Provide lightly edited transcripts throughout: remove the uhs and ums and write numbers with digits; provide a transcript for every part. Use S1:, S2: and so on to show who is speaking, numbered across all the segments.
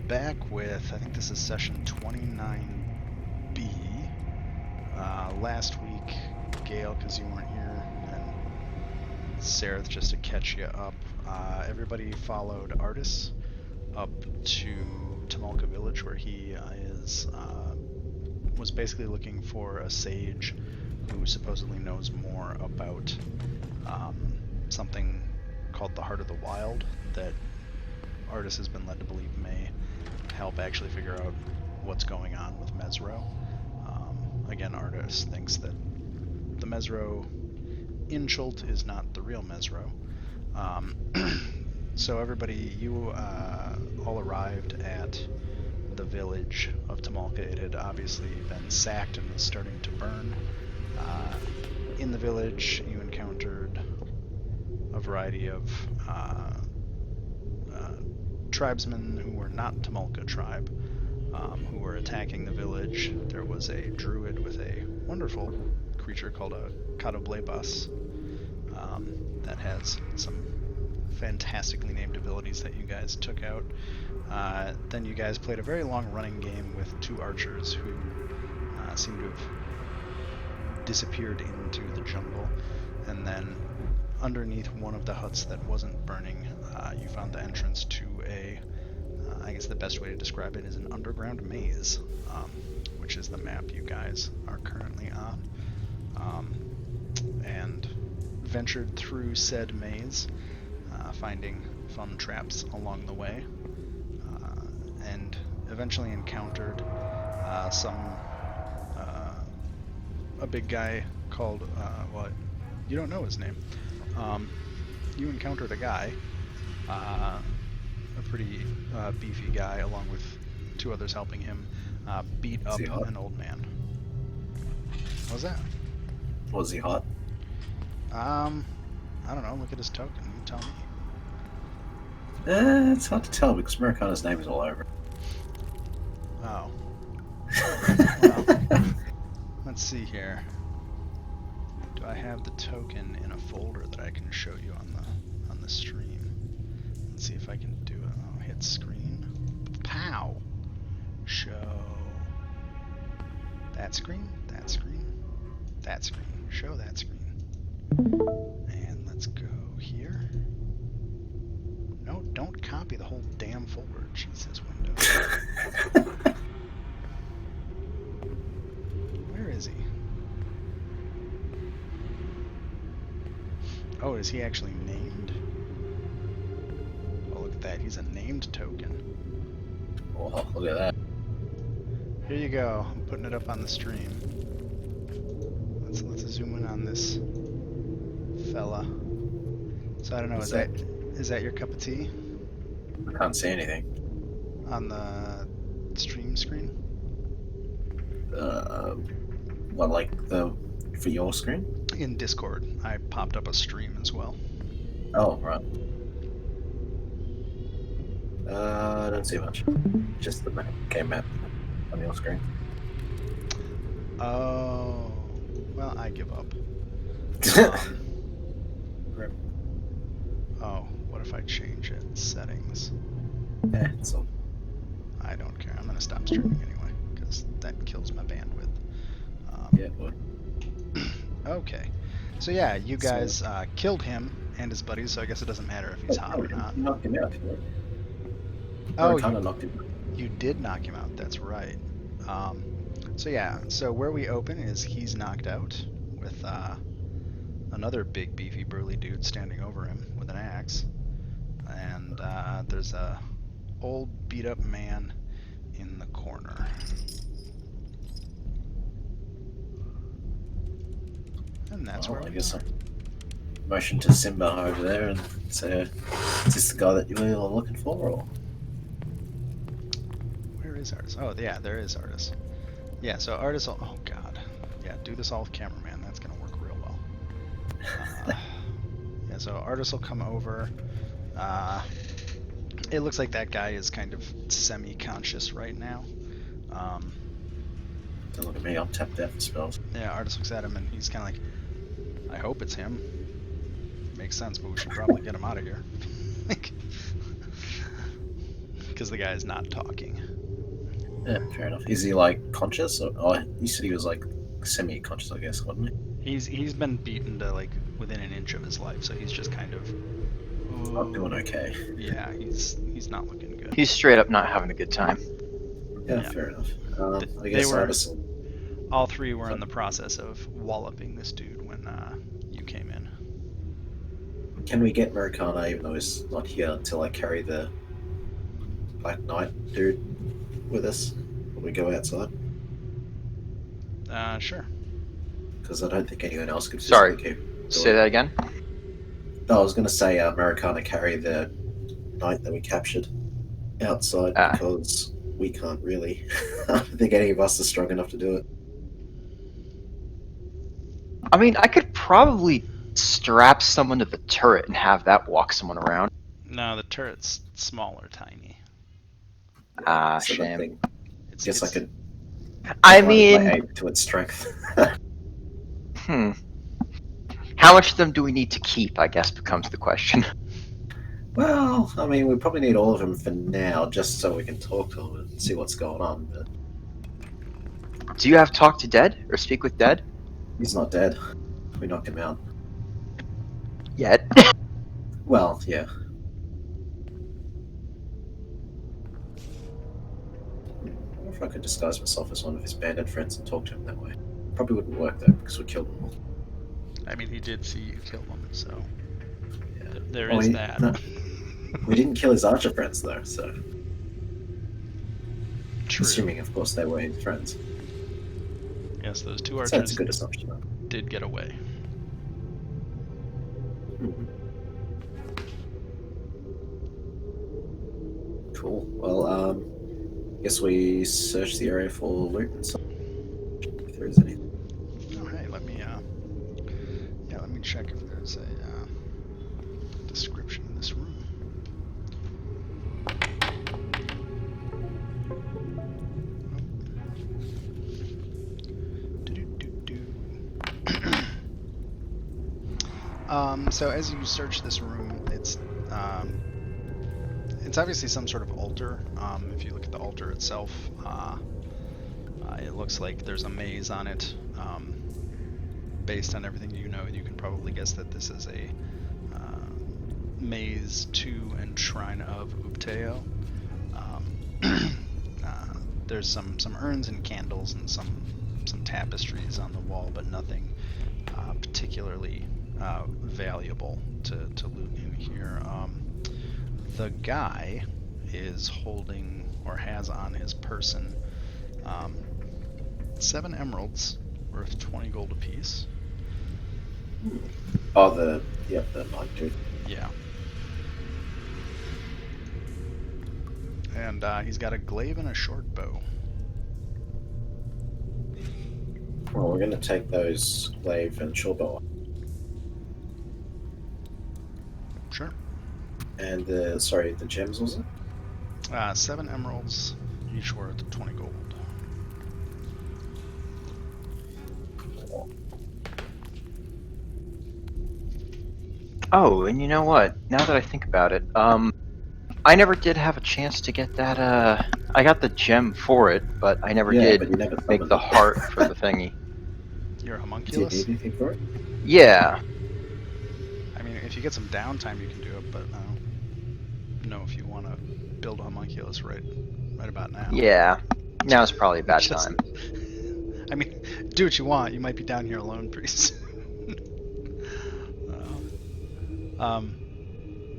S1: back with, I think this is session 29B. Last week, Gale, because you weren't here, and Sareth, just to catch you up, everybody followed Artis up to Tamulka Village, where he was basically looking for a sage who supposedly knows more about something called the Heart of the Wild that Artis has been led to believe may help actually figure out what's going on with Mesro. Again, Artis thinks that the Mesro in Chult is not the real Mesro. So everybody, you all arrived at the village of Tamulka. It had obviously been sacked and was starting to burn. In the village, you encountered a variety of tribesmen who were not Tamulka tribe, who were attacking the village. There was a druid with a wonderful creature called a Katoblebas that has some fantastically named abilities that you guys took out. Then you guys played a very long running game with two archers who seemed to have disappeared into the jungle, and then underneath one of the huts that wasn't burning, you found the entrance to a, I guess the best way to describe it is an underground maze, which is the map you guys are currently on, and ventured through said maze, finding fun traps along the way, and eventually encountered a big guy called, you don't know his name. You encountered a guy, a pretty beefy guy, along with two others helping him, beat up an old man. What was that?
S2: Was he hot?
S1: I don't know. Look at his token. You tell me.
S2: It's hard to tell because Murikana's name is all over.
S1: Oh. Well, let's see here. Do I have the token in a folder that I can show you on the stream? Let's see if I can do it. Oh, hit screen. Pow! Show. That screen. That screen. That screen. Show that screen. And let's go here. No, don't copy the whole damn folder. Jesus, Windows. Where is he? Oh, is he actually named? Oh, look at that. He's a named token.
S2: Oh, look at that.
S1: Here you go. I'm putting it up on the stream. Let's zoom in on this fella. So I don't know, is that your cup of tea?
S2: I can't see anything.
S1: On the stream screen?
S2: What, like for your screen?
S1: In Discord. I popped up a stream as well.
S2: Oh, right. I don't see much. Just the map, game map on your screen.
S1: Oh, well, I give up. Oh, what if I change it? Settings.
S2: So
S1: I don't care. I'm gonna stop streaming anyway, because that kills my bandwidth.
S2: yeah, well,
S1: Okay. So yeah, you guys killed him and his buddies, so I guess it doesn't matter if he's hot or not.
S2: Knocked him out.
S1: Oh,
S2: kind of knocked him out.
S1: You did knock him out, that's right. So yeah, so where we open is he's knocked out with another big beefy burly dude standing over him with an axe. And there's a old beat up man in the corner. And that's where
S2: I
S1: we
S2: guess
S1: are.
S2: I motion to Simba over there and say, is this the guy that you were looking for, or?
S1: Where is Artis? Oh, yeah, there is Artis. Yeah, so Artis will... Oh, God. Yeah, do this all with cameraman. That's going to work real well. Yeah, so Artis will come over. It looks like that guy is kind of semi-conscious right now.
S2: Don't look at me, I'm tapped out for spells.
S1: Yeah, Artis looks at him and he's kind of like, I hope it's him. Makes sense, but we should probably get him out of here. because the guy is not talking.
S2: Yeah, fair enough. Is he like conscious? Or, oh, you said he was like semi-conscious, I guess, wasn't he?
S1: He's been beaten to like within an inch of his life, so he's just kind of.
S2: I'm doing
S1: Oh,
S2: okay.
S1: yeah, he's not looking good.
S3: He's straight up not having a good time.
S2: Yeah,
S1: Yeah.
S2: fair enough. I
S1: They
S2: guess I
S1: were
S2: have a solution.
S1: all three were in the process of walloping this dude when you came in.
S2: Can we get Marikana even though he's not here until I carry the Black Knight dude with us when we go outside?
S1: Sure.
S2: Because I don't think anyone else could
S3: Sorry,
S2: physically keep
S3: say
S2: doing
S3: that
S2: it.
S3: again.
S2: No, I was going to say Marikana carry the knight that we captured outside
S3: Ah.
S2: because we can't really. I don't think any of us are strong enough to do it.
S3: I mean, I could probably strap someone to the turret and have that walk someone around.
S1: No, the turret's small or tiny.
S3: Ah,
S2: So that
S3: shame.
S2: thing,
S1: It's
S2: guess I could
S3: I
S2: divide my
S3: mean,
S2: aid to its strength.
S3: how much of them do we need to keep, I guess, becomes the question.
S2: Well, I mean, we probably need all of them for now, just so we can talk to them and see what's going on. But
S3: Do you have talk to dead or speak with dead
S2: he's not dead. We knocked him out.
S3: yet?
S2: Well, yeah. I wonder if I could disguise myself as one of his bandit friends and talk to him that way. Probably wouldn't work though, because we killed them all.
S1: I mean, he did see you kill him, so
S2: Yeah.
S1: there
S2: Oh,
S1: is that.
S2: No, we didn't kill his archer friends though, so
S1: True.
S2: assuming, of course, they were his friends.
S1: Yes, those two
S2: So that's
S1: archers
S2: a good assumption.
S1: did get away.
S2: Mhm. Cool. Well, guess we search the area for loot and stuff, if there is any.
S1: Oh, hey, let me check if there's a description of this room. So as you search this room, it's obviously some sort of altar. If you look at the altar itself, it looks like there's a maze on it. Based on everything you know, you can probably guess that this is a maze to and shrine of Ubteo. There's some urns and candles and some tapestries on the wall, but nothing particularly valuable to loot in here. The guy is holding or has on his person 7 emeralds worth 20 gold apiece.
S2: Oh, the knight dude.
S1: Yeah. And he's got a glaive and a short bow.
S2: Well, we're gonna take those glaive and shortbow.
S1: Sure.
S2: And the gems, was it?
S1: 7 emeralds, each worth 20 gold.
S3: Oh, and you know what? Now that I think about it, I never did have a chance to get that. I got the gem for it, but I never
S2: Yeah,
S3: did
S2: but you never
S3: make
S2: summoned
S3: the
S2: it.
S3: heart for the thingy.
S1: You're a
S2: Do you
S1: homunculus?
S2: need anything for it?
S3: Yeah.
S1: I mean, if you get some downtime, you can do it, but I don't know if you want to build a homunculus right about now.
S3: Yeah. Now's probably a bad
S1: Just-
S3: time.
S1: I mean, do what you want. You might be down here alone pretty soon.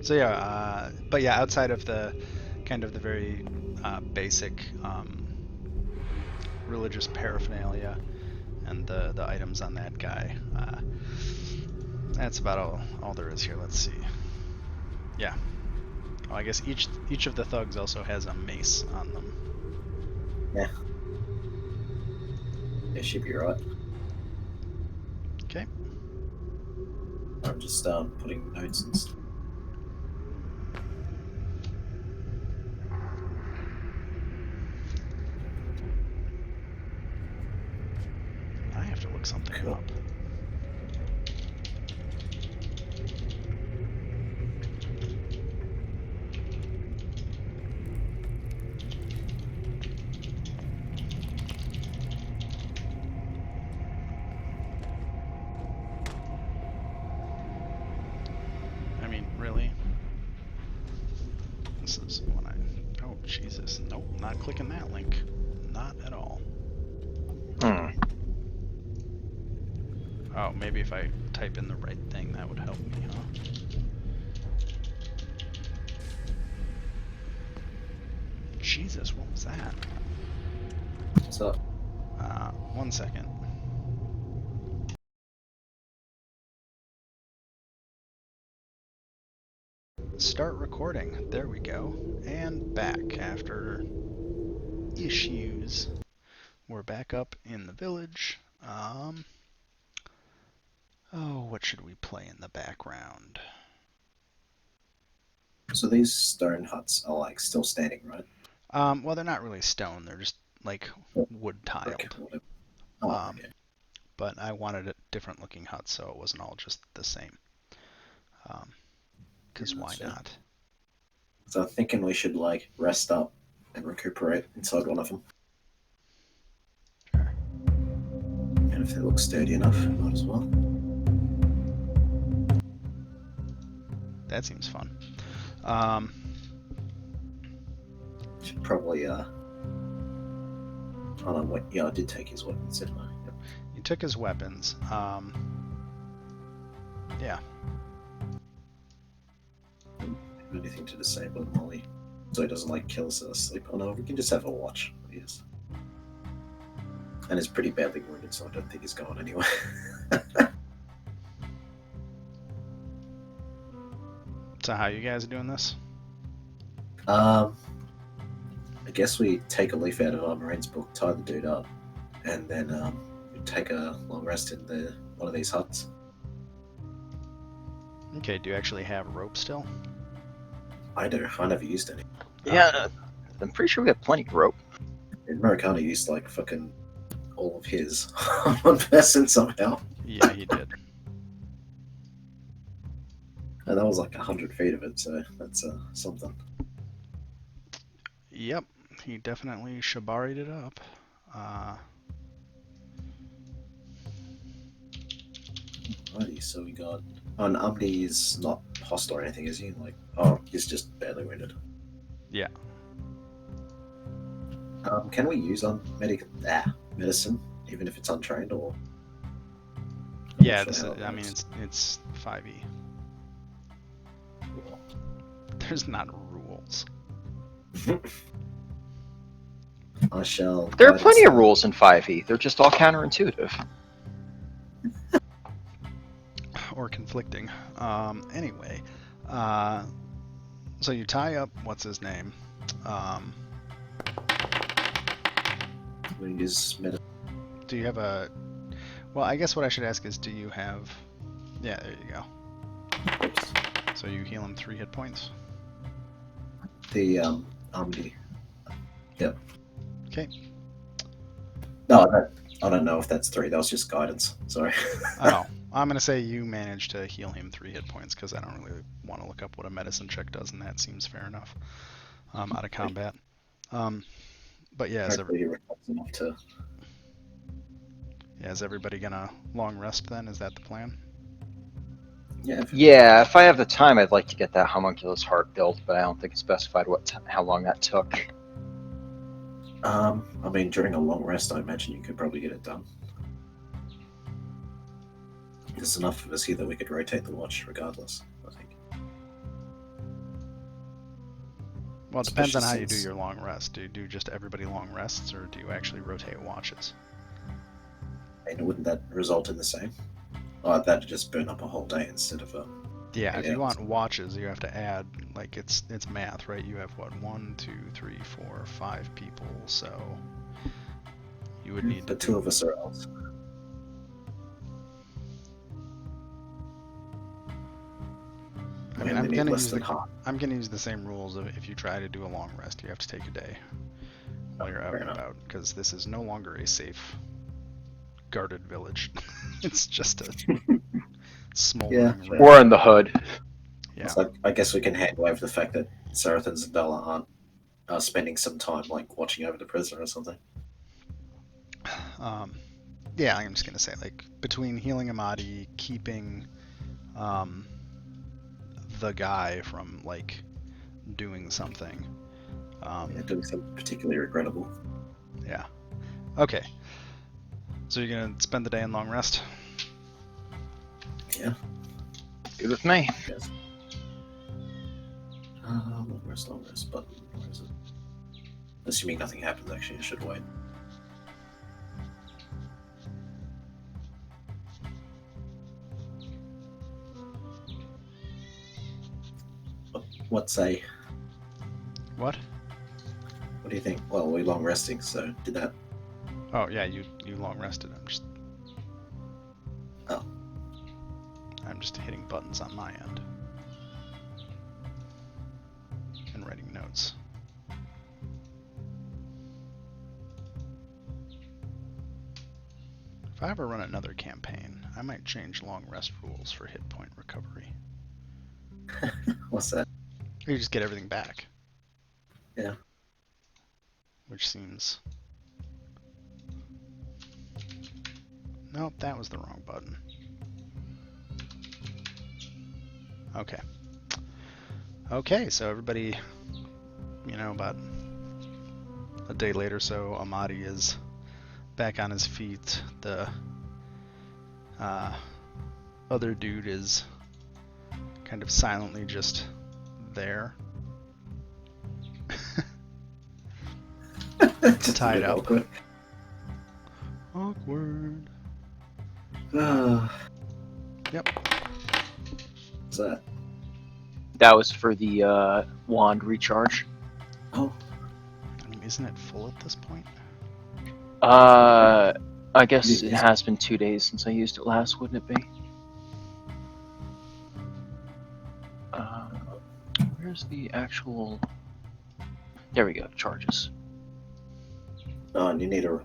S1: So yeah, but yeah, outside of the kind of the very basic religious paraphernalia and the items on that guy, that's about all there is here. Let's see. Yeah. Oh, I guess each of the thugs also has a mace on them.
S2: Yeah. Yeah, should be right.
S1: Okay.
S2: I'm just putting notes and stuff.
S1: I have to look something
S2: Cool.
S1: up. really. This is when I... Oh, Jesus. Nope, not clicking that link. Not at all.
S3: Hmm.
S1: Oh, maybe if I type in the right thing, that would help me, huh? Jesus, what was that?
S2: So,
S1: 1 second. Start recording. There we go. And back after issues. We're back up in the village. Oh, what should we play in the background?
S2: so these stone huts are like still standing, right?
S1: Well, they're not really stone. They're just like
S2: Oh,
S1: wood
S2: okay,
S1: tiled.
S2: whatever. Oh, okay.
S1: But I wanted a different looking hut, so it wasn't all just the same. Because
S2: Yeah,
S1: why
S2: that's fair.
S1: not?
S2: So I'm thinking we should like rest up and recuperate inside one of them.
S1: Sure.
S2: And if they look sturdy enough, might as well.
S1: That seems fun.
S2: Should probably oh no, wait, yeah, I did take his weapons, didn't I? Yep.
S1: You took his weapons. Yeah.
S2: Anything to disable him while so he doesn't like kill us asleep. Oh no, we can just have a watch, I guess. And he's pretty badly wounded, so I don't think he's going anywhere.
S1: So how you guys doing this?
S2: I guess we take a leaf out of our Marine's book, tie the dude up, and then we take a long rest in one of these huts.
S1: Okay, do you actually have rope still?
S2: I do. I never used any.
S3: Yeah, I'm pretty sure we have plenty of rope.
S2: And Murakami used like fucking all of his on one person somehow.
S1: Yeah, he did.
S2: And that was like 100 feet of it, so that's something.
S1: Yep, he definitely shibari'd it up.
S2: Righty, so we got. Oh, and Umdi is not hostile or anything, is he? Like, oh, he's just badly wounded.
S1: Yeah.
S2: Can we use medicine, even if it's untrained, or?
S1: Yeah,
S2: Not sure how it
S1: I mean,
S2: works.
S1: it's 5e. There's not rules.
S2: I shall.
S3: There are
S2: guide
S3: plenty
S2: it
S3: of rules in 5e. They're just all counterintuitive.
S1: Or conflicting. Anyway, so you tie up what's his name.
S2: We use medicine.
S1: Do you have a? Well, I guess what I should ask is, do you have? Yeah, there you go. So you heal him 3 hit points.
S2: The Umdi. Yep.
S1: Okay.
S2: No, I don't know if that's 3. That was just guidance. Sorry.
S1: Oh, I'm gonna say you managed to heal him 3 hit points because I don't really want to look up what a medicine check does, and that seems fair enough. Out of combat. But yeah,
S2: Hopefully he recovers enough to.
S1: is everybody gonna long rest then? Is that the plan?
S3: Yeah, if I have the time, I'd like to get that homunculus heart built, but I don't think it's specified how long that took.
S2: I mean, during a long rest, I imagine you could probably get it done. There's enough of us here that we could rotate the watch regardless, I think.
S1: Well, it depends on
S2: Especially
S1: how you do
S2: since-
S1: your long rest. Do you do just everybody long rests, or do you actually rotate watches?
S2: And wouldn't that result in the same? Oh, that'd just burn up a whole day instead of
S1: Yeah,
S2: 8
S1: if you
S2: hours.
S1: want watches, you have to add, like, it's math, right? You have what, 1, 2, 3, 4, 5 people, so you would need
S2: But
S1: to
S2: 2 of us are elves.
S1: I mean,
S2: We
S1: I'm
S2: only need
S1: gonna
S2: less
S1: use
S2: than half.
S1: I'm gonna use the same rules of if you try to do a long rest, you have to take a day while you're out
S2: Fair
S1: and
S2: enough.
S1: about, because this is no longer a safe, guarded village. It's just a smoldering
S2: Yeah.
S1: ruin.
S3: Or in the hood.
S1: Yeah.
S2: So I guess we can hand wave the fact that Sarathans and Bella aren't spending some time like watching over the prisoner or something.
S1: Yeah, I'm just gonna say, like, between healing Amadi, keeping the guy from like doing something.
S2: Yeah, doing something particularly regrettable.
S1: Yeah. Okay. So you're gonna spend the day in long rest?
S2: Yeah,
S3: Good with me.
S2: yes. Long rest button. Where is it? Assuming nothing happens, actually, I should wait. What say?
S1: What?
S2: What do you think? Well, we're long resting, so did that.
S1: Oh yeah, you long rested.
S2: Oh.
S1: I'm just hitting buttons on my end and writing notes. If I ever run another campaign, I might change long rest rules for hit point recovery.
S2: What's that?
S1: Or you just get everything back.
S2: Yeah.
S1: Which seems... Nope, that was the wrong button. Okay. Okay, so everybody, about a day later, so Amadi is back on his feet. The other dude is kind of silently just there.
S2: Just
S1: Tied
S2: a bit
S1: up.
S2: awkward.
S1: Awkward. Yep.
S2: What's that?
S3: That was for the wand recharge.
S2: Oh,
S1: I mean, isn't it full at this point?
S3: I guess
S2: It
S3: it
S2: is.
S3: has been 2 days since I used it last, wouldn't it be? Where's the actual... There we go, charges.
S2: oh, and you need to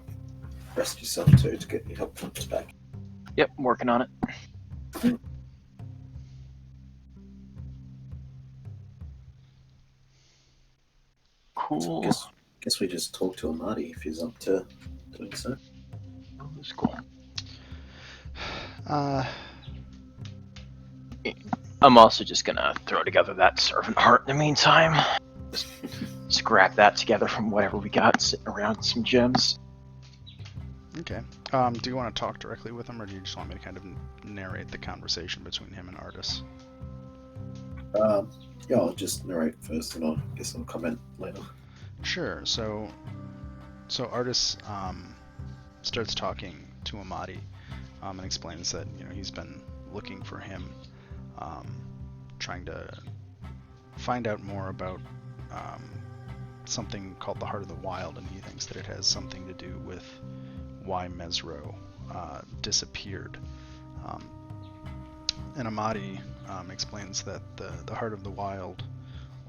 S2: rest yourself too to get your health points back.
S3: Yep, I'm working on it. Cool.
S2: Guess we just talk to Amadi if he's up to doing so.
S3: Oh, that's cool. I'm also just gonna throw together that servant heart in the meantime. Just scrap that together from whatever we got sitting around, some gems.
S1: Okay. Do you want to talk directly with him, or do you just want me to kind of narrate the conversation between him and Artis?
S2: Yeah, I'll just narrate first, and I guess I'll comment later.
S1: Sure. So Artis starts talking to Amadi and explains that he's been looking for him, trying to find out more about something called the Heart of the Wild, and he thinks that it has something to do with why Mesro disappeared. And Amadi explains that the Heart of the Wild,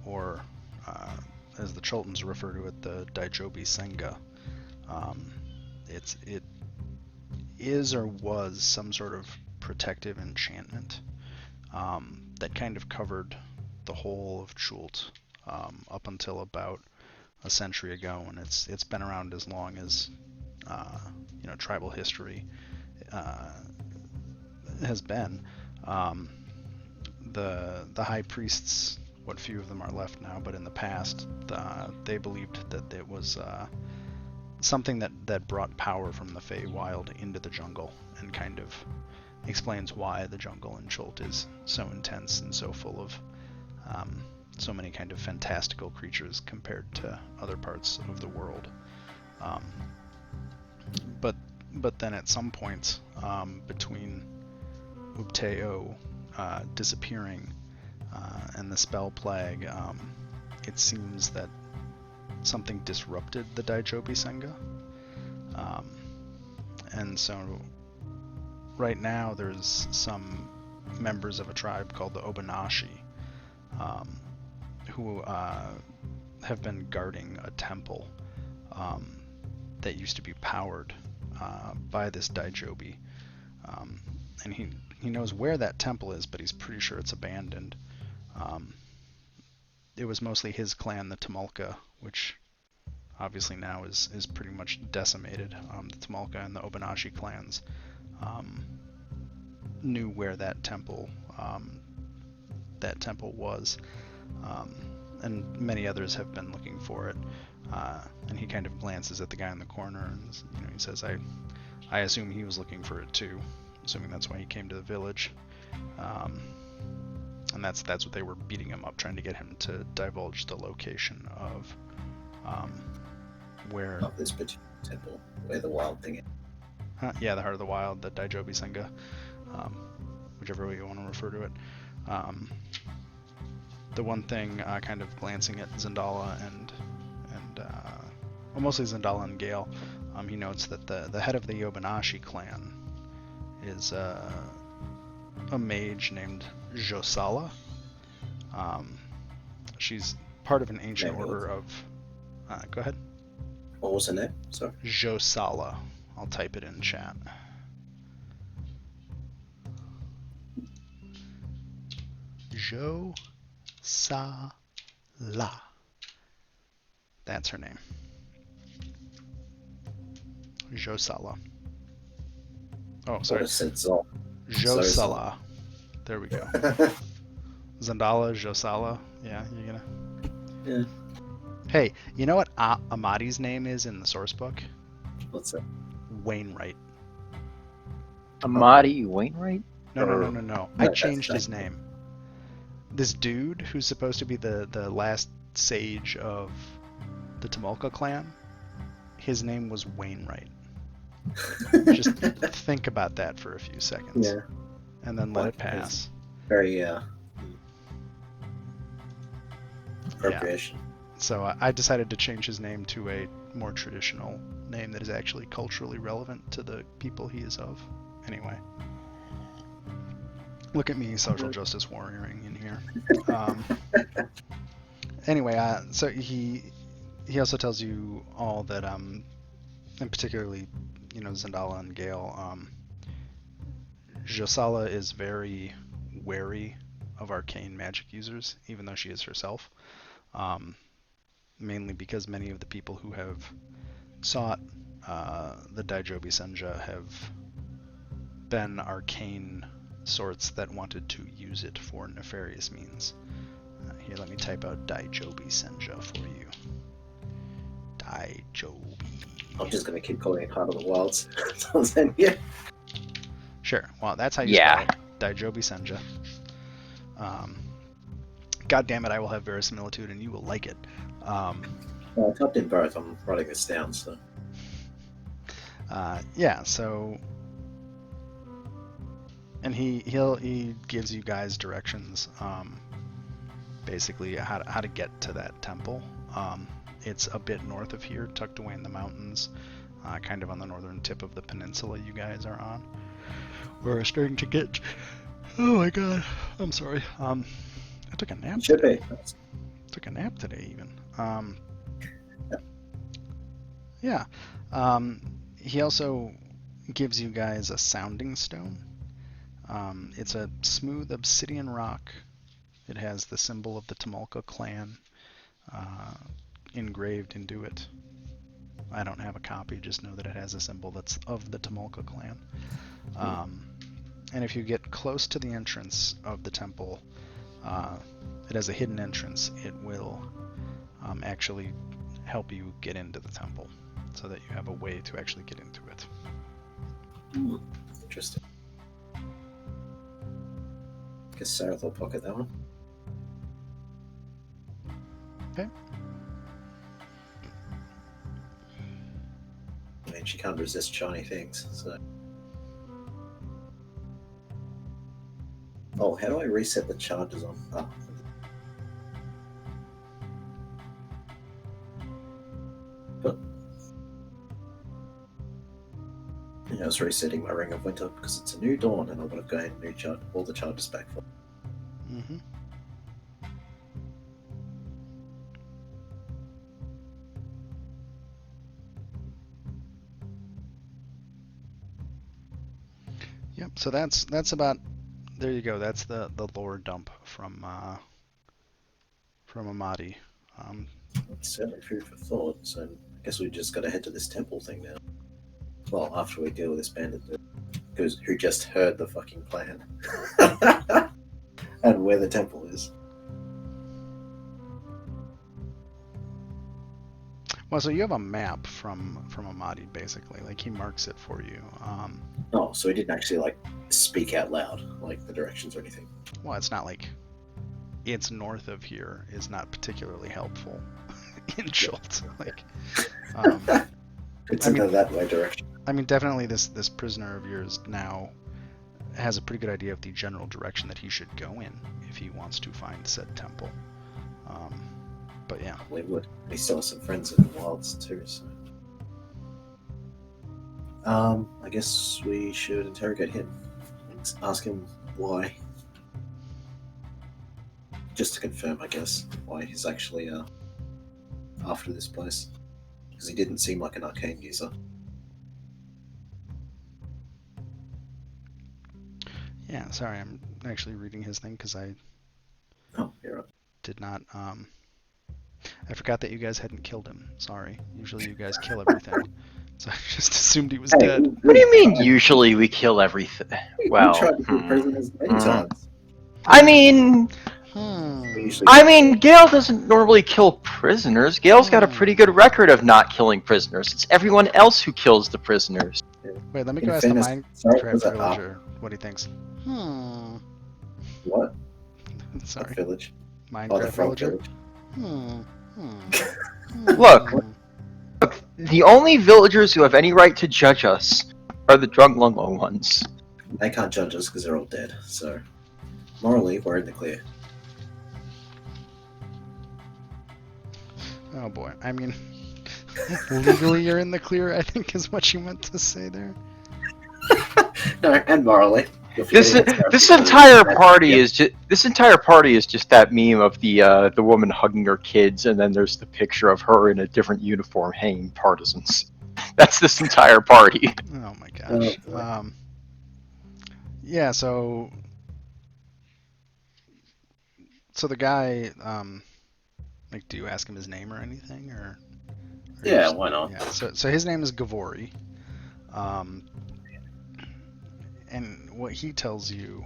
S1: or as the Chultans refer to it, the Daijobi Senga, it is or was some sort of protective enchantment that kind of covered the whole of Chult up until about a century ago, and it's been around as long as tribal history has been. The high priests, what few of them are left now, but in the past, they believed that it was something that brought power from the Feywild into the jungle, and kind of explains why the jungle in Chult is so intense and so full of so many kind of fantastical creatures compared to other parts of the world. But then at some point between Ubteo disappearing and the spell plague, it seems that something disrupted the Daijobi Senga. And so right now there's some members of a tribe called the Obanashi who have been guarding a temple that used to be powered by this Daijobi. And he knows where that temple is, but he's pretty sure it's abandoned. It was mostly his clan, the Tumulka, which obviously now is pretty much decimated. The Tumulka and the Obanashi clans knew where that temple that temple was. And many others have been looking for it. And he kind of glances at the guy in the corner, and he says, I assume he was looking for it too, assuming that's why he came to the village. And that's what they were beating him up, trying to get him to divulge the location of where...
S2: Of this particular temple, where the wild thing is.
S1: Yeah, the Heart of the Wild, the Daijobi Senga, whichever way you want to refer to it. The one thing, kind of glancing at Zendala and well, mostly Zendala and Gale, he notes that the head of the Yobanashi clan is a mage named Josala. She's part of an ancient order of... go ahead.
S2: What was her name? Sorry.
S1: Josala. I'll type it in chat. Josala. That's her name. Josala. Oh, sorry.
S2: Said Zol.
S1: Josala. There we go. Zendala, Josala. Yeah, you're gonna...
S2: Yeah.
S1: Hey, you know what Amadi's name is in the source book?
S2: What's that?
S1: Wainwright.
S3: Amadi Wainwright?
S1: No. I changed his name. This dude who's supposed to be the last sage of the Tomolka clan, his name was Wainwright. Just think about that for a few seconds.
S2: Yeah.
S1: And then let it pass.
S2: Very, appropriation.
S1: Yeah. So I decided to change his name to a more traditional name that is actually culturally relevant to the people he is of. Anyway. Look at me, social justice warrioring in here. Anyway, so he also tells you all that, and particularly, Zendala and Gale, Josala is very wary of arcane magic users, even though she is herself. Mainly because many of the people who have sought the Daijobi Senja have been arcane sorts that wanted to use it for nefarious means. Here, let me type out Daijobi Senja for you. Daijobi.
S2: I'm just going to keep calling it Heart of the Wilds. Yeah.
S1: Sure. Well, that's how you spell it. Daijobi Senja. God damn it, I will have verisimilitude and you will like it.
S2: I typed in both. I'm writing this down, so...
S1: yeah, so... And he gives you guys directions, basically how to get to that temple. It's a bit north of here, tucked away in the mountains, kind of on the northern tip of the peninsula you guys are on. We're starting to get... Oh my god, I'm sorry. I took a nap today. Took a nap today, even. Yeah. He also gives you guys a sounding stone. It's a smooth obsidian rock. It has the symbol of the Tomolka clan engraved into it. I don't have a copy, just know that it has a symbol that's of the Tomolka clan. And if you get close to the entrance of the temple, it has a hidden entrance. It will actually help you get into the temple, so that you have a way to actually get into it.
S2: Interesting. Guess Sarah will pocket that one.
S1: Okay.
S2: I mean, she can't resist shiny things, so... Oh, how do I reset the charges on? Oh. But... Yeah, I was resetting my Ring of Winter because it's a new dawn and I would have gained all the charges back for.
S1: Mm-hmm. Yep, so that's about... There you go. That's the lore dump from Amadi.
S2: It's certainly food for thought, so I guess we just got to head to this temple thing now. Well, after we deal with this bandit dude, who just heard the fucking plan. and where the temple is.
S1: Well, so you have a map from Amadi, basically. Like, he marks it for you.
S2: Oh, so he didn't actually like speak out loud, like the directions or anything.
S1: Well, it's not like it's north of here is not particularly helpful in Schultz. Like,
S2: It's
S1: I
S2: in
S1: mean-
S2: that way direction.
S1: I mean, definitely this prisoner of yours now has a pretty good idea of the general direction that he should go in if he wants to find said temple. But yeah.
S2: We would. He still has some friends in the wilds too, so. I guess we should interrogate him. Ask him why. Just to confirm, I guess, why he's actually after this place. Because he didn't seem like an arcane user.
S1: Yeah, sorry, I'm actually reading his thing because I
S2: Oh, you're right.
S1: did not. I forgot that you guys hadn't killed him. Sorry. Usually you guys kill everything. So I just assumed he was dead.
S3: What do you mean? Usually we kill everything. Well,
S2: we tried to kill prisoners many times.
S3: I mean,
S2: We usually
S3: Gale doesn't normally kill prisoners. Gale's got a pretty good record of not killing prisoners. It's everyone else who kills the prisoners.
S1: Wait, let me
S2: In
S1: go ask
S2: fairness,
S1: the
S2: sorry,
S1: Minecraft
S2: was that
S1: villager what he thinks.
S2: What?
S1: Sorry.
S2: What village? Oh,
S1: Minecraft
S2: the frog
S1: villager.
S2: village.
S3: Look. The only villagers who have any right to judge us are the drunk Lungo ones.
S2: They can't judge us because they're all dead, so morally, we're in the clear.
S1: Oh boy. I mean, legally you're in the clear, I think is what you meant to say there.
S2: No, and morally.
S3: This entire party is just that meme of the woman hugging her kids, and then there's the picture of her in a different uniform hanging partisans. That's this entire party.
S1: Oh my gosh. Yeah, so the guy, like, do you ask him his name or anything, or you
S2: Yeah,
S1: just-
S2: why not?
S1: Yeah. So his name is Gavori. And what he tells you,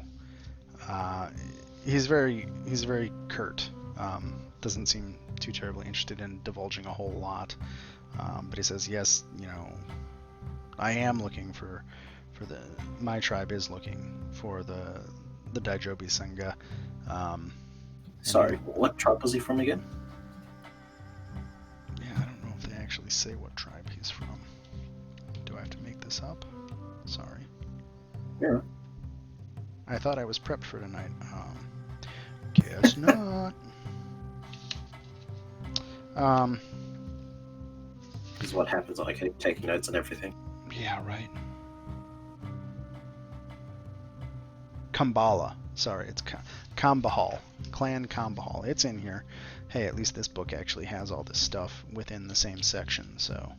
S1: he's very curt. Doesn't seem too terribly interested in divulging a whole lot. But he says, yes, I am looking for my tribe is looking for the Daijobi Senga.
S2: Sorry, what tribe was he from again?
S1: Yeah, I don't know if they actually say what tribe he's from. Do I have to make this up? Sorry.
S2: Yeah.
S1: I thought I was prepped for tonight. Guess not.
S2: This is what happens when I keep taking notes and everything.
S1: Yeah, right. Kambala. Sorry, it's Kambahal. Clan Kambahal. It's in here. Hey, at least this book actually has all this stuff within the same section, so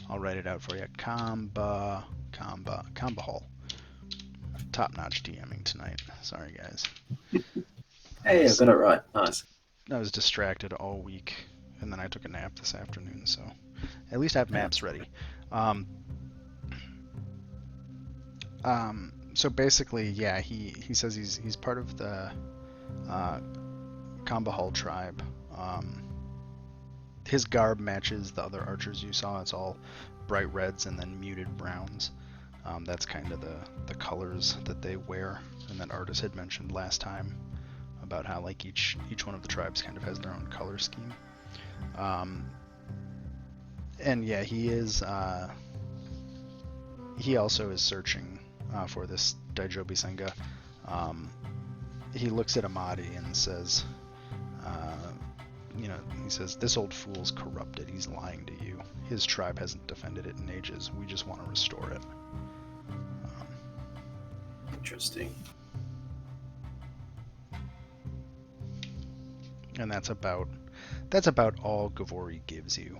S1: I'll write it out for you. Kambahal. Top-notch DMing tonight. Sorry, guys.
S2: Hey, I got it right. Nice.
S1: I was distracted all week, and then I took a nap this afternoon, so at least I have maps ready. So basically, yeah, he says he's part of the Kambahal tribe. His garb matches the other archers you saw. It's all bright reds and then muted browns. That's kind of the colors that they wear, and that artist had mentioned last time about how like each one of the tribes kind of has their own color scheme. And yeah, he also is searching for this Daijobi Senga. He looks at Amadi and says, he says, this old fool's corrupted. He's lying to you. His tribe hasn't defended it in ages. We just want to restore it.
S2: Interesting.
S1: And that's about all Gavori gives you.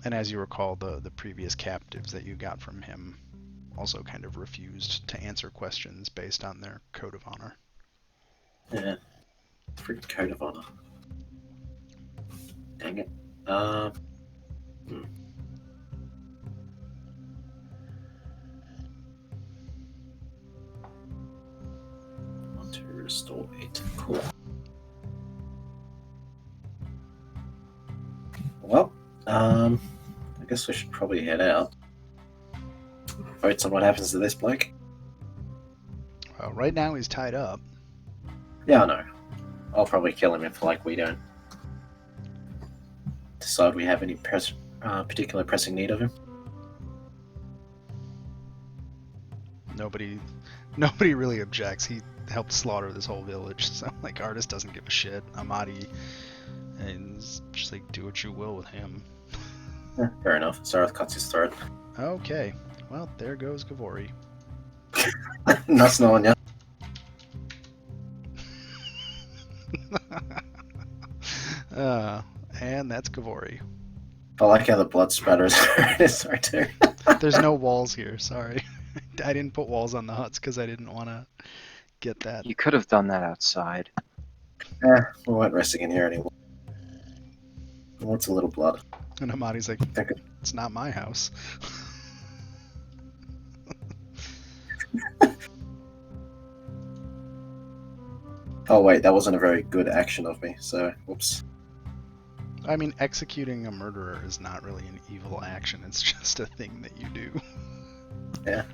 S1: And as you recall, the previous captives that you got from him also kind of refused to answer questions based on their code of honor.
S2: Yeah. Freaking code of honor. Dang it. restore it. Cool. Well, I guess we should probably head out. Votes on what happens to this bloke.
S1: Well, right now he's tied up.
S2: Yeah, I know. I'll probably kill him if we don't decide we have any particular pressing need of him.
S1: Nobody really objects. He helped slaughter this whole village, so like Artis doesn't give a shit. Amadi, and it's just like do what you will with him.
S2: Yeah, fair enough. Sarath cuts his throat.
S1: Okay, well there goes Gavori.
S2: Nice knowing you.
S1: And that's Gavori.
S2: I like how the blood spatters is right too.
S1: There's no walls here. Sorry, I didn't put walls on the huts because I didn't want to get that.
S3: You could have done that outside.
S2: Yeah, we weren't resting in here anymore. What's a little blood?
S1: And Amadi's like, it's not my house.
S2: Oh wait, that wasn't a very good action of me, so whoops.
S1: I mean, executing a murderer is not really an evil action. It's just a thing that you do.
S2: Yeah.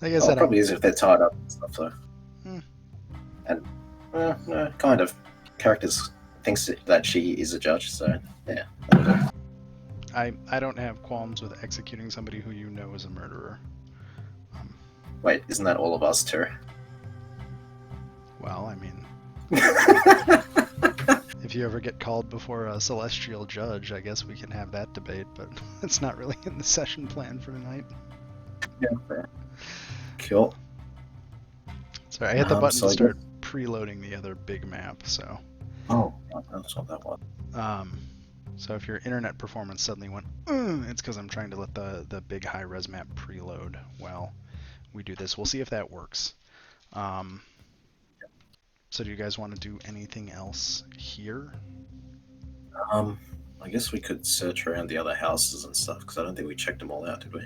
S1: Like I said,
S2: probably is if they're tied up and stuff, though. And, no, kind of. Characters thinks that she is a judge, so yeah.
S1: I don't have qualms with executing somebody who you know is a murderer.
S2: Wait, isn't that all of us too?
S1: Well, I mean, if you ever get called before a celestial judge, I guess we can have that debate, but it's not really in the session plan for tonight.
S2: Yeah, fair. Cool.
S1: Sorry, I hit the button to start preloading the other big map, so.
S2: Oh, that's what that was.
S1: So if your internet performance suddenly went, it's because I'm trying to let the big high res map preload while we do this. We'll see if that works. So do you guys want to do anything else here?
S2: I guess we could search around the other houses and stuff, because I don't think we checked them all out, did we?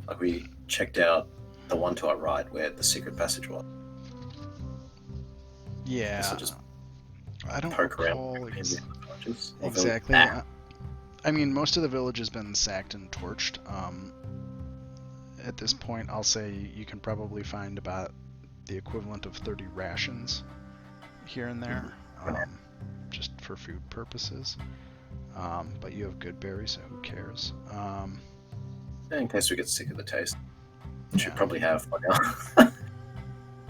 S2: Like, we checked out the one to our right where the secret passage was.
S1: Yeah. I don't recall exactly. I mean, most of the village has been sacked and torched. At this point, I'll say you can probably find about the equivalent of 30 rations here and there, just for food purposes. But you have good berries, so who cares?
S2: In case we get sick of the taste. We should probably have by now.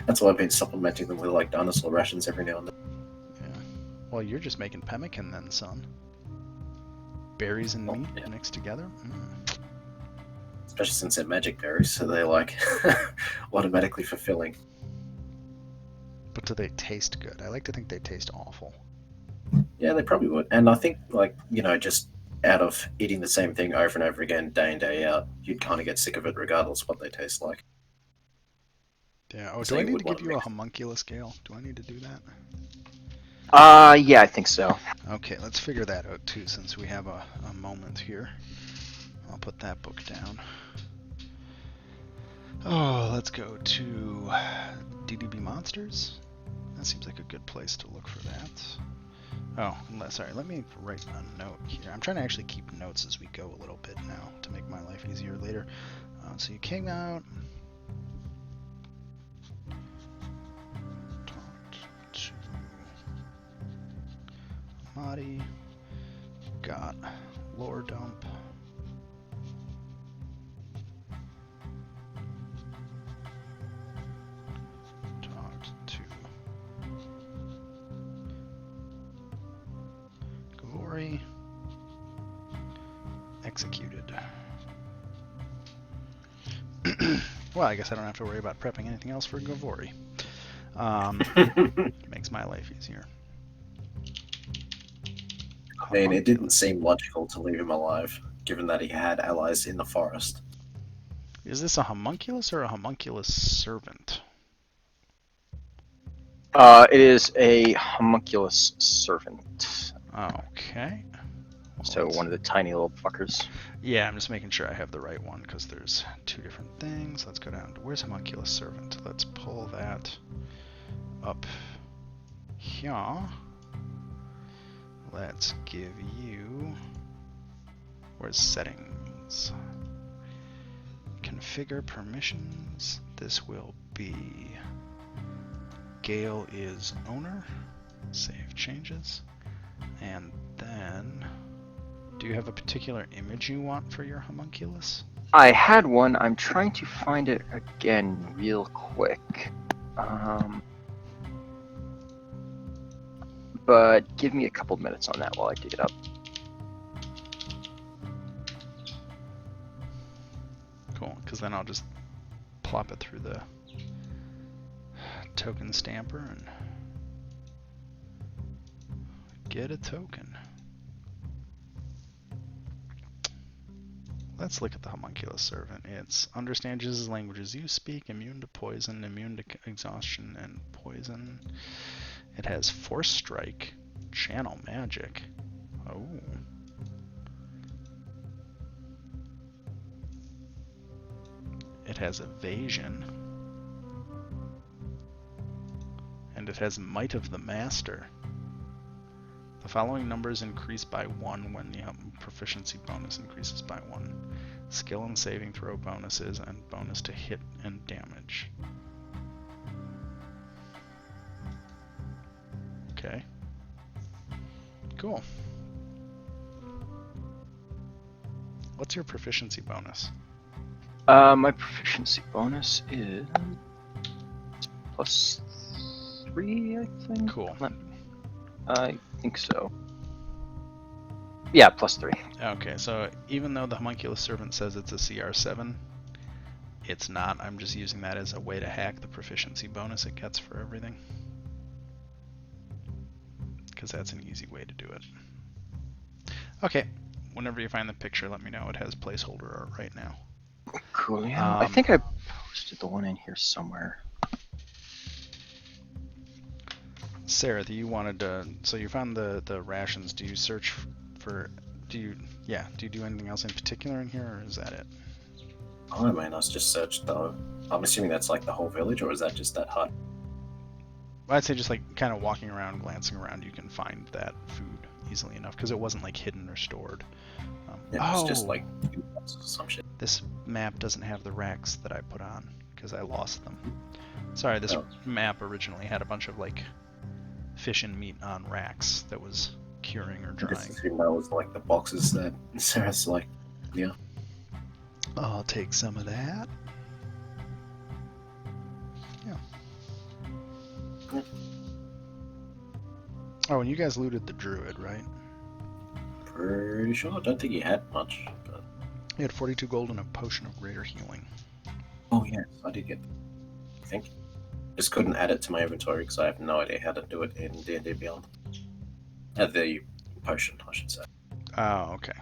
S2: That's why I've been supplementing them with like dinosaur rations every now and then.
S1: Yeah. Well, you're just making pemmican then, son. Berries and meat mixed together?
S2: Especially since they're magic berries, so they're like automatically fulfilling.
S1: But do they taste good? I like to think they taste awful.
S2: Yeah, they probably would. And I think, like, just out of eating the same thing over and over again, day in, day out, you'd kind of get sick of it regardless of what they taste like.
S1: Yeah. Oh, do I need to give you a homunculus scale? Do I need to do that?
S3: Yeah, I think so.
S1: Okay, let's figure that out too, since we have a moment here. I'll put that book down. Oh, let's go to DDB Monsters. That seems like a good place to look for that. Oh, sorry, let me write a note here. I'm trying to actually keep notes as we go a little bit now to make my life easier later. So you came out. Talked to Amadi. Got lore dump. Executed. Well, I guess I don't have to worry about prepping anything else for Gavori. Makes my life easier.
S2: I mean, it didn't seem logical to leave him alive, given that he had allies in the forest.
S1: Is this a homunculus or a homunculus servant?
S3: It is a homunculus servant.
S1: Okay.
S3: So one of the tiny little fuckers.
S1: Yeah, I'm just making sure I have the right one because there's two different things. Let's go down to where's homunculus servant. Let's pull that up here, let's give you, where's settings? Configure permissions. This will be Gale is owner. Save changes. And then, do you have a particular image you want for your homunculus?
S3: I had one. I'm trying to find it again real quick. But give me a couple minutes on that while I dig it up.
S1: Cool, because then I'll just plop it through the token stamper and get a token. Let's look at the homunculus servant. It's understands uses languages you speak, immune to poison, immune to exhaustion and poison. It has force strike, channel magic. Oh. It has evasion. And it has might of the master. The following numbers increase by 1 when the proficiency bonus increases by 1. Skill and saving throw bonuses and bonus to hit and damage. Okay. Cool. What's your proficiency bonus?
S3: My proficiency bonus is +3, I think.
S1: Cool.
S3: I think so. Yeah, +3.
S1: Okay, so even though the homunculus servant says it's a CR7, it's not. I'm just using that as a way to hack the proficiency bonus it gets for everything. Because that's an easy way to do it. Okay, whenever you find the picture, let me know. It has placeholder art right now.
S3: Cool, yeah. I think I posted the one in here somewhere.
S1: Sarah, you wanted to, so you found the rations. Do you search for, do you do anything else in particular in here, or is that it?
S2: Oh man, I was just searched though. I'm assuming that's like the whole village, or is that just that hut?
S1: Well, I'd say just like kind of walking around, glancing around, you can find that food easily enough because it wasn't like hidden or stored.
S2: Yeah, it's just like some shit.
S1: This map doesn't have the racks that I put on because I lost them. Sorry, this map originally had a bunch of like fish and meat on racks that was curing or
S2: I
S1: drying.
S2: just assumed that was like the boxes that Sarah's like, yeah.
S1: I'll take some of that. Yeah. Oh, and you guys looted the druid, right?
S2: Pretty sure. I don't think he had much. But...
S1: He had 42 gold and a potion of greater healing.
S2: Oh yes, I did get. I think. Just couldn't add it to my inventory because I have no idea how to do it in D&D Beyond. The potion, I should say.
S1: Oh, okay.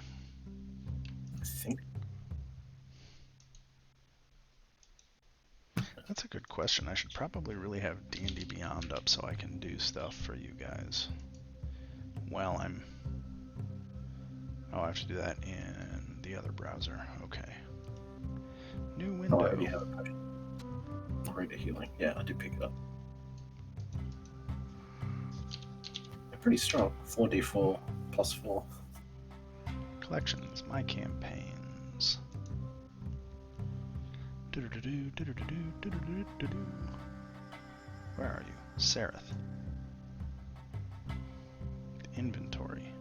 S2: I think.
S1: That's a good question. I should probably really have D&D Beyond up so I can do stuff for you guys. Well, Oh, I have to do that in the other browser. Okay. New window.
S2: Oh, I already have a potion. Greater healing. Yeah, I did pick it up. They're pretty strong. 4d4 plus 4.
S1: Collections, my campaigns. Where are you? Sereth. Inventory.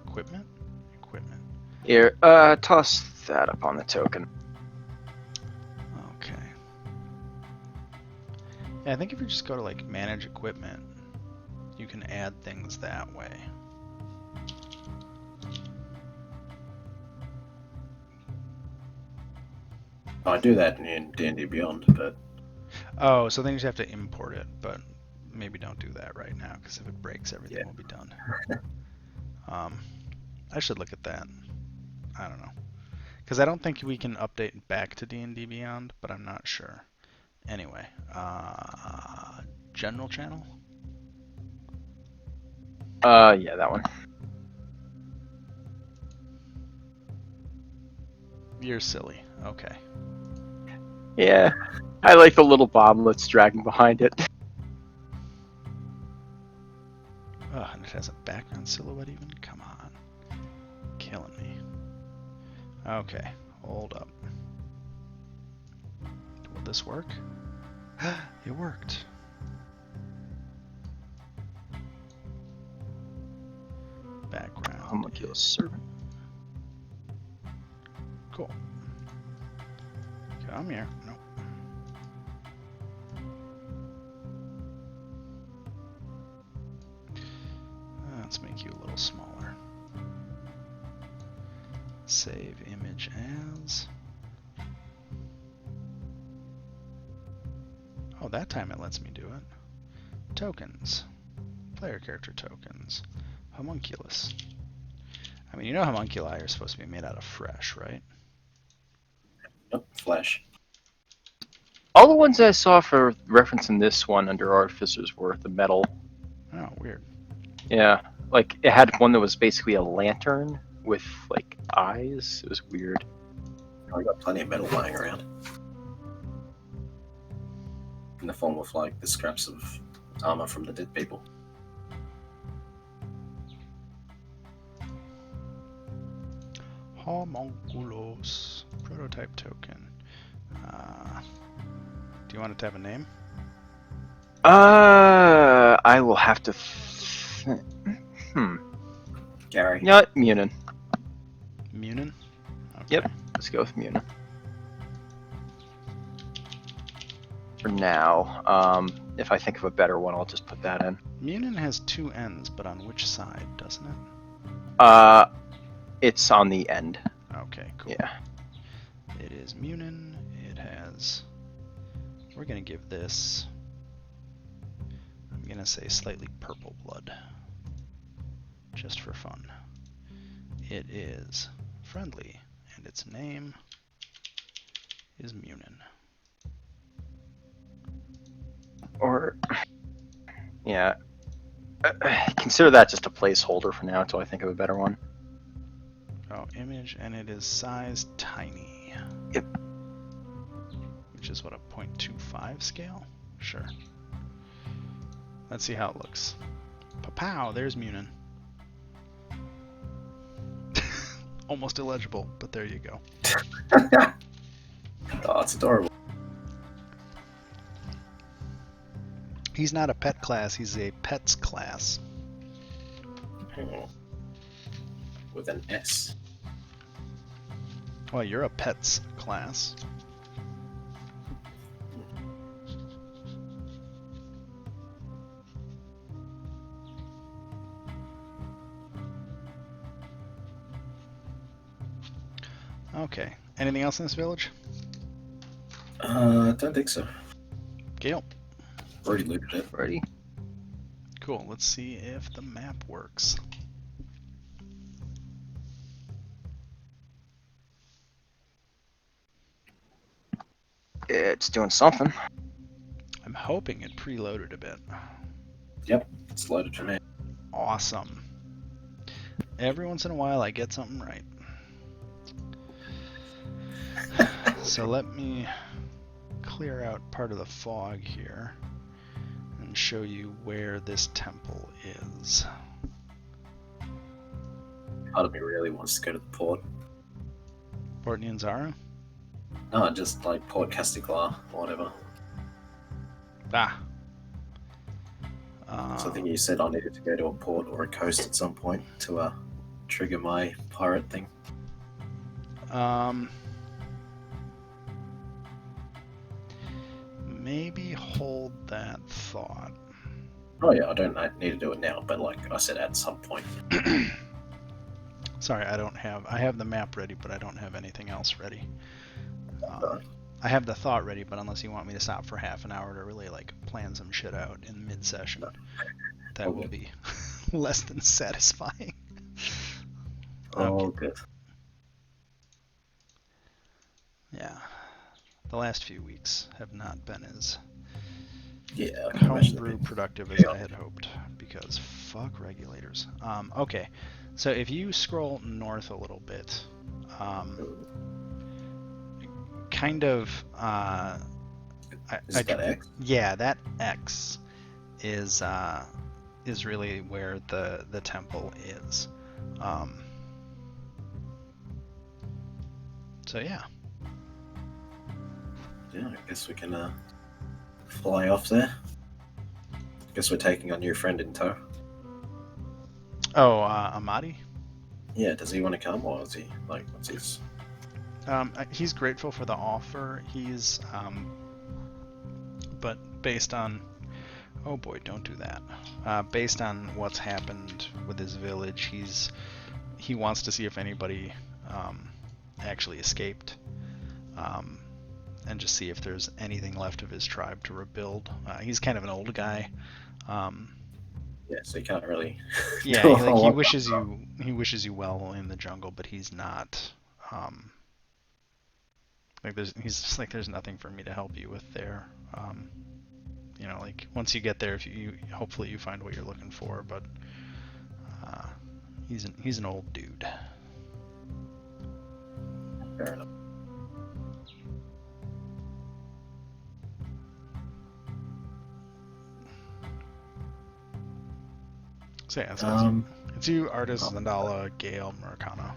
S1: Equipment? Equipment.
S3: Here, toss that up on the token.
S1: Okay. Yeah, I think if you just go to like manage equipment, you can add things that way.
S2: I do that in D&D Beyond, but...
S1: Oh, so then you just have to import it, but maybe don't do that right now, because if it breaks, everything will be done. I should look at that. I don't know. Because I don't think we can update back to D&D Beyond, but I'm not sure. Anyway, general channel?
S3: Yeah, that one.
S1: You're silly. Okay.
S3: Yeah, I like the little bomblets dragging behind it.
S1: Oh, and it has a background silhouette even? Come on. Killing me. Okay, hold up. Will this work? It worked. Background.
S3: Homunculus servant.
S1: Cool. Come here. Nope. Let's make you a little smaller. Save image as. Oh, that time it lets me do it. Tokens. Player character tokens. Homunculus. I mean, you know homunculi are supposed to be made out of fresh, right?
S2: Nope, flesh.
S3: All the ones I saw for reference in this one under Artificers were the metal.
S1: Oh, weird.
S3: Yeah, like it had one that was basically a lantern with like eyes. It was weird.
S2: I got plenty of metal lying around. In the form of like the scraps of armor from the dead people.
S1: Homunculus. Prototype token. Do you want it to have a name?
S3: I will have to.
S2: Gary.
S3: Yeah, Munin.
S1: Munin? Okay.
S3: Yep. Let's go with Munin. For now, if I think of a better one, I'll just put that in.
S1: Munin has two ends, but on which side, doesn't it?
S3: It's on the end.
S1: Okay, cool.
S3: Yeah.
S1: It is Munin. It has. We're gonna give this. I'm gonna say slightly purple blood. Just for fun. It is friendly, and its name is Munin.
S3: Or, yeah. Consider that just a placeholder for now until I think of a better one.
S1: Oh, image, and it is size tiny.
S3: Yep.
S1: Which is what, a 0.25 scale? Sure. Let's see how it looks. Pow! There's Munin. Almost illegible, but there you go.
S2: Oh, it's adorable.
S1: He's not a pet class, he's a pets class.
S2: Oh. With an S.
S1: Well, you're a pets class. Okay. Anything else in this village?
S2: Don't think so.
S1: Gale.
S2: Already looted it.
S3: Ready?
S1: Cool. Let's see if the map works.
S3: It's doing something.
S1: I'm hoping it preloaded a bit.
S2: Yep, it's loaded for me.
S1: Awesome. Every once in a while I get something right. So let me clear out part of the fog here and show you where this temple is.
S2: Part of me really wants to go to the port.
S1: Port Nyanzara?
S2: No, just like Port Castiglar or whatever.
S1: Ah.
S2: So I think you said I needed to go to a port or a coast at some point to trigger my pirate thing.
S1: Maybe hold that thought.
S2: Oh yeah, I don't need to do it now, but like I said, at some point.
S1: Sorry, I have the map ready, but I don't have anything else ready. I have the thought ready, but unless you want me to stop for half an hour to really like plan some shit out in mid-session, that will be less than satisfying.
S2: Oh,
S1: Okay.
S2: good.
S1: Yeah. The last few weeks have not been as
S2: Yeah, I can imagine
S1: homebrew
S2: it.
S1: productive as I had hoped, because fuck regulators. Okay, so if you scroll north a little bit, kind of,
S2: Is that X?
S1: yeah, that X is is really where the temple is. So yeah.
S2: Yeah, I guess we can fly off there. Guess we're taking our new friend in tow.
S1: Oh, Amadi.
S2: Yeah, does he want to come, or is he like, what's his?
S1: He's grateful for the offer. He's but based on, oh boy, don't do that. Based on what's happened with his village, he wants to see if anybody actually escaped, and just see if there's anything left of his tribe to rebuild. He's kind of an old guy.
S2: Yeah, so he can't really.
S1: Yeah,
S2: do a
S1: he
S2: whole lot.
S1: wishes you well in the jungle, but he's not. He's just like, there's nothing for me to help you with there. Like once you get there, if you hopefully you find what you're looking for, but he's an old dude.
S2: Fair enough.
S1: So yeah, it's you, Artis, Zandala, Gale, Murakana.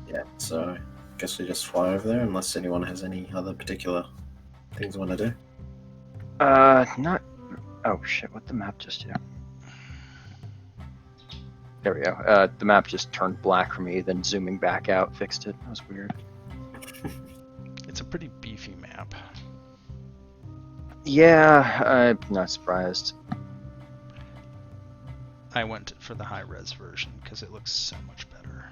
S2: Yeah, so I guess we just fly over there unless anyone has any other particular things they want to do.
S3: Not. Oh shit! What the map just do? There we go. The map just turned black for me, then zooming back out fixed it. That was weird.
S1: It's a pretty beefy map.
S3: Yeah, I'm not surprised.
S1: I went for the high res version because it looks so much better.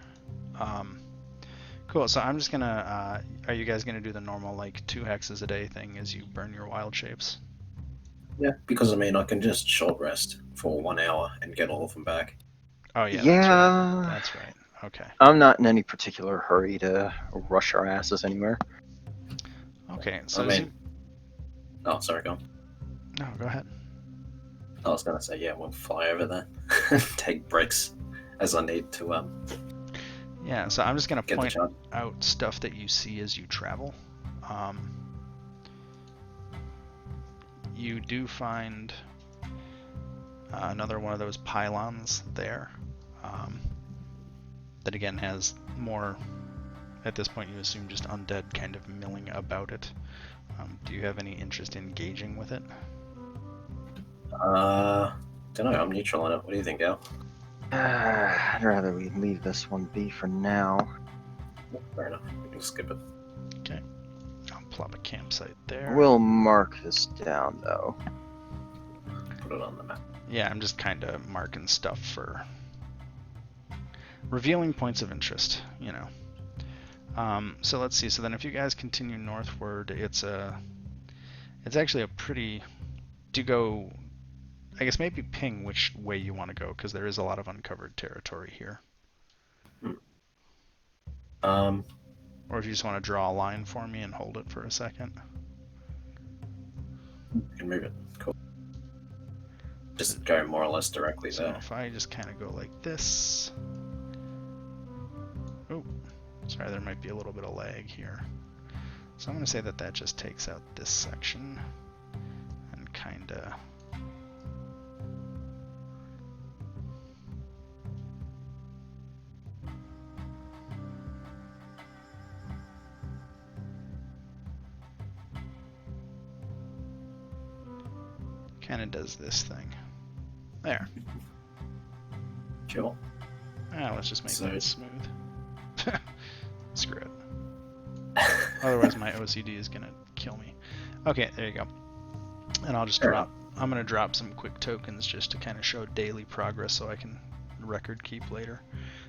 S1: Cool. So I'm just gonna. Are you guys gonna do the normal like 2 hexes a day thing as you burn your wild shapes?
S2: Yeah, because I mean, I can just short rest for 1 hour and get all of them back.
S1: Oh yeah.
S3: Yeah.
S1: That's right. Okay.
S3: I'm not in any particular hurry to rush our asses anywhere.
S1: Okay. So
S2: I mean, oh, sorry, go on.
S1: no, go ahead.
S2: I was gonna say, yeah, we'll fly over there, take breaks as I need to
S1: Yeah. So I'm just gonna
S2: get the
S1: point
S2: chance.
S1: out stuff that you see as you travel. You do find another one of those pylons there. That again has more. At this point, you assume just undead kind of milling about it. Do you have any interest in engaging with it?
S2: Don't know. I'm neutral on it. What do you think, Al?
S3: I'd rather we leave this one be for now.
S2: Fair enough. We can skip it.
S1: Okay. I'll plop a campsite there.
S3: We'll mark this down though.
S2: Put it on the map.
S1: Yeah, I'm just kind of marking stuff for revealing points of interest, So let's see. So then if you guys continue northward, it's actually a pretty. Do you go? I guess maybe ping which way you want to go, because there is a lot of uncovered territory here. Or if you just want to draw a line for me and hold it for a second.
S2: You can move it. Cool. Just go more or less directly
S1: So
S2: there.
S1: if I just kind of go like this. Oh, sorry, there might be a little bit of lag here. So I'm going to say that just takes out this section and kind of. Kind of does this thing. There.
S2: Sure.
S1: Let's just make
S2: So-
S1: that smooth. Screw it. Otherwise my OCD is gonna kill me. Okay, there you go. And I'll just drop. I'm gonna drop some quick tokens just to kind of show daily progress, so I can record keep later.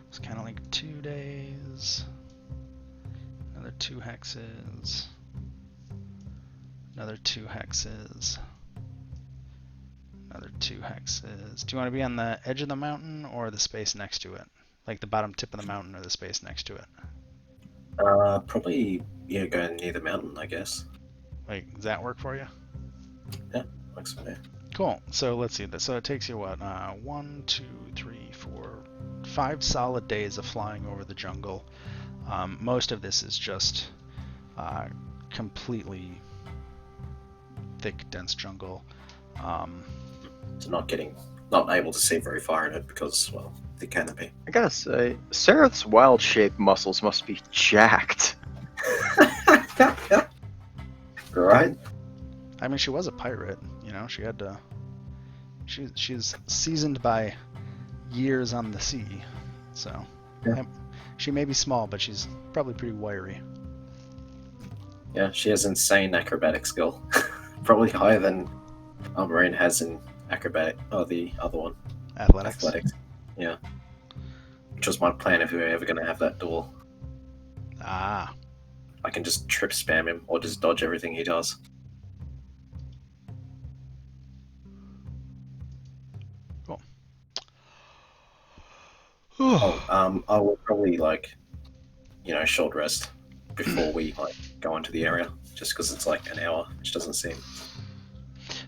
S1: It's kind of like 2 days. Another 2 hexes. Another 2 hexes. Another 2 hexes. Do you want to be on the edge of the mountain or the space next to it? Like the bottom tip of the mountain or the space next to it?
S2: Probably, yeah, going near the mountain, I guess.
S1: Like, does that work for you?
S2: Works for me.
S1: Cool. So let's see. So it takes you what? 1, 2, 3, 4, 5 solid days of flying over the jungle. Most of this is just completely thick, dense jungle.
S2: So not able to see very far in it because, well, the canopy.
S3: I gotta say, Sereth's wild-shaped muscles must be jacked.
S2: Right?
S1: I mean, she was a pirate. You know, she had to. She's seasoned by years on the sea, so
S2: Yeah.
S1: she may be small, but she's probably pretty wiry.
S2: Yeah, she has insane acrobatic skill. Probably higher than our Marine has in acrobatic. Oh, the other one.
S1: Athletics.
S2: Athletics. Yeah. Which was my plan if we were ever going to have that duel.
S1: Ah,
S2: I can just trip spam him or just dodge everything he does.
S1: cool.
S2: I will probably short rest before we go into the area, just because it's like an hour, which doesn't seem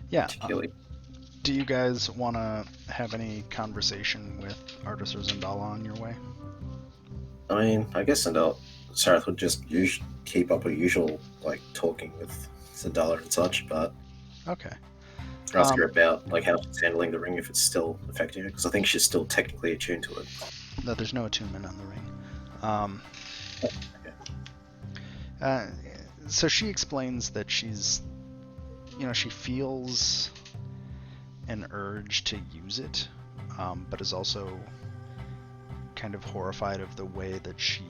S1: Yeah.
S2: particularly.
S1: Do you guys want to have any conversation with Artis or Zendala on your way?
S2: I mean, I guess Sareth would just keep up her usual talking with Zendala and such, but
S1: Okay.
S2: ask her about how she's handling the ring if it's still affecting her, because I think she's still technically attuned to it.
S1: No, there's no attunement on the ring. So she explains that she's, she feels an urge to use it, but is also kind of horrified of the way that she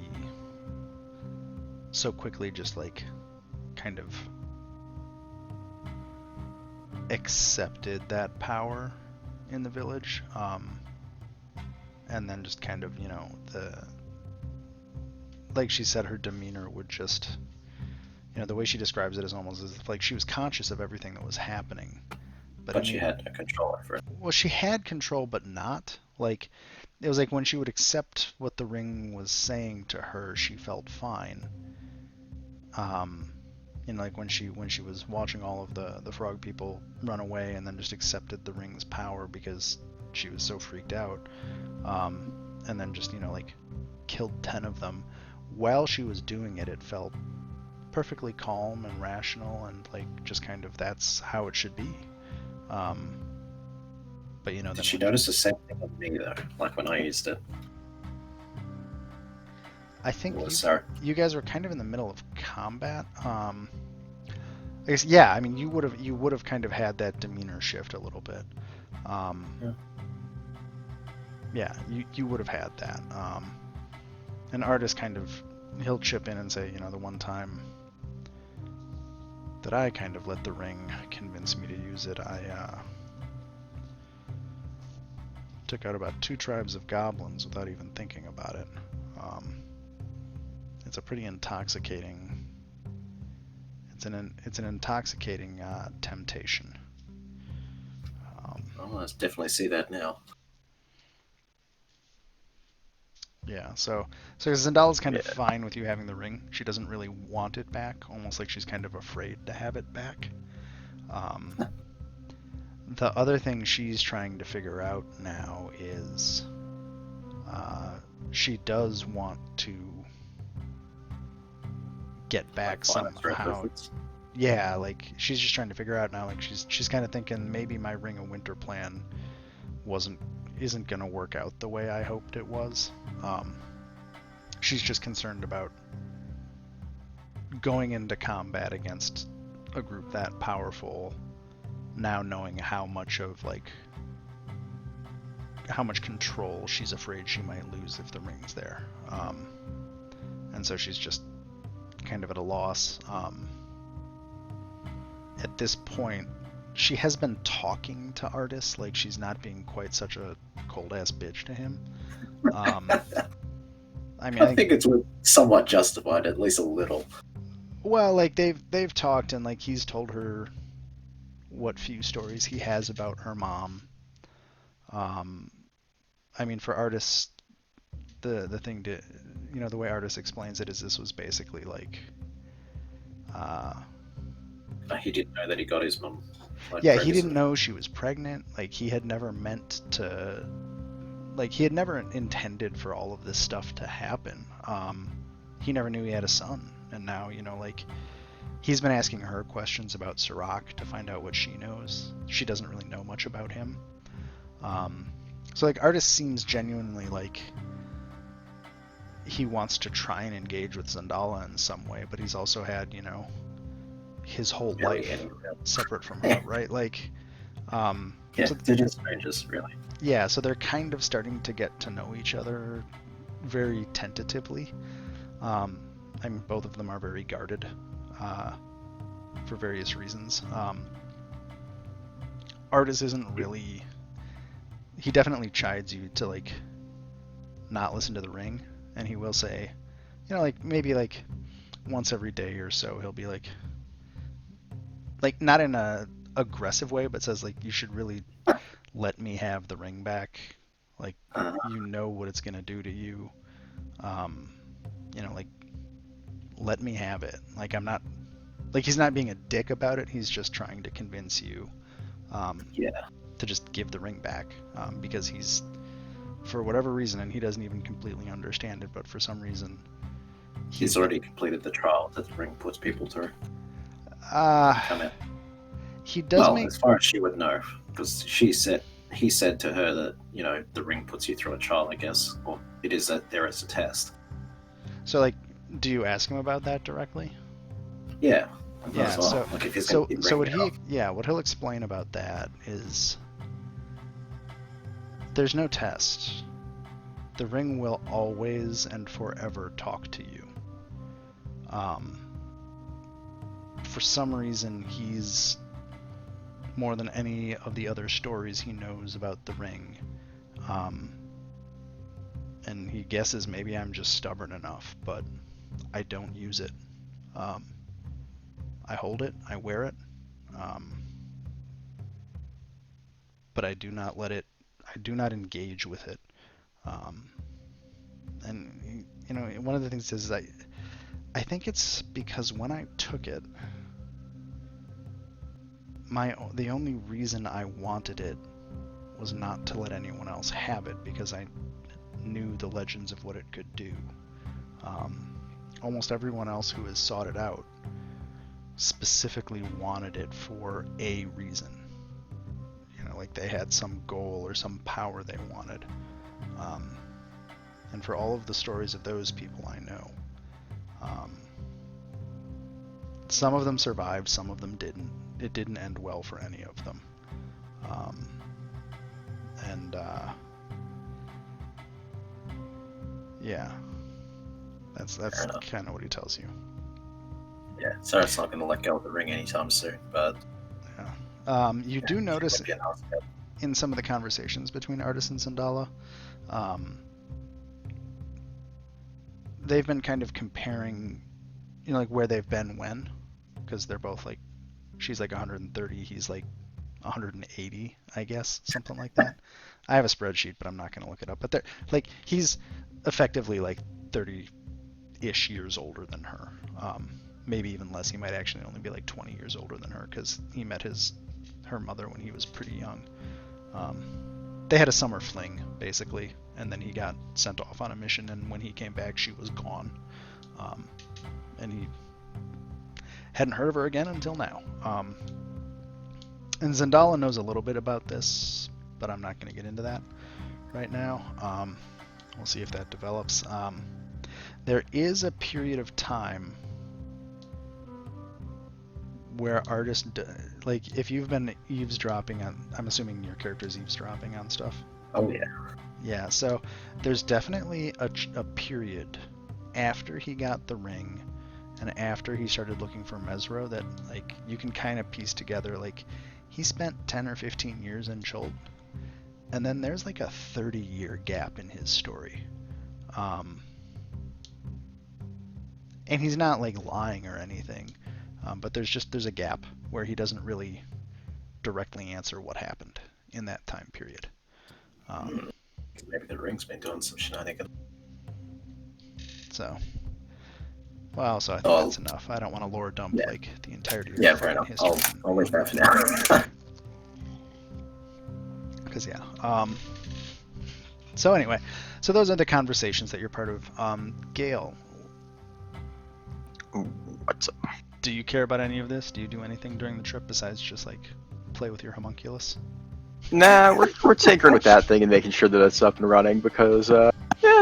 S1: so quickly just kind of accepted that power in the village, and then just kind of like she said, her demeanor would just, the way she describes it is almost as if she was conscious of everything that was happening,
S2: but she had no control over it.
S1: Well, she had control, but not. It was when she would accept what the ring was saying to her, she felt fine. When she was watching all of the frog people run away and then just accepted the ring's power because she was so freaked out, and then just killed 10 of them. While she was doing it, it felt perfectly calm and rational and just kind of that's how it should be. But
S2: did she notice the same thing on me though? When I used it?
S1: I think you guys were kind of in the middle of combat. I guess yeah. I mean, you would have kind of had that demeanor shift a little bit. Yeah, you would have had that. An artist he'll chip in and say, the one time that I kind of let the ring convince me to use it, I took out about 2 tribes of goblins without even thinking about it. It's a pretty intoxicating. It's an intoxicating temptation.
S2: I definitely see that now.
S1: Yeah, so Zendala's kind of fine with you having the ring. She doesn't really want it back, almost like she's kind of afraid to have it back. The other thing she's trying to figure out now is she does want to get back somehow. Yeah, she's just trying to figure out now. She's kind of thinking maybe my Ring of Winter plan isn't gonna work out the way I hoped it was. She's just concerned about going into combat against a group that powerful, now knowing how much how much control she's afraid she might lose if the ring's there. And so she's just kind of at a loss. At this point, she has been talking to Artis, she's not being quite such a cold ass bitch to him. I think
S2: it's somewhat justified, at least a little.
S1: Well, they've talked, and he's told her what few stories he has about her mom. For Artis, the thing to, the way Artis explains it is this was basically
S2: he didn't know that he got his mom.
S1: Yeah, he didn't know she was pregnant. He had never meant to. He had never intended for all of this stuff to happen. He never knew he had a son, and now he's been asking her questions about Sirach to find out what she knows. She doesn't really know much about him. So like Artis seems genuinely like he wants to try and engage with Zendala in some way, but he's also had, you know, his whole life separate from her, right? Like,
S2: Yeah,
S1: so,
S2: they're just strangers, really.
S1: yeah, so they're kind of starting to get to know each other very tentatively. I mean, both of them are very guarded for various reasons. Artis isn't really. He definitely chides you to like not listen to the ring, and he will say, you know, like maybe like once every day or so, he'll be like not in a aggressive way, but says like you should really let me have the ring back. Like you know what it's gonna do to you. You know, like let me have it. Like I'm not like he's not being a dick about it. He's just trying to convince you. To just give the ring back because he's, for whatever reason, and he doesn't even completely understand it, but for some reason
S2: He's already completed the trial that the ring puts people through.
S1: He does
S2: well, as far as she would know, because he said to her that, you know, the ring puts you through a trial, I guess, or it is that there is a test.
S1: So like, do you ask him about that directly?
S2: Yeah.
S1: Yeah.
S2: Well.
S1: So
S2: like if he's
S1: so what what he'll explain about that is there's no test. The ring will always and forever talk to you. For some reason, he's more than any of the other stories he knows about the ring. And he guesses maybe I'm just stubborn enough, but I don't use it. I hold it, I wear it, but I do not let it. I do not engage with it. And you know, one of the things is I think it's because when I took it, the only reason I wanted it was not to let anyone else have it, because I knew the legends of what it could do. Almost everyone else who has sought it out specifically wanted it for a reason. You know, like they had some goal or some power they wanted. And for all of the stories of those people I know, some of them survived, some of them didn't. It didn't end well for any of them. Yeah, that's kind of what he tells you.
S2: Yeah, so it's not going to let go of the ring anytime soon, but
S1: yeah. You do notice in some of the conversations between Artis and Zendala, they've been kind of comparing, you know, like where they've been when, because they're both like, she's like 130, he's like 180, I guess, something like that. I have a spreadsheet, but I'm not going to look it up. But they're like, he's effectively like 30-ish years older than her. Maybe even less. He might actually only be like 20 years older than her, because he met her mother when he was pretty young. They had a summer fling, basically, and then he got sent off on a mission, and when he came back, she was gone. And he hadn't heard of her again until now. And Zendala knows a little bit about this, but I'm not going to get into that right now. We'll see if that develops. There is a period of time where Artis, like, if you've been eavesdropping on, I'm assuming your character's eavesdropping on stuff.
S2: Oh yeah.
S1: Yeah, so there's definitely a period after he got the ring and after he started looking for Mesro that, like, you can kind of piece together, like, he spent 10 or 15 years in Chult, and then there's like a 30-year gap in his story. And he's not like lying or anything, but there's a gap where he doesn't really directly answer what happened in that time period.
S2: Maybe the ring's been doing some shenanigans.
S1: So, well, so I think that's enough. I don't want to lore dump like the entirety of
S2: fair enough.
S1: history.
S2: I'll leave that for now.
S1: Because so anyway, so those are the conversations that you're part of. Gale,
S3: What's up?
S1: Do you care about any of this? Do you do anything during the trip besides just like play with your homunculus?
S3: Nah, we're tinkering with that thing and making sure that it's up and running because,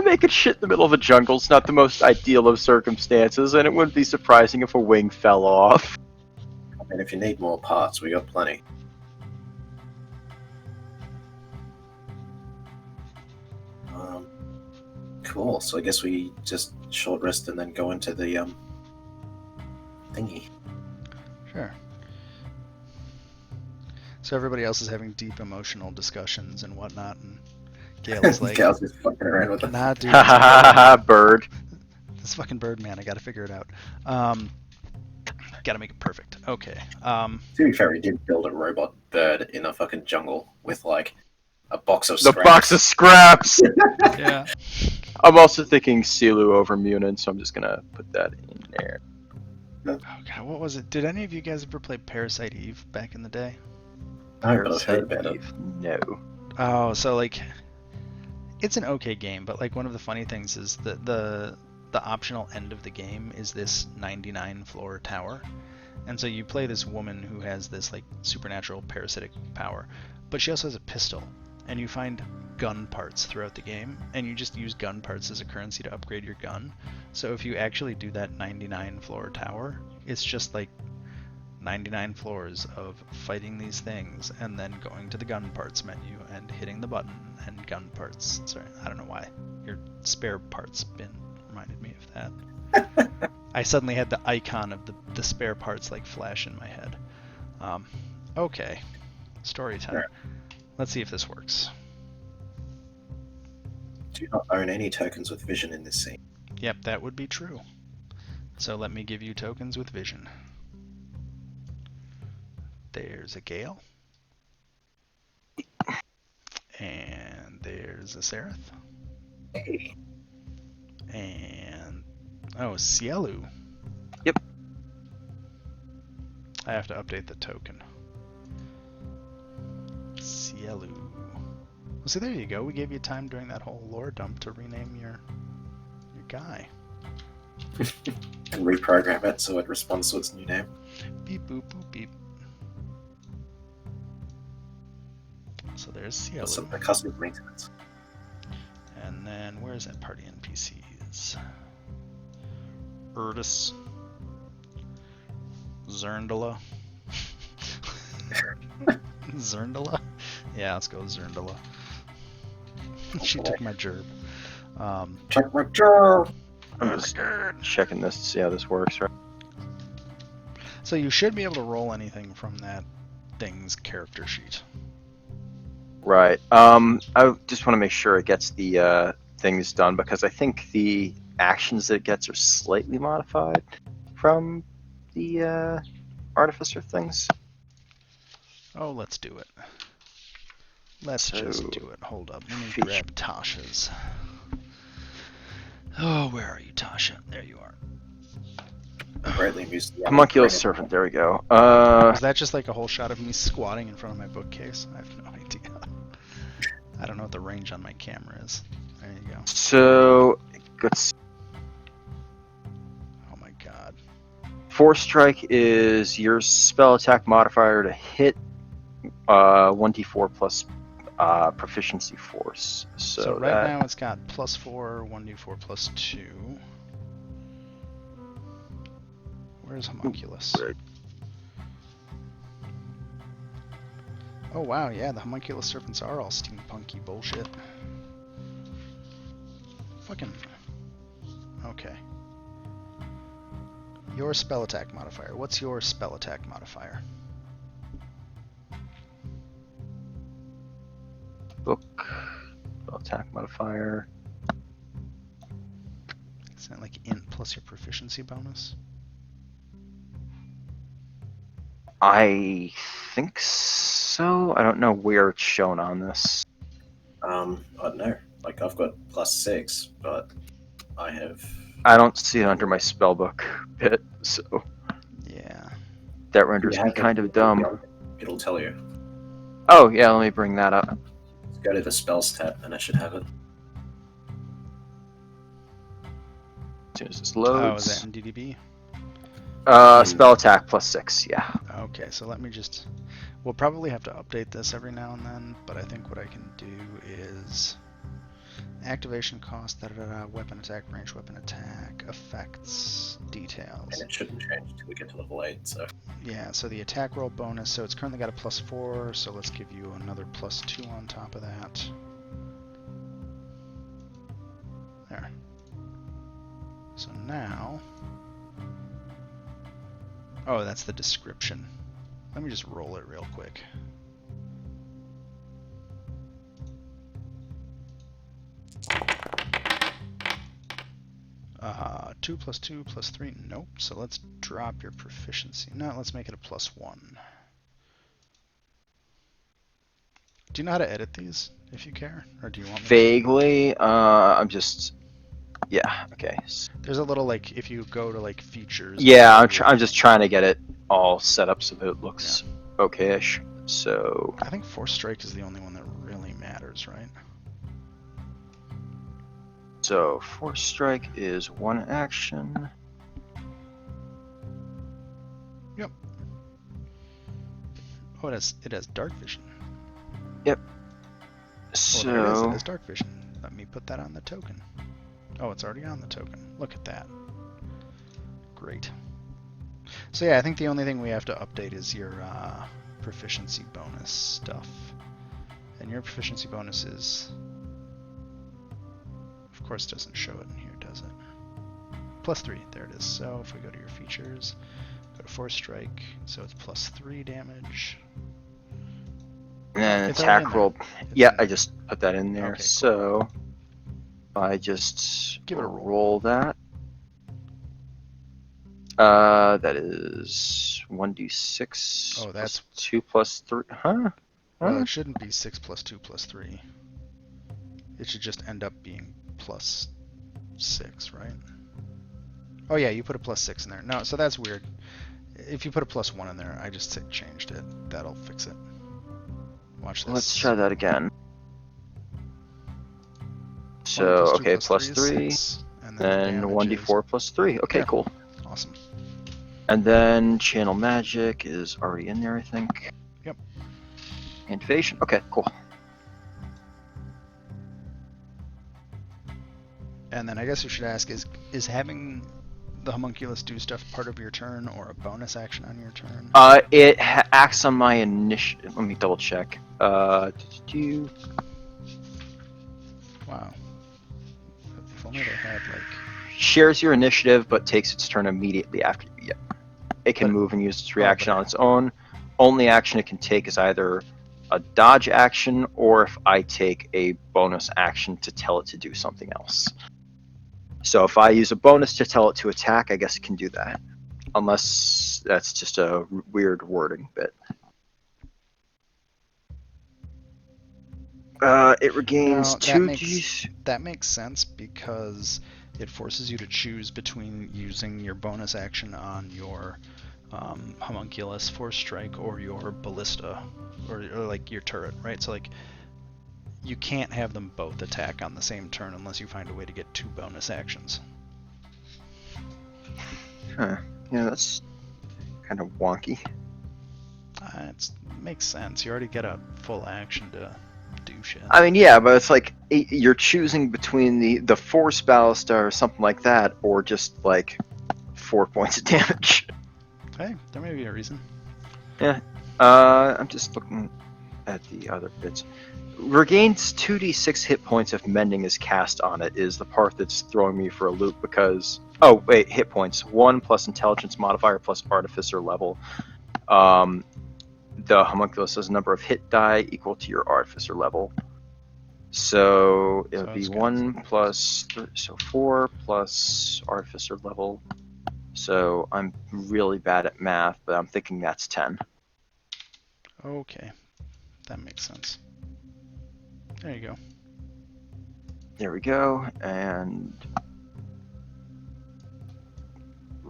S3: making shit in the middle of a jungle is not the most ideal of circumstances, and it wouldn't be surprising if a wing fell off.
S2: And if you need more parts, we got plenty. Cool. So I guess we just short rest and then go into the thingy.
S1: Sure. So everybody else is having deep emotional discussions and whatnot, and Gale is like,
S2: Gal's just fucking around with it.
S1: nah, dude,
S3: Ha ha ha ha, bird.
S1: this fucking bird man, I gotta figure it out. Gotta make it perfect. Okay.
S2: To be fair, he did build a robot bird in a fucking jungle with like a box of
S3: The
S2: scraps.
S3: box of scraps!
S1: Yeah.
S3: I'm also thinking Silu over Munin, so I'm just gonna put that in there.
S1: Oh god, what was it? Did any of you guys ever play Parasite Eve back in the day?
S2: No, but I've heard about it.
S3: No.
S1: Oh, so like, it's an okay game, but like one of the funny things is that the optional end of the game is this 99 floor tower, and so you play this woman who has this like supernatural parasitic power, but she also has a pistol, and you find gun parts throughout the game, and you just use gun parts as a currency to upgrade your gun. So if you actually do that 99 floor tower, it's just like 99 floors of fighting these things and then going to the gun parts menu and hitting the button and gun parts. Sorry, I don't know why your spare parts bin reminded me of that. I suddenly had the icon of the spare parts like flash in my head. Okay, story time.
S2: Sure.
S1: Let's see if this works.
S2: Do not own any tokens with vision in this scene.
S1: Yep, that would be true. So let me give you tokens with vision. There's a Gale. And there's a Seraph.
S2: Hey.
S1: And oh, Cielu.
S3: Yep.
S1: I have to update the token. Cielu. Well, see, there you go. We gave you time during that whole lore dump to rename your guy.
S2: And reprogram it so it responds to its new name.
S1: Beep boop boop beep. So there's Cielu.
S2: Some custom maintenance.
S1: And then where's that party NPCs? Erdis. Zerndala. Zerndala? Yeah, let's go with Zerndala. She took my gerb.
S2: Check my jar.
S3: I'm just checking this to see how this works, right?
S1: So you should be able to roll anything from that thing's character sheet.
S3: Right. I just want to make sure it gets the things done because I think the actions that it gets are slightly modified from the artificer things.
S1: Oh, let's do it. Let's just do it. Hold up. Let me
S3: Feature.
S1: grab Tasha's. Oh, where are you, Tasha? There you are.
S2: Greatly amused.
S3: Homunculus servant. There we go.
S1: Was that just like a whole shot of me squatting in front of my bookcase? I have no idea. I don't know what the range on my camera is. There you go.
S3: So let's.
S1: Oh my god.
S3: Force strike is your spell attack modifier to hit 1d4 plus proficiency force.
S1: So right now it's got +4, 1d4 +2. Where's Homunculus?
S3: Right.
S1: Oh wow, yeah, the Homunculus serpents are all steampunky bullshit. Fucking... Okay. Your spell attack modifier. What's your spell attack modifier?
S3: Book. Spell attack modifier.
S1: Is that like int plus your proficiency bonus?
S3: I think so. I don't know where it's shown on this.
S2: I don't know. Like I've got +6, but I have.
S3: I don't see it under my spellbook bit, so
S1: Yeah.
S3: that renders
S2: You
S3: me
S2: have
S3: kind
S2: it.
S3: of dumb.
S2: It'll tell you.
S3: Oh yeah, let me bring that up.
S2: Go to the spells tab, and I should have it.
S3: As soon as this
S1: Oh, is
S3: loads.
S1: that in DDB?
S3: Spell attack +6. Yeah.
S1: Okay, so let me just. We'll probably have to update this every now and then, but I think what I can do is activation cost, weapon attack, range weapon attack, effects, details.
S2: And it shouldn't change until we get to level 8, so.
S1: Yeah, so the attack roll bonus, so it's currently got a +4, so let's give you another +2 on top of that. There. So now... Oh, that's the description. Let me just roll it real quick. Uh, 2 + 2 + 3, nope. So let's drop your proficiency. No, let's make it a +1. Do you know how to edit these, if you care? Or do you want me to?
S3: Vaguely. I'm just... Yeah, okay.
S1: There's a little, like, if you go to, like, features...
S3: Yeah, I'm just trying to get it all set up so that it looks okay-ish. So...
S1: I think Force Strike is the only one that really matters, right?
S3: So, Force Strike is 1 action.
S1: Yep. Oh, it has Dark Vision.
S3: Yep.
S1: Oh, there it is. It
S3: So...
S1: has Dark Vision. Let me put that on the token. Oh, it's already on the token. Look at that. Great. So yeah, I think the only thing we have to update is your proficiency bonus stuff. And your proficiency bonus is... Of course, it doesn't show it in here, does it? +3. There it is. So if we go to your features, go to Force Strike, so it's +3 damage.
S3: And
S1: It's already in
S3: attack
S1: there.
S3: roll.
S1: It's
S3: Yeah,
S1: in there.
S3: I just put that in there.
S1: Okay, cool.
S3: So I just
S1: Give it a roll.
S3: roll that. That is 1d6.
S1: Oh, that's...
S3: 2 + 3. Huh?
S1: Well,
S3: Huh?
S1: it shouldn't be 6 + 2 + 3. It should just end up being +6, right? Oh yeah, you put a +6 in there. No, so that's weird. If you put a +1 in there, I just changed it. That'll fix it. Watch this.
S3: Let's try that again.
S1: 1
S3: So,
S1: + 2
S3: okay,
S1: + 3 is
S3: +3.
S1: 6, and then
S3: Then
S1: the damage
S3: 1d4 + 3. Okay,
S1: Yeah.
S3: cool.
S1: is awesome.
S3: And then Channel Magic is already in there, I think.
S1: Yep.
S3: Invasion. Okay, cool.
S1: And then I guess you should ask, is having the homunculus do stuff part of your turn or a bonus action on your turn?
S3: It acts on my initiative. Let me double check. Do
S1: Wow. If only they had, like...
S3: shares your initiative, but takes its turn immediately after you. Yeah. It can
S1: But-
S3: move and use its reaction
S1: but-
S3: on its own. Only action it can take is either a dodge action or if I take a bonus action to tell it to do something else. So if I use a bonus to tell it to attack, I guess it can do that. Unless that's just a weird wording bit. It regains
S1: No,
S3: 2d.
S1: that makes sense because it forces you to choose between using your bonus action on your homunculus Force Strike or your ballista or like your turret, right? So like you can't have them both attack on the same turn unless you find a way to get 2 bonus actions.
S3: Huh. Yeah, that's kind of wonky.
S1: It makes sense. You already get a full action to do shit.
S3: I mean, yeah, but it's like you're choosing between the Force Ballista or something like that, or just like 4 points of damage.
S1: Hey, there may be a reason.
S3: Yeah. I'm just looking at the other bits. Regains 2d6 hit points if mending is cast on it is the part that's throwing me for a loop because... Oh, wait, hit points. 1 plus intelligence modifier plus artificer level. The homunculus has a number of hit die equal to your artificer level. So it would
S1: So
S3: be
S1: it's got-
S3: 1 plus... So 4 plus artificer level. So I'm really bad at math, but I'm thinking that's 10.
S1: Okay, that makes sense. There you go.
S3: There we go, and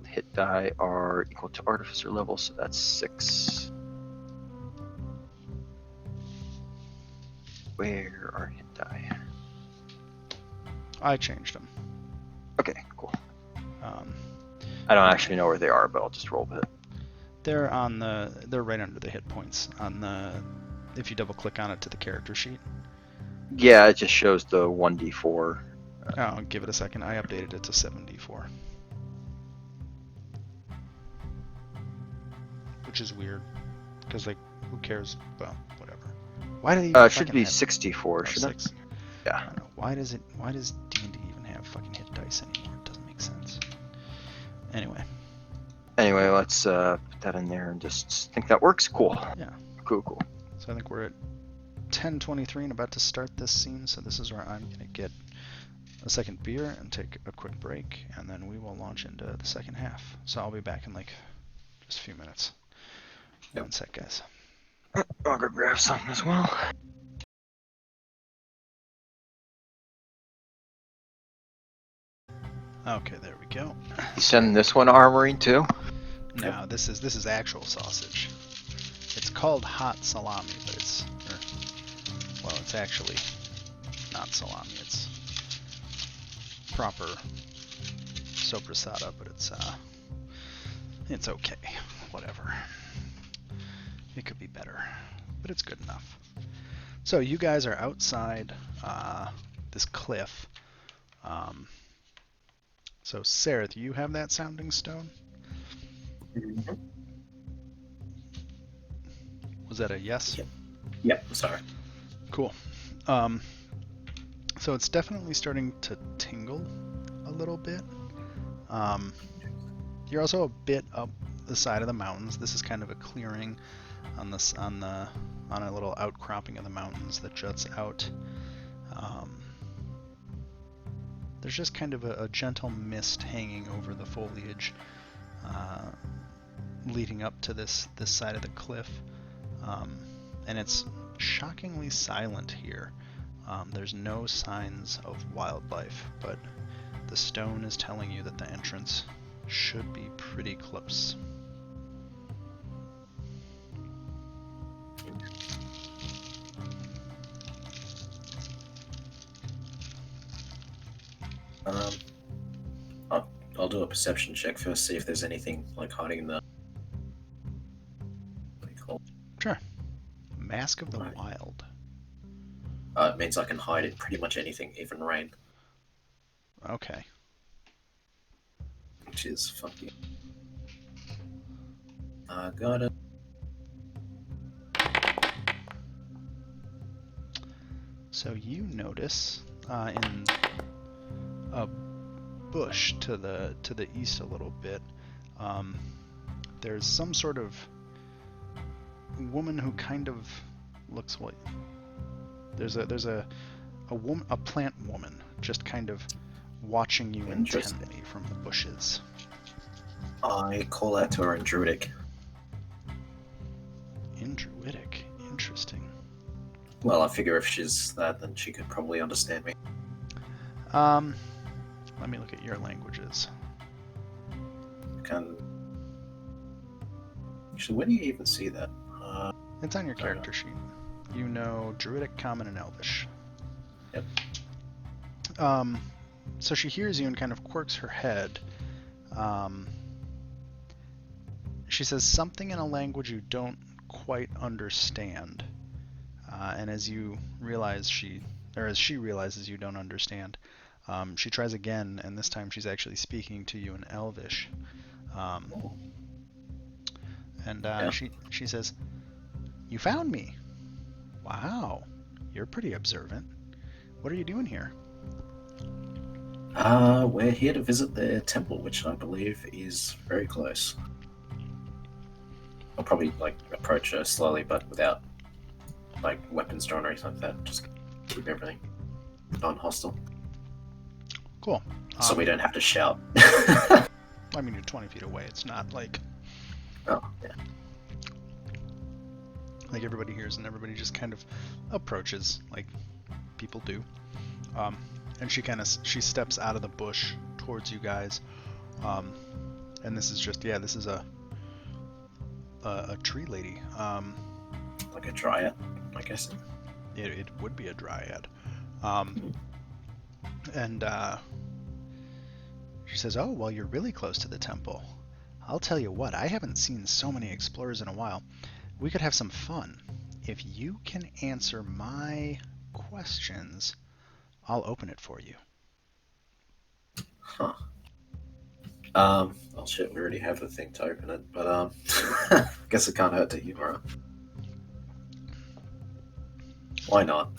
S3: hit die are equal to artificer level, so that's 6. Where are hit die?
S1: I changed them.
S3: Okay, cool. I don't actually know where they are, but I'll just roll with it.
S1: They're right under the hit points on the. If you double click on it to the character sheet.
S3: Yeah, it just shows the 1d4.
S1: Oh, give it a second. I updated it to 7d4. Which is weird. Because, like, who cares? Well, whatever. Why do they
S3: It should be 64, shouldn't it? Yeah.
S1: I don't know. Why does D&D even have fucking hit dice anymore? It doesn't make sense. Anyway.
S3: Anyway, let's put that in there and just think that works. Cool.
S1: Yeah.
S3: Cool.
S1: So I think we're at 10:23 and about to start this scene, so this is where I'm going to get a second beer and take a quick break, and then we will launch into the second half. So I'll be back in, like, just a few minutes.
S2: Yep.
S1: One sec, guys.
S3: I'll go grab something as well.
S1: Okay, there we go.
S3: You sending this one armoring too?
S1: No, this is actual sausage. It's called hot salami, but it's actually not salami. It's proper sopressata, but it's okay. Whatever. It could be better, but it's good enough. So you guys are outside this cliff. So Sarah, do you have that sounding stone?
S2: Mm-hmm.
S1: Was that a yes?
S2: Yep, sorry.
S1: Cool. So it's definitely starting to tingle a little bit. You're also a bit up the side of the mountains. This is kind of a clearing on a little outcropping of the mountains that juts out. There's just kind of a gentle mist hanging over the foliage, leading up to this side of the cliff, and it's shockingly silent here. There's no signs of wildlife, but the stone is telling you that the entrance should be pretty close.
S2: I'll do a perception check first, see if there's anything like hiding in the. What do you call it?
S1: Sure. Mask of the
S2: Right.
S1: Wild.
S2: It means I can hide in pretty much anything, even rain,
S1: Okay.
S2: which is fucking. Got it.
S1: So you notice in a bush to the east a little bit, there's some sort of woman who kind of looks like there's a plant woman just kind of watching you
S2: Interesting.
S1: intently from the bushes.
S2: I call out to her in Druidic.
S1: In Druidic, interesting.
S2: Well, I figure if she's that, then she could probably understand me.
S1: Let me look at your languages.
S2: Can. Actually, where do you even see that?
S1: It's on your character sheet. You know Druidic, Common, and Elvish.
S2: Yep.
S1: So she hears you and kind of quirks her head. She says something in a language you don't quite understand. And as you realize as she realizes you don't understand, she tries again, and this time she's actually speaking to you in Elvish. She says, "You found me. Wow, you're pretty observant. What are you doing here?"
S2: We're here to visit their temple, which I believe is very close. I'll probably approach her slowly, but without weapons drawn or anything like that. Just keep everything non-hostile,
S1: Cool.
S2: so we don't have to shout.
S1: I mean, you're 20 feet away. It's not like
S2: Oh, yeah.
S1: like everybody hears and everybody just kind of approaches like people do. And she steps out of the bush towards you guys. And this is a tree lady.
S2: Like a dryad, I guess.
S1: It would be a dryad. She says, "Oh, well, you're really close to the temple. I'll tell you what, I haven't seen so many explorers in a while. We could have some fun. If you can answer my questions, I'll open it for you."
S2: Huh. Oh shit, we already have the thing to open it, but guess it can't hurt to humor her. Why not?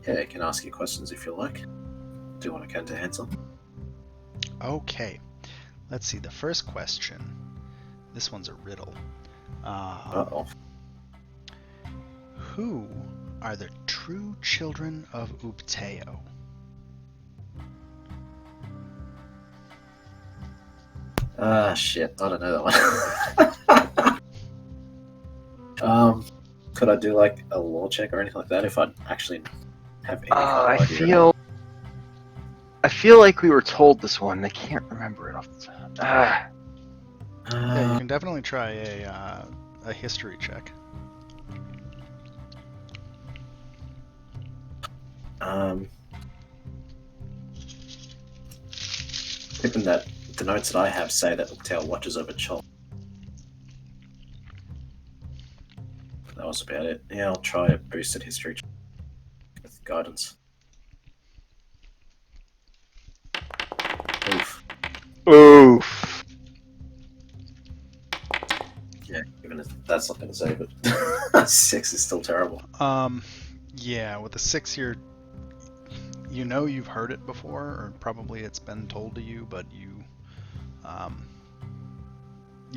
S2: Yeah, I can ask you questions if you like. Do you want to count to answer?
S1: Okay, let's see. The first question. This one's a riddle.
S2: Uh-oh.
S1: Who are the true children of Ubteo?
S2: Shit, I don't know that one. Could I do like a law check or anything like that if I actually have any kind of
S3: I
S2: idea?
S3: feel like we were told this one. I can't remember it off the top.
S1: Yeah, you can definitely try a history check.
S2: Given that the notes that I have say that Uptail watches over Chol. That was about it. Yeah, I'll try a boosted history check with guidance. Oof.
S3: Oof.
S2: Yeah, even if that's not going to save it. 6 is still terrible.
S1: Yeah, with a 6, you know you've heard it before, or probably it's been told to you, but you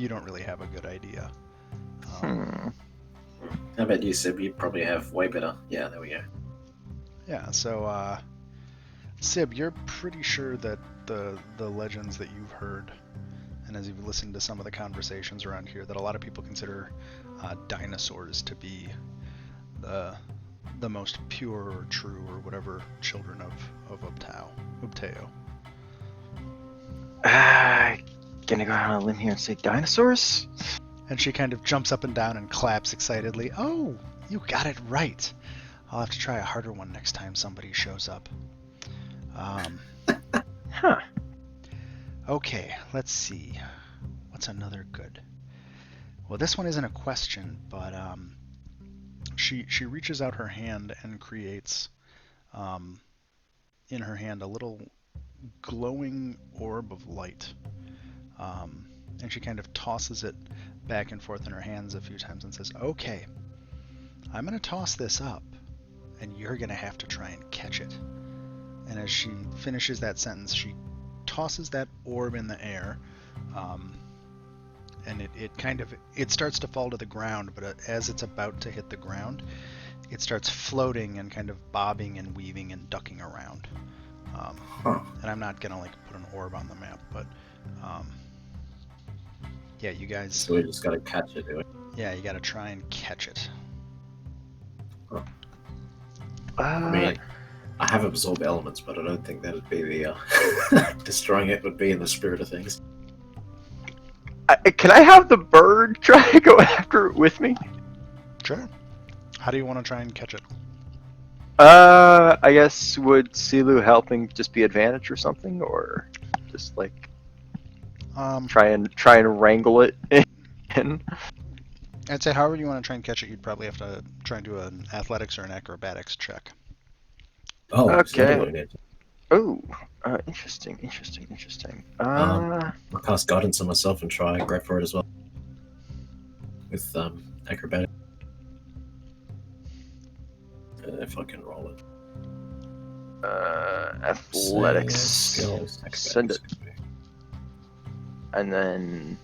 S1: don't really have a good idea.
S2: How about you, Sib? You probably have way better. Yeah, there we go.
S1: Yeah, so Sib, you're pretty sure that the legends that you've heard, and as you've listened to some of the conversations around here, that a lot of people consider dinosaurs to be the most pure or true or whatever children of Ubteo.
S3: Gonna go out on a limb here and say dinosaurs?
S1: And she kind of jumps up and down and claps excitedly. "Oh, you got it right. I'll have to try a harder one next time somebody shows up."
S3: Huh.
S1: Okay, let's see. What's another good? Well, this one isn't a question, but she reaches out her hand and creates in her hand a little glowing orb of light. And she kind of tosses it back and forth in her hands a few times and says, "Okay, I'm going to toss this up, and you're going to have to try and catch it." And as she finishes that sentence, she tosses that orb in the air, and it starts to fall to the ground, but as it's about to hit the ground, it starts floating and kind of bobbing and weaving and ducking around. And I'm not gonna put an orb on the map, but yeah, you guys.
S2: So we just gotta catch it, do we?
S1: Yeah, you gotta try and catch it.
S2: I mean, I have absorb elements, but I don't think that would be the destroying it would be in the spirit of things.
S3: Can I have the bird try to go after it with me?
S1: Sure. How do you want to try and catch it?
S3: I guess would Silu helping just be advantage or something, or just try and wrangle it in?
S1: I'd say however you want to try and catch it, you'd probably have to try and do an athletics or an acrobatics check.
S2: Oh,
S3: okay. Oh, interesting.
S2: I'll cast guidance on myself and try and grab for it as well. With acrobatics. If I can roll it.
S3: Athletics.
S2: Skills.
S3: Send it. And then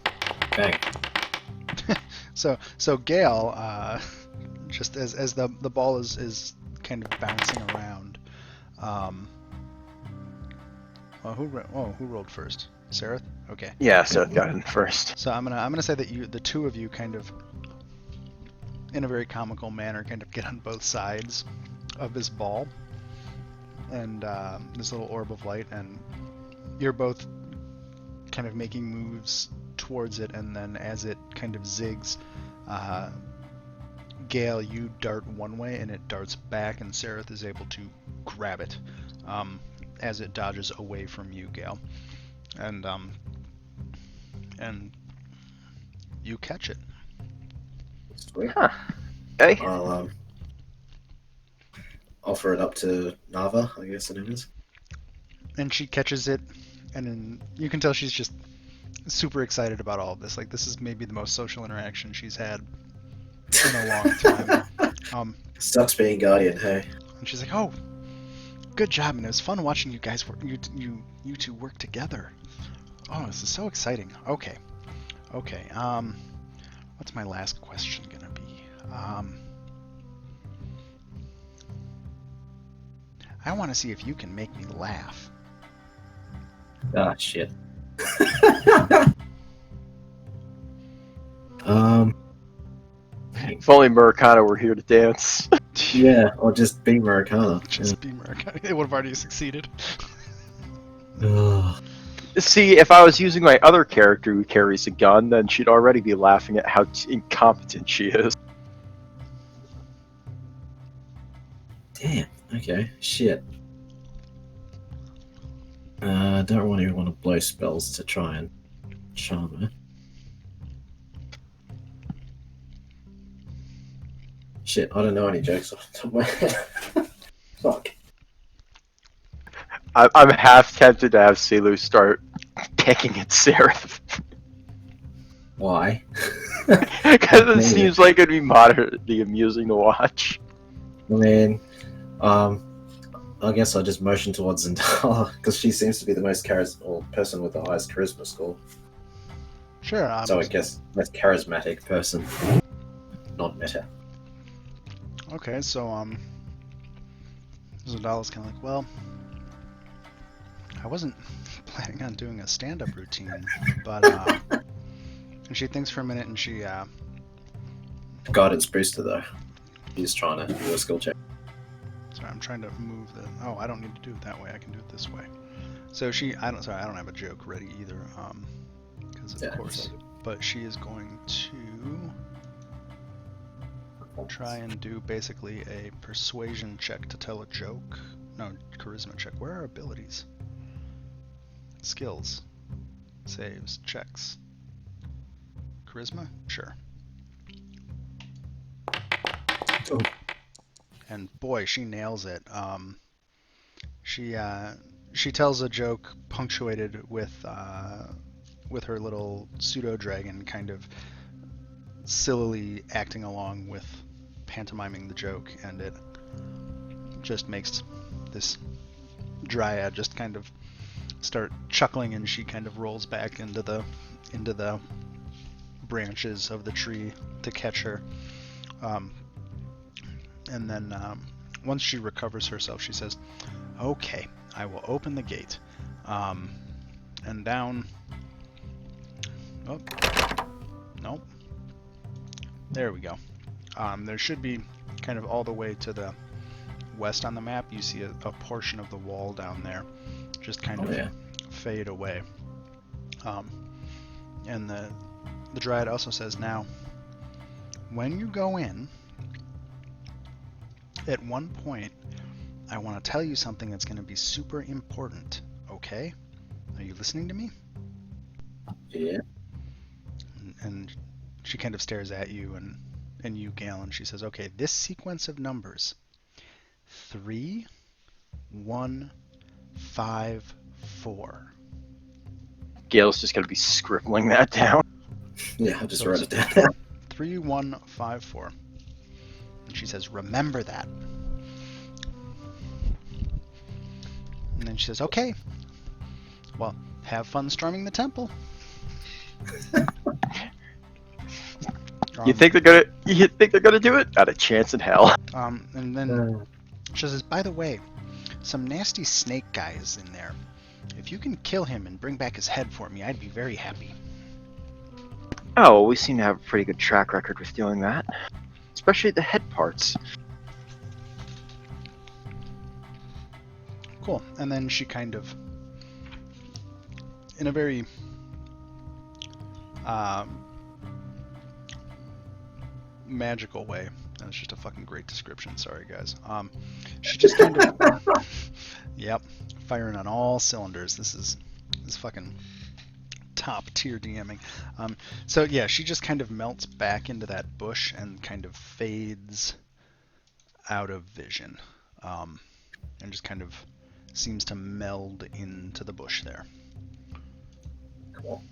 S2: Bang.
S1: So Gale, just as the ball is kind of bouncing around. Well, who rolled first? Sareth? Okay.
S3: yeah, so it got in first.
S1: So I'm gonna say that the two of you kind of, in a very comical manner, kind of get on both sides of this ball and this little orb of light, and you're both kind of making moves towards it, and then as it kind of zigs, Gale, you dart one way and it darts back, and Sareth is able to grab it as it dodges away from you, Gale. and you catch it.
S2: Sweet.
S3: Huh. Okay.
S2: I'll offer it up to Nava, I guess it is.
S1: And she catches it, and then you can tell she's just super excited about all of this. Like, this is maybe the most social interaction she's had in a long time.
S2: Sucks being Guardian, hey.
S1: And she's like, "Oh, good job, and it was fun watching you guys work. You two work together. Oh, this is so exciting. Okay. What's my last question gonna be? I want to see if you can make me laugh."
S2: Ah, shit.
S3: If only Murakata were here to dance.
S2: Yeah, or just be Murakana.
S1: Just be America. It would have already succeeded.
S2: Ugh.
S3: See, if I was using my other character who carries a gun, then she'd already be laughing at how incompetent she is.
S2: Damn, okay, shit. I don't really want to blow spells to try and charm her. Shit, I don't know any jokes off the top of my head. Fuck.
S3: I'm half tempted to have Silu start picking at Sarah.
S2: Why?
S3: Because it
S2: Maybe.
S3: seems like it'd be moderately amusing to watch.
S2: I mean, I guess I just motion towards Zendala because she seems to be the most person with the highest charisma score.
S1: Sure.
S2: So I guess most charismatic person, not meta.
S1: Okay, so Zendala's kind of like, well, I wasn't planning on doing a stand-up routine, but and she thinks for a minute, and she
S2: Guidance booster though. He's trying to do a skill check.
S1: sorry, I'm trying to move the. Oh, I don't need to do it that way. I can do it this way. So I don't have a joke ready either, because of course. But she is going to try and do basically a persuasion check to tell a joke. No, charisma check. Where are abilities? Skills. Saves. Checks. Charisma? Sure.
S2: Oh.
S1: And boy, she nails it. She tells a joke punctuated with her little pseudo dragon kind of sillily acting along with pantomiming the joke, and it just makes this dryad just kind of start chuckling, and she kind of rolls back into the branches of the tree to catch her. And then once she recovers herself, she says, "Okay, I will open the gate." And down. Oh, nope. There we go. There should be kind of all the way to the west on the map. You see a portion of the wall down there just kind of fade away. And the dryad also says, "Now, when you go in, at one point, I want to tell you something that's going to be super important, okay? Are you listening to me?"
S2: Yeah.
S1: And she kind of stares at you and you, Gale, and she says, "Okay, this sequence of numbers, 3, 1, 5, 4.
S3: Gail's just gonna be scribbling that down.
S2: Yeah, I just
S1: So
S2: wrote it
S1: it's
S2: down.
S1: 3, 1, 5, 4. And she says, "Remember that." And then she says, "Okay, well, have fun storming the temple."
S3: You think they're gonna do it? Not a chance in hell.
S1: And then she says, "By the way, some nasty snake guy is in there. If you can kill him and bring back his head for me, I'd be very happy."
S3: Oh, well, we seem to have a pretty good track record with doing that. Especially the head parts.
S1: Cool. And then she kind of, in a very magical way, and it's just a fucking great description, sorry guys, she just kind of yep, firing on all cylinders. This is It's fucking top tier DMing. So yeah, she just kind of melts back into that bush and kind of fades out of vision, and just kind of seems to meld into the bush there.
S2: Cool.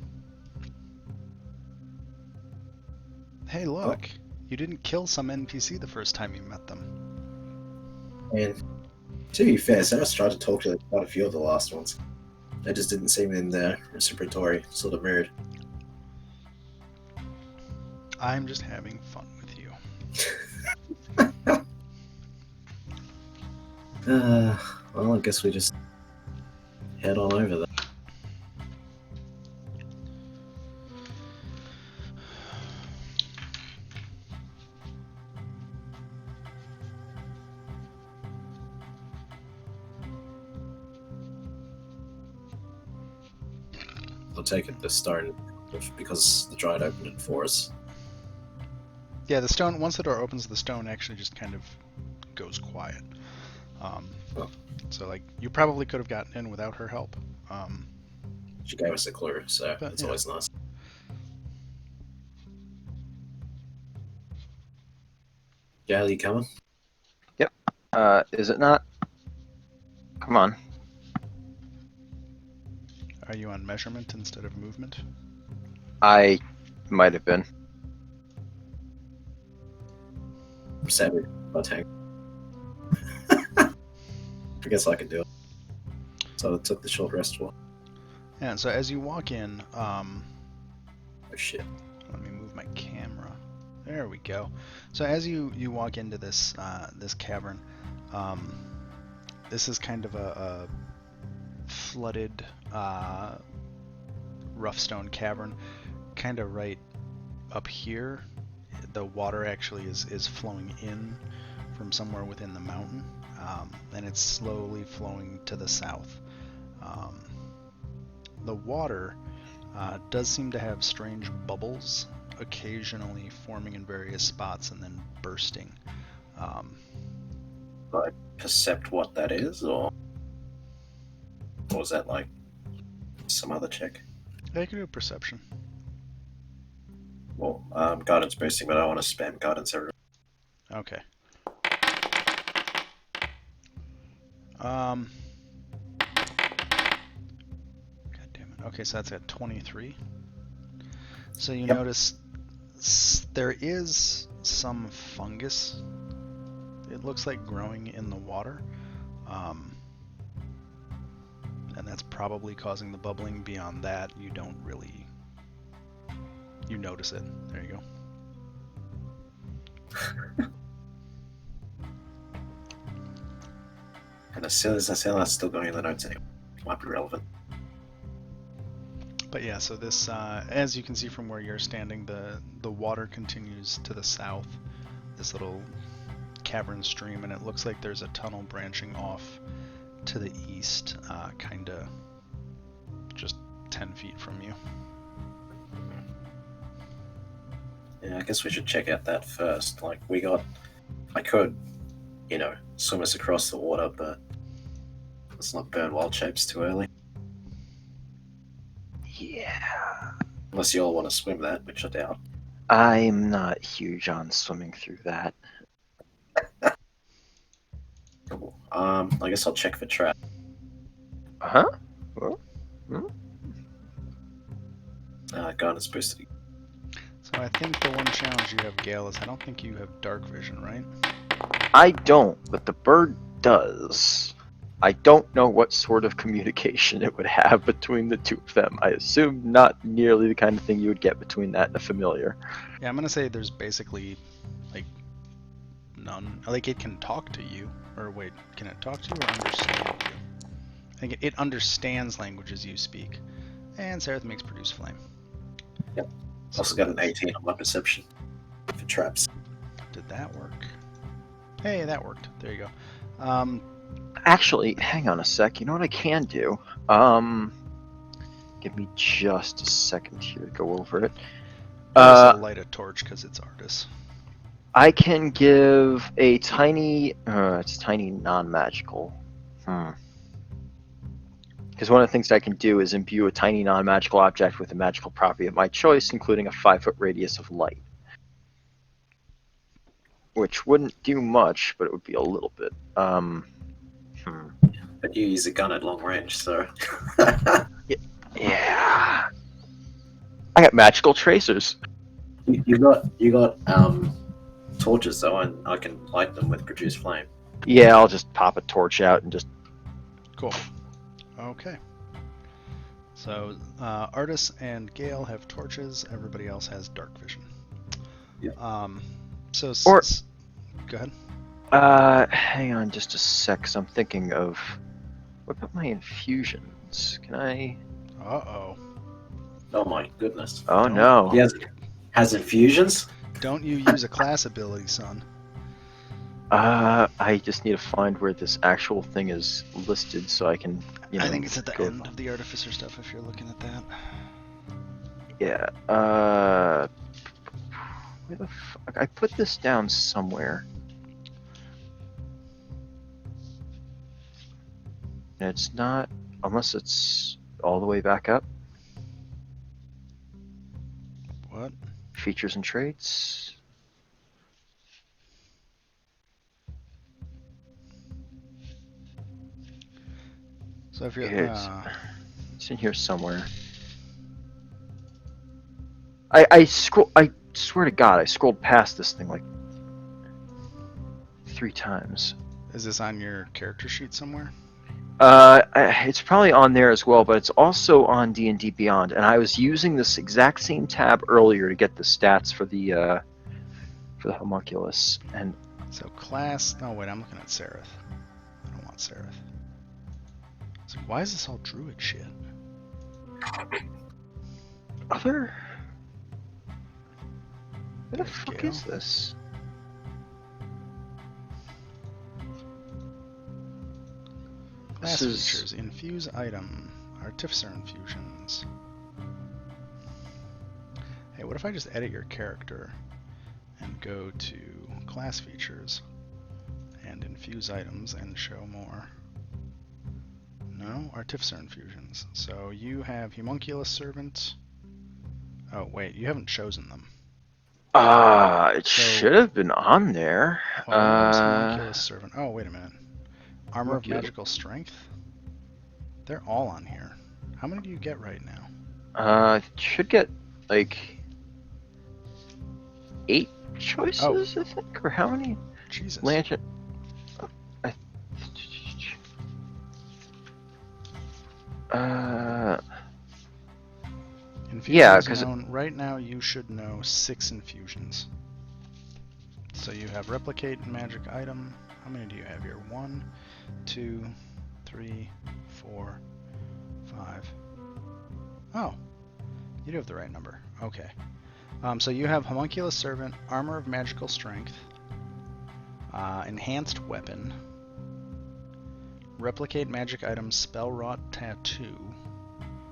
S1: Hey, look, you didn't kill some NPC the first time you met them.
S2: And to be fair, Sarah's tried to talk to quite a few of the last ones. They just didn't seem in the reciprocatory sort of mood.
S1: I'm just having fun with you.
S2: Well, I guess we just head on over there. I'll take it the stone because the Giant opened it for us.
S1: Yeah, the stone, once the door opens, the stone actually just kind of goes quiet. So, like, you probably could have gotten in without her help.
S2: She gave us a clue, so
S1: But,
S2: it's
S1: yeah.
S2: always nice. Gail, you coming?
S3: Is it not? Come on.
S1: Are you on measurement instead of movement?
S3: I might have been.
S2: I'm savage. I'll take. I guess I can do it. So I took the short rest for.
S1: Yeah, so as you walk in,
S2: Oh shit.
S1: let me move my camera. There we go. So as you walk into this this cavern, this is kind of a flooded rough stone cavern, kind of right up here. The water actually is flowing in from somewhere within the mountain, and it's slowly flowing to the south. The water does seem to have strange bubbles, occasionally forming in various spots and then bursting.
S2: I percept what that is, or was that like some other check?
S1: I can do a perception.
S2: Well, guidance boosting, but I don't want to spam guidance everywhere.
S1: Okay. God damn it. Okay, so that's at 23. So you
S2: Yep.
S1: notice there is some fungus. It looks like growing in the water. And that's probably causing the bubbling. Beyond that, you don't really... You notice it. There you go.
S2: And as soon as I say that's still going in the notes anyway. Might be relevant.
S1: But yeah, so this, as you can see from where you're standing, the water continues to the south, this little cavern stream, and it looks like there's a tunnel branching off to the east, kind of just 10 feet from you.
S2: Yeah, I guess we should check out that first. Like, I could, swim us across the water, but let's not burn wild shapes too early.
S3: Yeah.
S2: Unless you all want to swim that, which I doubt.
S3: I'm not huge on swimming through that.
S2: Cool. I guess I'll check for trap.
S3: Huh?
S2: Guidance boosted.
S1: So I think the one challenge you have, Gale, is I don't think you have dark vision, right?
S3: I don't, but the bird does. I don't know what sort of communication it would have between the two of them. I assume not nearly the kind of thing you would get between that and a familiar.
S1: Yeah, I'm gonna say there's basically, like, none. Like, it can talk to you. Or wait, can it talk to you or understand you? I think it understands languages you speak. And Sareth makes produce flame.
S2: Yep. Also got an 18 on my perception for traps.
S1: Did that work? Hey, that worked. There you go.
S3: Actually, hang on a sec. You know what I can do? Give me just a second here to go over it.
S1: I'll light a torch because it's Artis.
S3: I can give a tiny... it's tiny non-magical. Because one of the things I can do is imbue a tiny non-magical object with a magical property of my choice, including a 5-foot radius of light. Which wouldn't do much, but it would be a little bit.
S2: But you use a gun at long range, so.
S3: Yeah. I got magical tracers.
S2: You got torches though, and I can light them with produce flame.
S3: Yeah, I'll just pop a torch out and just.
S1: Cool. Okay. So Artis and Gale have torches. Everybody else has dark vision.
S2: Yeah.
S1: So
S3: Or-
S1: go ahead.
S3: Hang on just a sec. 'Cause I'm thinking of. What about my infusions? Can I?
S1: Uh-oh.
S2: Oh my goodness.
S3: Oh
S1: Don't-
S3: no.
S2: He has infusions?
S1: Don't you use a class ability, son.
S3: I just need to find where this actual thing is listed so I can.
S1: I think it's at the
S3: go-
S1: end of the artificer stuff if you're looking at that.
S3: Yeah. Where the fuck? I put this down somewhere. And it's not, unless it's all the way back up.
S1: What?
S3: Features and traits.
S1: So if you're
S3: It's in here somewhere. I swear to God, I scrolled past this thing like 3 times.
S1: is this on your character sheet somewhere?
S3: It's probably on there as well, but it's also on D&D Beyond, and I was using this exact same tab earlier to get the stats for the homunculus, and
S1: So class. Oh wait, I'm looking at Seraph. I don't want Seraph. It's like, why is this all druid shit?
S3: other. What the
S1: There
S3: fuck
S1: you
S3: is
S1: go.
S3: this?
S1: Class
S3: This is-
S1: features. Infuse item. Artificer infusions. Hey, what if I just edit your character and go to class features and infuse items and show more? No? Artificer infusions. So you have Homunculus Servant. Oh, wait, you haven't chosen them.
S3: It
S1: So-
S3: should have been on there.
S1: What was Homunculus Servant? Oh, wait a minute. Armor of
S3: Homunculus.
S1: Magical Strength? They're all on here. How many do you get right now?
S3: Should get like 8 choices, I think, or how many?
S1: Jesus.
S3: Lantern.
S1: Infusion
S3: yeah, 'cause
S1: zone. Right now you should know 6 infusions. So you have replicate magic item. How many do you have here? 1, 2, 3, 4, 5. Oh, you do have the right number. Okay. So you have Homunculus Servant, Armor of Magical Strength, Enhanced Weapon, Replicate Magic Item, Spell Wrought Tattoo.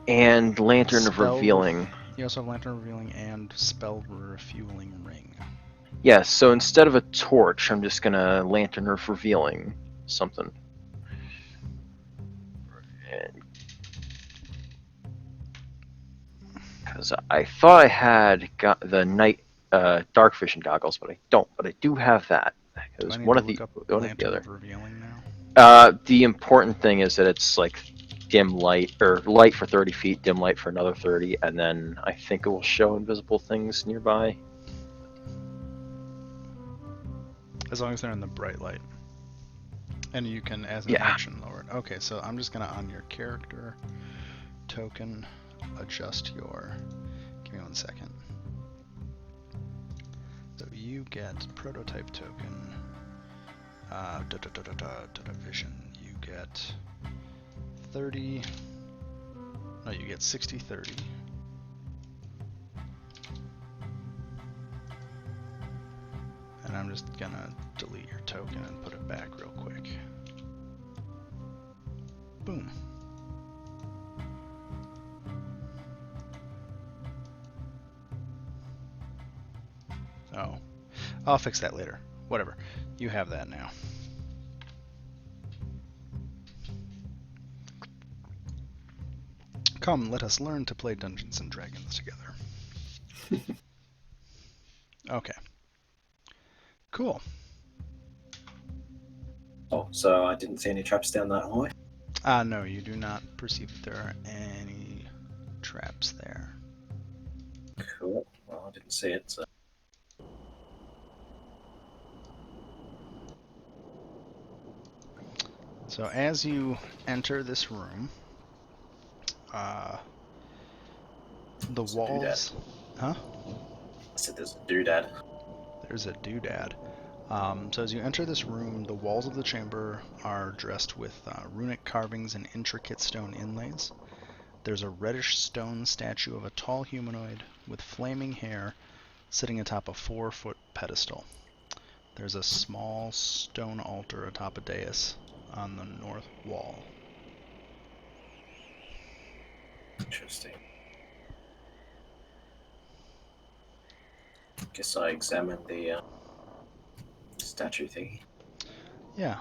S3: and Lantern of
S1: Spell-
S3: Revealing.
S1: You also have Lantern Revealing and Spell Refueling Ring.
S3: Yes, so instead of a torch, I'm just gonna Lantern of Revealing something. Because I thought I had got the night dark vision goggles, but I don't. But I do have that. It
S1: Do
S3: was
S1: I need
S3: one
S1: to
S3: of the
S1: look up
S3: one of the
S1: Lantern
S3: other.
S1: of Revealing now?
S3: The important thing is that it's like dim light, or light for 30 feet, dim light for another 30, and then I think it will show invisible things nearby.
S1: As long as they're in the bright light. And you can, as an
S3: Yeah.
S1: action, lower it. Okay, so I'm just gonna, on your character token, adjust your... Give me 1 second. So you get prototype token, vision. You get 30... No, you get 60-30. And I'm just gonna delete your token and put it back real quick. Boom. Oh. I'll fix that later. Whatever. You have that now. Come, let us learn to play Dungeons and Dragons together. Okay. Cool.
S2: Oh, so I didn't see any traps down that hallway?
S1: No, you do not perceive that there are any traps there.
S2: Cool. Well, I didn't see it, so...
S1: So as you enter this room, the
S2: There's a
S1: walls... Huh?
S2: I said there's a doodad.
S1: There's a doodad. So as you enter this room, the walls of the chamber are dressed with runic carvings and intricate stone inlays. There's a reddish stone statue of a tall humanoid with flaming hair sitting atop a 4-foot pedestal. There's a small stone altar atop a dais on the north wall.
S2: Interesting. Guess I examined the statue thingy.
S1: Yeah,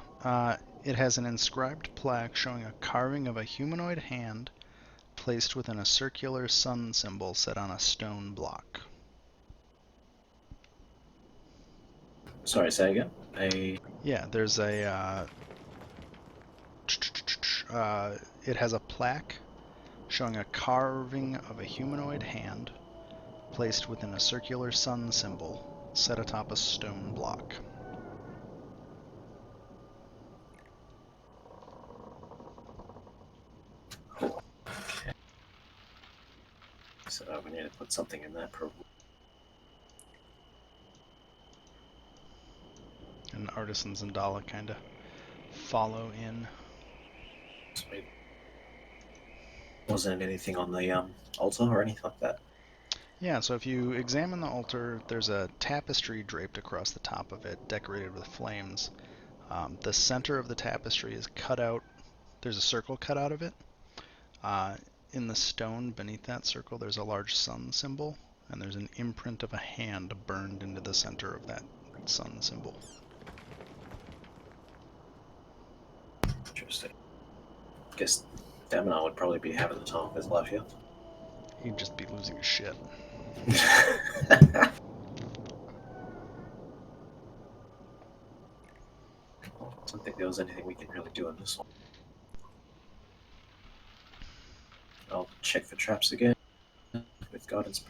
S1: it has an inscribed plaque showing a carving of a humanoid hand placed within a circular sun symbol set on a stone block.
S2: Sorry, say again?
S1: Yeah, there's a... it has a plaque showing a carving of a humanoid hand placed within a circular sun symbol set atop a stone block.
S2: Cool. Okay. So we need to put something in there, probably.
S1: And Artisan Zendala kind of follow in.
S2: Sweet. Wasn't anything on the altar or anything like that?
S1: Yeah, so if you examine the altar, there's a tapestry draped across the top of it, decorated with flames. The center of the tapestry is cut out. There's a circle cut out of it. In the stone beneath that circle, there's a large sun symbol, and there's an imprint of a hand burned into the center of that sun symbol.
S2: Interesting. Guess Daminar would probably be having the time of his life here.
S1: He'd just be losing his shit.
S2: I don't think there was anything we can really do in this one. I'll check for traps again with guidance.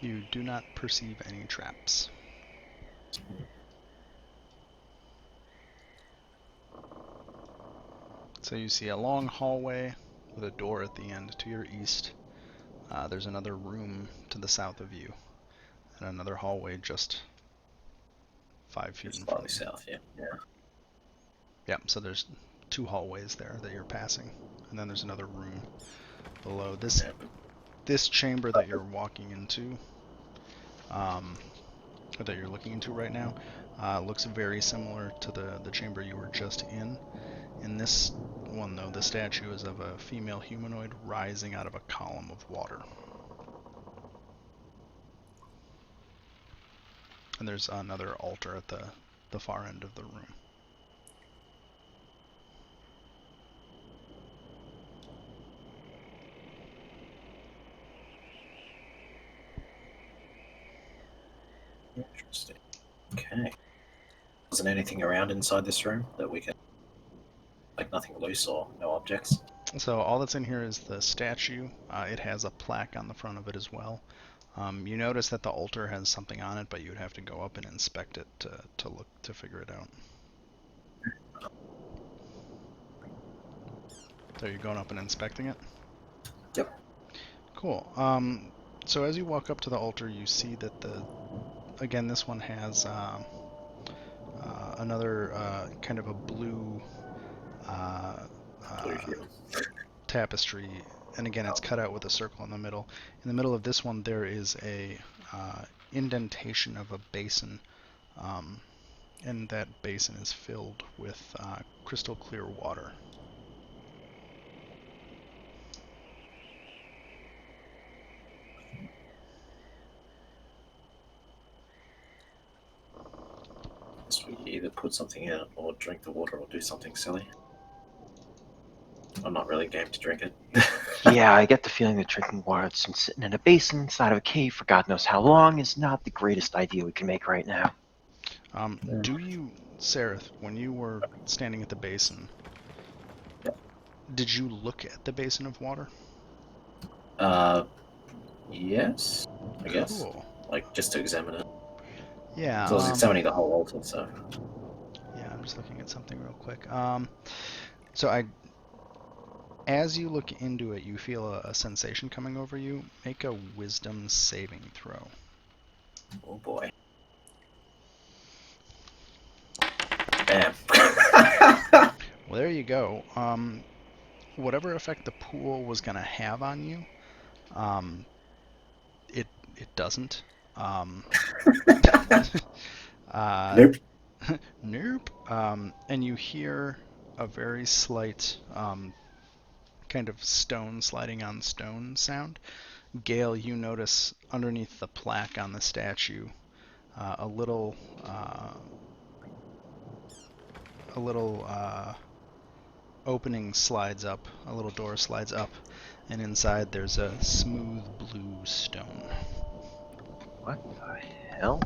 S1: You do not perceive any traps. So you see a long hallway with a door at the end to your east. There's another room to the south of you, and another hallway just 5 feet in front
S2: Slightly
S1: of you.
S2: south, yeah.
S1: Yeah, so there's 2 hallways there that you're passing, and then there's another room below. This chamber that you're walking into, or that you're looking into right now, looks very similar to the chamber you were just in. In this one, though, the statue is of a female humanoid rising out of a column of water. And there's another altar at the far end of the room.
S2: Interesting. Okay. Wasn't anything around inside this room that we can... Like nothing loose or no objects?
S1: So all that's in here is the statue. It has a plaque on the front of it as well. You notice that the altar has something on it, but you would have to go up and inspect it to look to figure it out. So you're going up and inspecting it?
S2: Yep.
S1: Cool. So as you walk up to the altar, you see that again, this one has another kind of a blue tapestry, and again, it's cut out with a circle in the middle. In the middle of this one, there is a indentation of a basin, and that basin is filled with crystal clear water.
S2: So we either put something in it or drink the water or do something silly. I'm not really game to drink it.
S3: Yeah, I get the feeling that drinking water that's been sitting in a basin inside of a cave for God knows how long is not the greatest idea we can make right now.
S1: Do you, Sereth, when you were standing at the basin, did you look at the basin of water?
S2: Yes, I guess.
S1: Cool.
S2: Like, just to examine it.
S1: Yeah.
S2: So I was examining the whole altar, so.
S1: Yeah, I'm just looking at something real quick. As you look into it, you feel a sensation coming over you. Make a wisdom saving throw.
S2: Oh boy. Bam.
S1: Well, there you go. Whatever effect the pool was gonna have on you, um, it doesn't. Um,
S2: Nope.
S1: nope. And you hear a very slight kind of stone sliding on stone sound. Gale, you notice underneath the plaque on the statue a little opening slides up, a little door slides up, and inside there's a smooth blue stone.
S3: What the hell?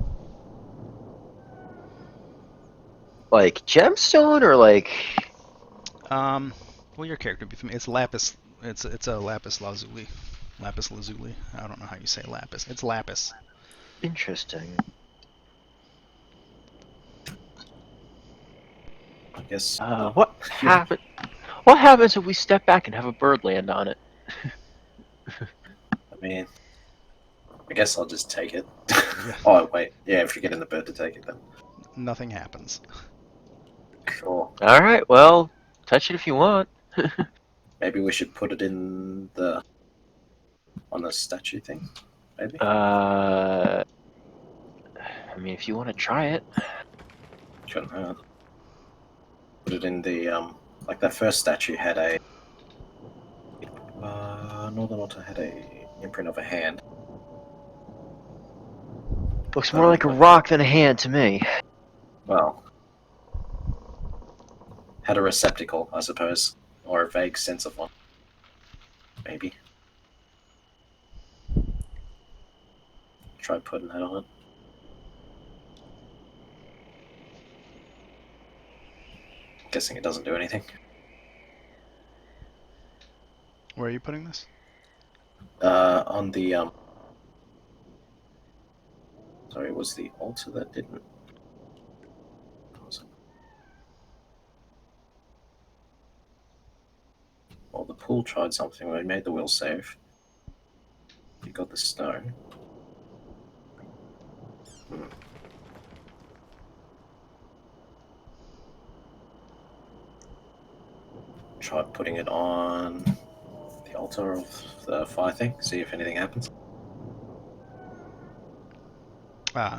S3: Like gemstone or like?
S1: Well, your character would be familiar. It's lapis. It's a lapis lazuli. Lapis lazuli. I don't know how you say lapis. It's lapis.
S3: Interesting.
S2: I guess.
S3: What happened? What happens if we step back and have a bird land on it?
S2: I mean, I guess I'll just take it.
S1: Yeah.
S2: Oh, wait. Yeah, if you're getting the bird to take it, then.
S1: Nothing happens.
S2: Sure.
S3: All right, well, touch it if you want.
S2: Maybe we should put it in the. On the statue thing? Maybe?
S3: I mean, if you want to try it.
S2: Shouldn't hurt. Put it in the. Like that first statue had a. Northern Altar had a imprint of a hand.
S3: Looks more like a rock than a hand to me.
S2: Well, had a receptacle, I suppose, or a vague sense of one. Maybe. Try putting that on it. Guessing it doesn't do anything.
S1: Where are you putting this?
S2: On the Sorry, it was the altar that didn't. What was it? Well, the pool tried something. We made the will save. You got the stone. Try putting it on the altar of the fire thing. See if anything happens.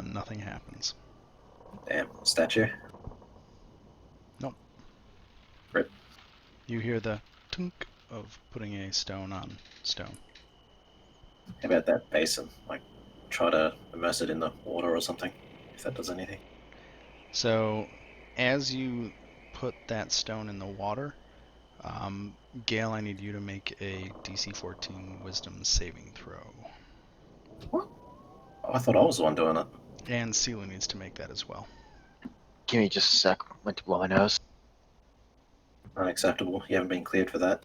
S1: Nothing happens.
S2: Damn, statue.
S1: Nope.
S2: Rip.
S1: You hear the tunk of putting a stone on stone.
S2: How about that basin? Like, try to immerse it in the water or something, if that does anything.
S1: So, as you put that stone in the water, Gale, I need you to make a DC 14 Wisdom saving throw.
S2: What? Oh, I thought I was the one doing it.
S1: And Sela needs to make that as well.
S3: Give me just a sec. Went to blow my nose.
S2: Unacceptable. You haven't been cleared for that.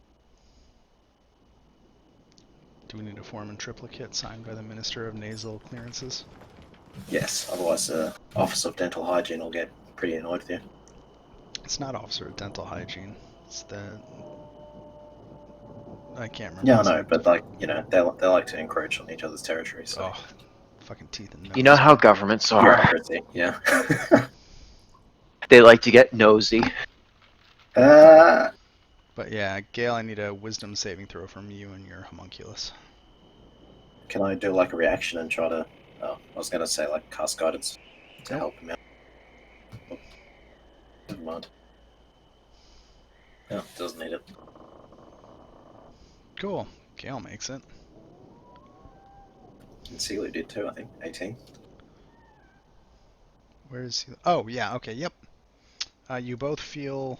S1: Do we need a form in triplicate signed by the Minister of Nasal Clearances?
S2: Yes, otherwise the Office of Dental Hygiene will get pretty annoyed with you.
S1: It's not Officer of Dental Hygiene. It's the... I can't remember.
S2: Yeah, I know, but like, you know, they like to encroach on each other's territory, so...
S1: Oh, fucking teeth and nose.
S3: You know how governments are.
S2: Bureaucracy, yeah.
S3: They like to get nosy.
S1: But yeah, Gale, I need a Wisdom saving throw from you and your homunculus.
S2: Can I do like a reaction and try to... Oh, I was going to say like cast guidance to help him out. Oh, never mind. No, doesn't need it.
S1: Cool. Gale makes it.
S2: And Sealy did too, I think. 18.
S1: Where is he? Oh, yeah, okay, yep. You both feel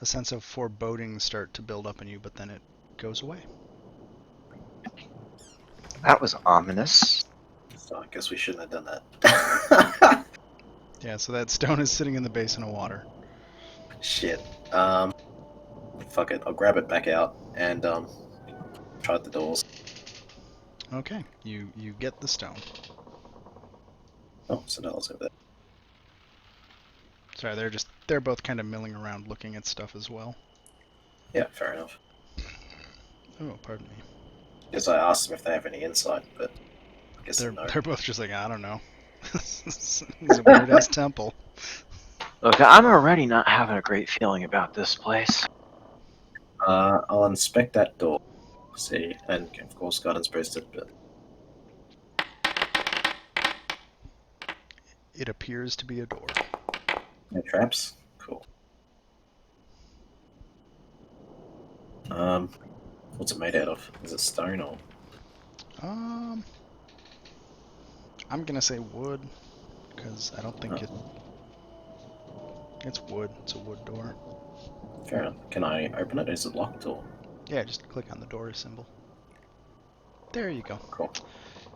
S1: a sense of foreboding start to build up in you, but then it goes away.
S3: That was ominous.
S2: So I guess we shouldn't have done that.
S1: Yeah, so that stone is sitting in the basin of water.
S2: Shit. Fuck it. I'll grab it back out and try the doors.
S1: Okay, you get the stone.
S2: Oh, so that was over there.
S1: Sorry, they're both kind of milling around looking at stuff as well.
S2: Yeah, fair enough.
S1: Oh, pardon me.
S2: Because I asked them if they have any insight, but I guess
S1: They're
S2: no.
S1: they're both just like, I don't know. This is a weird ass temple.
S3: Look, I'm already not having a great feeling about this place.
S2: I'll inspect that door. See, and of course, guidance boosted, but
S1: It appears to be a door.
S2: no traps. Cool. What's it made out of? Is it stone or?
S1: Um, I'm gonna say wood, because I don't think it's wood. It's a wood door.
S2: Fair enough. Can I open it? Is it locked or?
S1: Yeah, just click on the door symbol. There you go.
S2: Cool.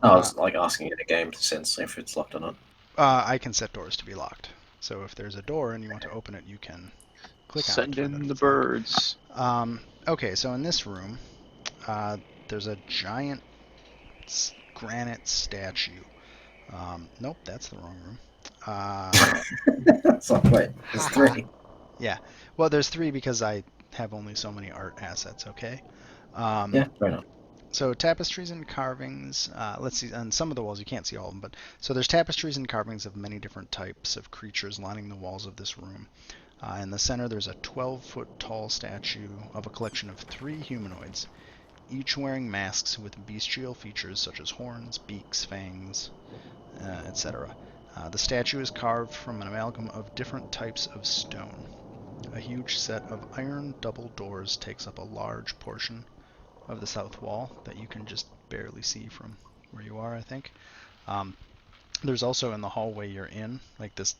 S2: Oh, I was like asking in a game sense if it's locked or not.
S1: I can set doors to be locked. So if there's a door and you want to open it, you can click on it.
S3: Send in the birds.
S1: Okay, so in this room, there's a giant granite statue. Nope, that's the wrong room.
S2: So wait, there's three.
S1: Yeah, well, there's three because I have only so many art assets. Okay.
S2: Yeah, fair enough.
S1: So tapestries and carvings. Let's see. On some of the walls, you can't see all of them, but so there's tapestries and carvings of many different types of creatures lining the walls of this room. In the center, there's a 12-foot tall statue of a collection of 3 humanoids, each wearing masks with bestial features such as horns, beaks, fangs, etc. The statue is carved from an amalgam of different types of stone. A huge set of iron double doors takes up a large portion of the south wall that you can just barely see from where you are, I think. There's also in the hallway you're in, like this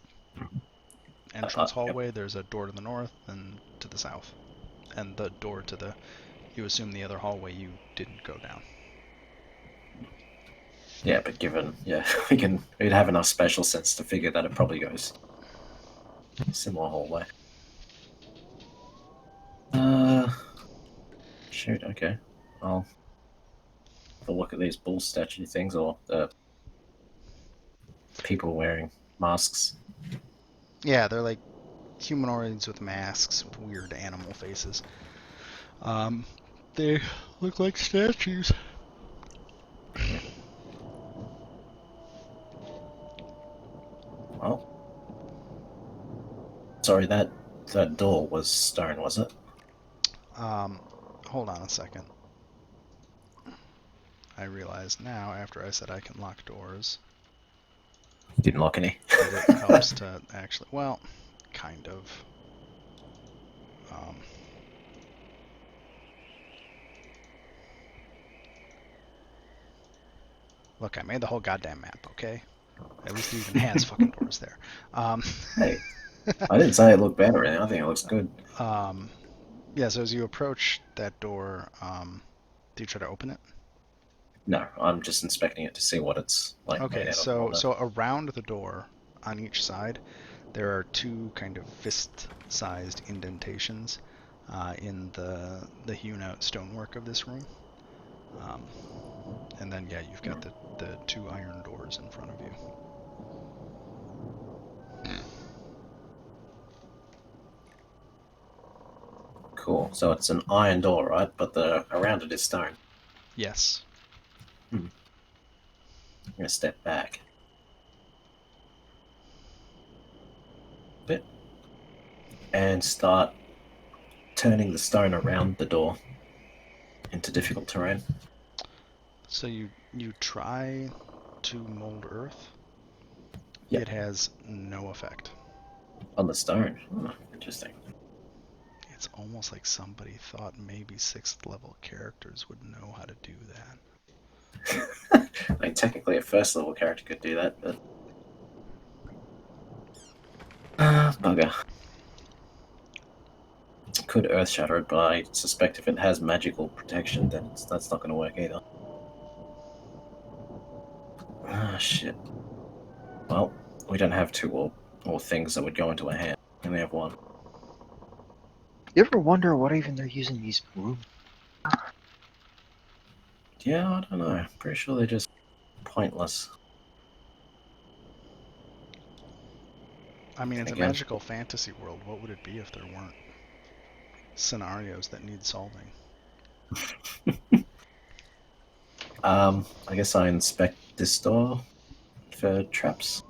S1: entrance hallway, there's a door to the north and to the south. And the door to the, you assume the other hallway you didn't go down.
S2: Yeah, but given, we'd have enough spatial sense to figure that it probably goes similar hallway. Shoot, okay. I'll have a look at these bull statue things or the people wearing masks.
S1: Yeah, they're like humanoids with masks with weird animal faces. They look like statues.
S2: Well, sorry, that door was stone, was it?
S1: Hold on a second. I realize now, after I said I can lock doors,
S2: Didn't lock any.
S1: that it helps to actually, well, kind of. Look, I made the whole goddamn map, okay? At least it even has fucking doors there.
S2: Hey, I didn't say it looked bad or anything. I think it looks good.
S1: Yeah, so as you approach that door, do you try to open it?
S2: No, I'm just inspecting it to see what it's like.
S1: Okay,
S2: made out
S1: so
S2: of.
S1: so around the door on each side, there are 2 kind of fist-sized indentations in the hewn-out stonework of this room. And then, yeah, you've got the 2 iron doors in front of you.
S2: Cool. So it's an iron door, right? But the around it is stone.
S1: Yes.
S2: I'm gonna step back a bit and start turning the stone around the door into difficult terrain.
S1: So you try to mold earth.
S2: Yep.
S1: It has no effect.
S2: On the stone. Interesting.
S1: It's almost like somebody thought maybe 6th level characters would know how to do that.
S2: I mean, technically, a first level character could do that, but bugger. Could earth shatter it, but I suspect if it has magical protection, then that's not going to work either. Ah, shit. Well, we don't have two or things that would go into a hand. We only have one.
S3: You ever wonder what even they're using these rooms?
S2: Yeah, I don't know. Pretty sure they're just pointless.
S1: I mean, it's a
S2: Again.
S1: magical fantasy world. What would it be if there weren't scenarios that need solving?
S2: I guess I inspect this door for traps.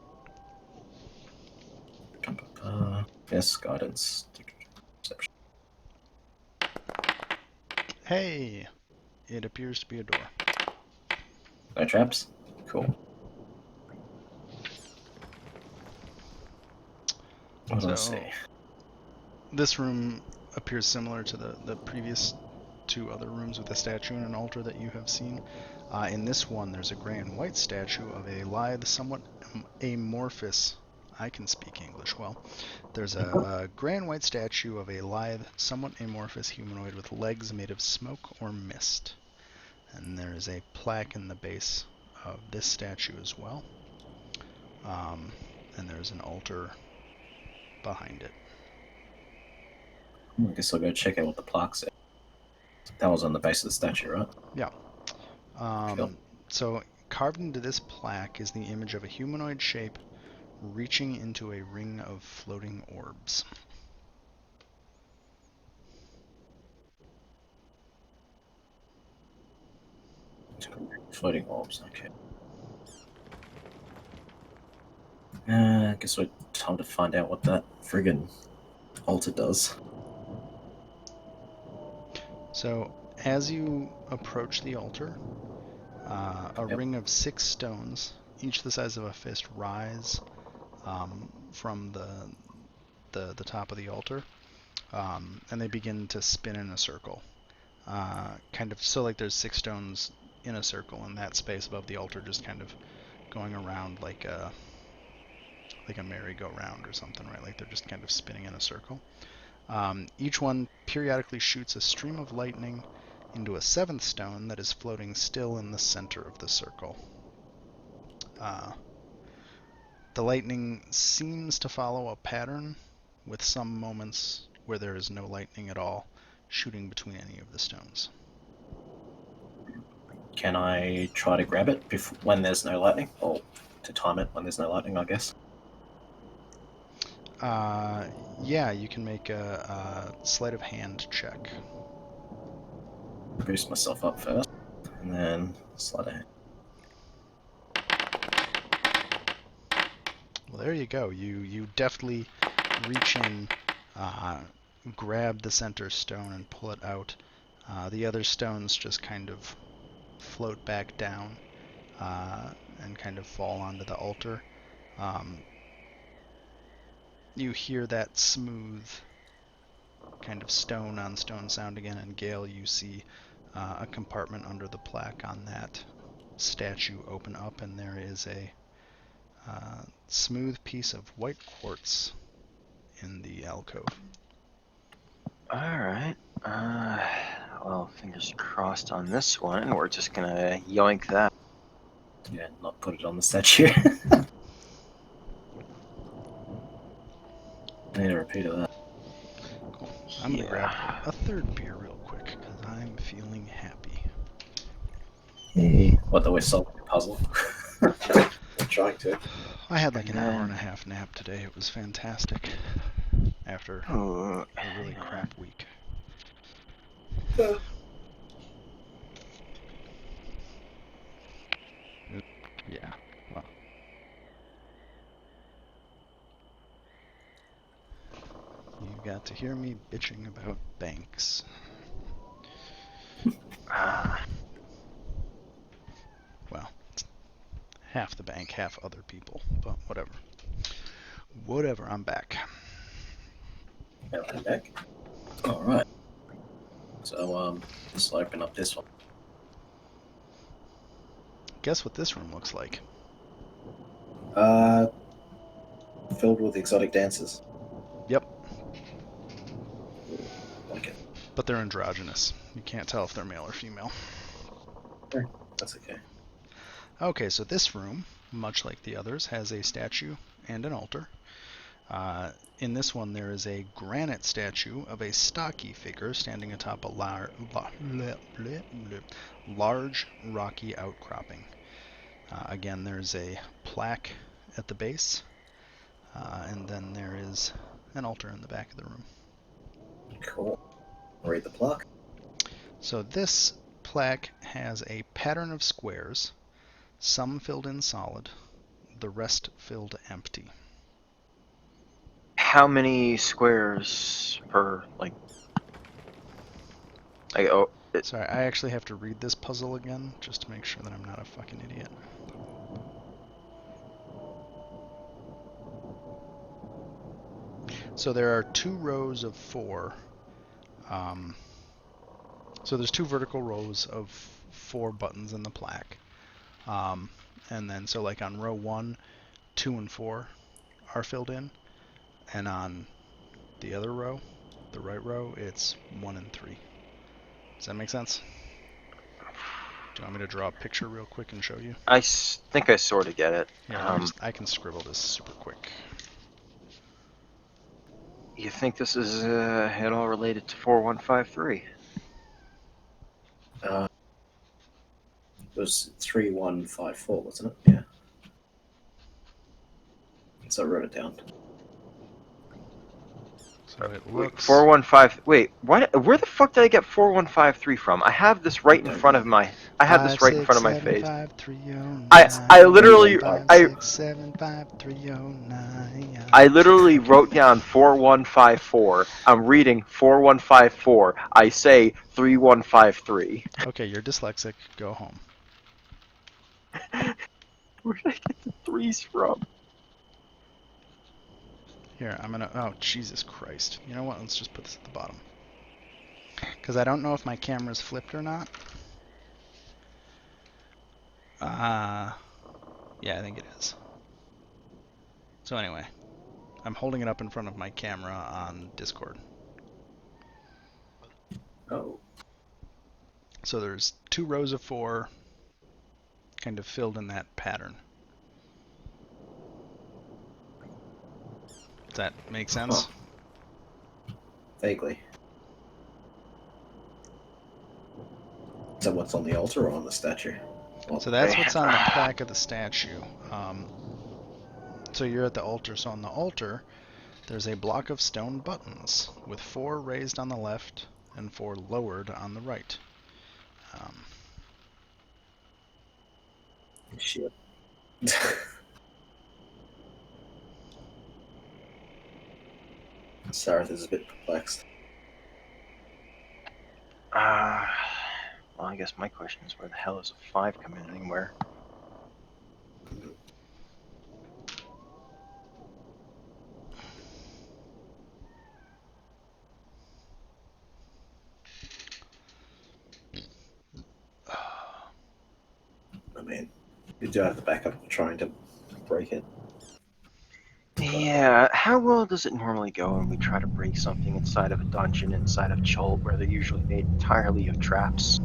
S2: Yes, guidance. Perception.
S1: Hey, it appears to be a door.
S2: No traps? Cool. What do I
S1: So,
S2: see?
S1: this room appears similar to the previous two other rooms with a statue and an altar that you have seen. In this one, there's a gray and white statue of a lithe, somewhat amorphous. I can speak English well. There's a gray and white statue of a lithe, somewhat amorphous humanoid with legs made of smoke or mist. And there is a plaque in the base of this statue as well. And there's an altar behind it.
S2: I guess I'll go check out what the plaque said. That was on the base of the statue, right?
S1: Yeah.
S2: Cool.
S1: So carved into this plaque is the image of a humanoid shape reaching into a ring of floating orbs.
S2: Floating orbs, okay. I guess we're time to find out what that friggin' altar does.
S1: So as you approach the altar, a
S2: Yep.
S1: ring of 6 stones, each the size of a fist, rise from the top of the altar, and they begin to spin in a circle. Kind of so like there's 6 stones in a circle in that space above the altar, just kind of going around like a merry-go-round or something, right? Like they're just kind of spinning in a circle. Each one periodically shoots a stream of lightning into a 7th stone that is floating still in the center of the circle. The lightning seems to follow a pattern, with some moments where there is no lightning at all shooting between any of the stones.
S2: Can I try to grab it when there's no lightning? Or to time it when there's no lightning, I guess?
S1: Yeah, you can make a sleight of hand check.
S2: Boost myself up first, and then slide ahead.
S1: Well, there you go. You deftly reach in, grab the center stone and pull it out. The other stones just kind of float back down and kind of fall onto the altar. You hear that smooth kind of stone on stone sound again, and Gale, you see a compartment under the plaque on that statue open up, and there is a smooth piece of white quartz in the alcove.
S3: Alright. Well, fingers crossed on this one. We're just gonna yoink that.
S2: Yeah, not put it on the statue. I need a repeat of that.
S1: Cool. I'm going to grab a third beer real quick, because I'm feeling happy.
S2: Hey. What, that we're solving a puzzle? I'm trying to.
S1: I had like an hour and a half nap today. It was fantastic. After a really crap week. Yeah, well. You got to hear me bitching about banks. Well, it's half the bank, half other people, but whatever. Whatever, I'm back.
S2: I'm back. Alright. So, let's open up this one.
S1: Guess what this room looks like?
S2: Filled with exotic dancers.
S1: Yep. but they're androgynous. You can't tell if they're male or female.
S2: That's okay.
S1: Okay, so this room, much like the others, has a statue and an altar. In this one, there is a granite statue of a stocky figure standing atop a large rocky outcropping. Again, there's a plaque at the base, and then there is an altar in the back of the room.
S2: Cool. Read the plaque.
S1: So this plaque has a pattern of squares, some filled in solid, the rest filled empty.
S3: How many squares per oh,
S1: Sorry, I actually have to read this puzzle again just to make sure that I'm not a fucking idiot. So there are 2 rows of 4. So there's 2 vertical rows of 4 buttons in the plaque. And then so like on row 1, 2 and 4 are filled in, and on the other row, the right row, it's 1 and 3. Does that make sense? Do you want me to draw a picture real quick and show you?
S3: I think I sort of get it.
S1: Yeah, I can scribble this super quick.
S3: You think this is at all related to 4153?
S2: It was 3154, wasn't it? Yeah. So I wrote it down.
S1: So it
S3: Wait,
S1: looks...
S3: 415. Wait, what? Where the fuck did I get 4153 from? I have this right in front of my. I have this right in front of my face.
S1: 5675309.
S3: I literally
S1: 5675309.
S3: I literally wrote down 4154. I'm reading 4154. I say 3153.
S1: Okay, you're dyslexic. Go home.
S3: Where did I get the threes from?
S1: Here, I'm gonna... Oh, Jesus Christ. You know what? Let's just put this at the bottom. Because I don't know if my camera's flipped or not. Yeah, I think it is. So anyway, I'm holding it up in front of my camera on Discord.
S2: Oh.
S1: So there's 2 rows of 4 kind of filled in that pattern. Does that make sense?
S2: Vaguely. So what's on the altar or on the statue?
S1: So that's what's on the back of the statue. So you're at the altar. So on the altar, there's a block of stone buttons with 4 raised on the left and 4 lowered on the right.
S2: Shit. Sarah is a bit perplexed.
S3: Well, I guess my question is where the hell is a 5 come in anywhere?
S2: I mean, you do have the backup of trying to break it.
S3: Yeah, how well does it normally go when we try to break something inside of a dungeon inside of Chult where they're usually made entirely of traps?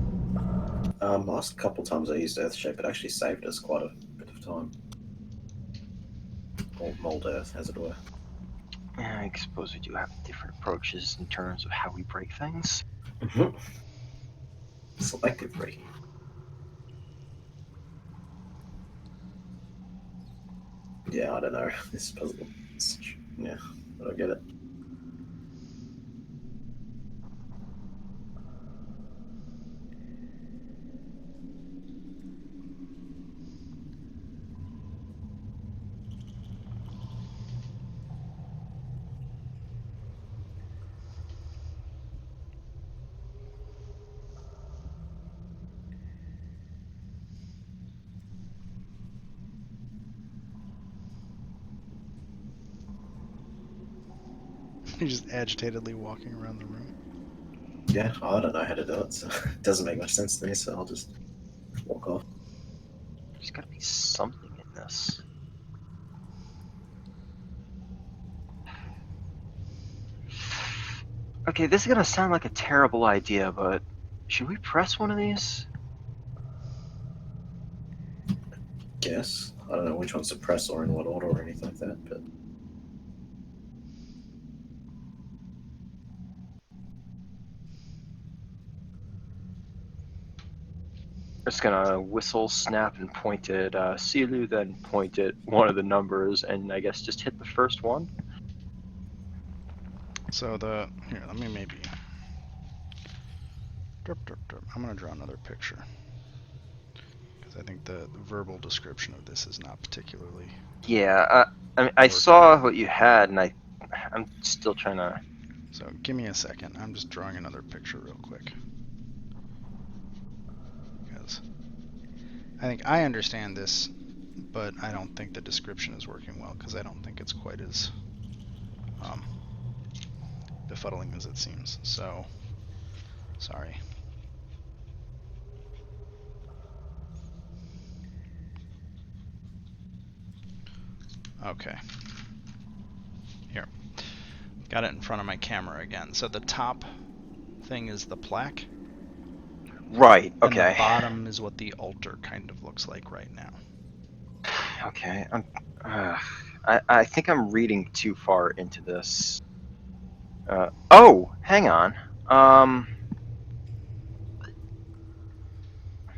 S2: Last couple times I used Earthshape, it actually saved us quite a bit of time. Or Mold Earth, as it were.
S3: I suppose we do have different approaches in terms of how we break things.
S2: Selective breaking. Yeah, I don't know. This puzzle. Yeah, I don't get it.
S1: You're just agitatedly walking around the room.
S2: Yeah, I don't know how to do it, so it doesn't make much sense to me, so I'll just walk off.
S3: There's gotta be something in this. Okay, this is gonna sound like a terrible idea, but should we press one of these?
S2: Guess. I don't know which ones to press or in what order or anything like that, but
S3: Just gonna whistle, snap, and point at Silu, then point at one of the numbers, and I guess just hit the first one.
S1: So here, let me maybe. I'm gonna draw another picture because I think the verbal description of this is not particularly.
S3: Yeah, I saw what you had, and I'm still trying to.
S1: So give me a second. I'm just drawing another picture real quick. Because I think I understand this, but I don't think the description is working well because I don't think it's quite as befuddling as it seems. So, sorry. Okay. Here. Got it in front of my camera again. So the top thing is the plaque.
S3: Right.
S1: And
S3: Okay.
S1: the bottom is what the altar kind of looks like right now.
S3: Okay. I think I'm reading too far into this. Oh, hang on.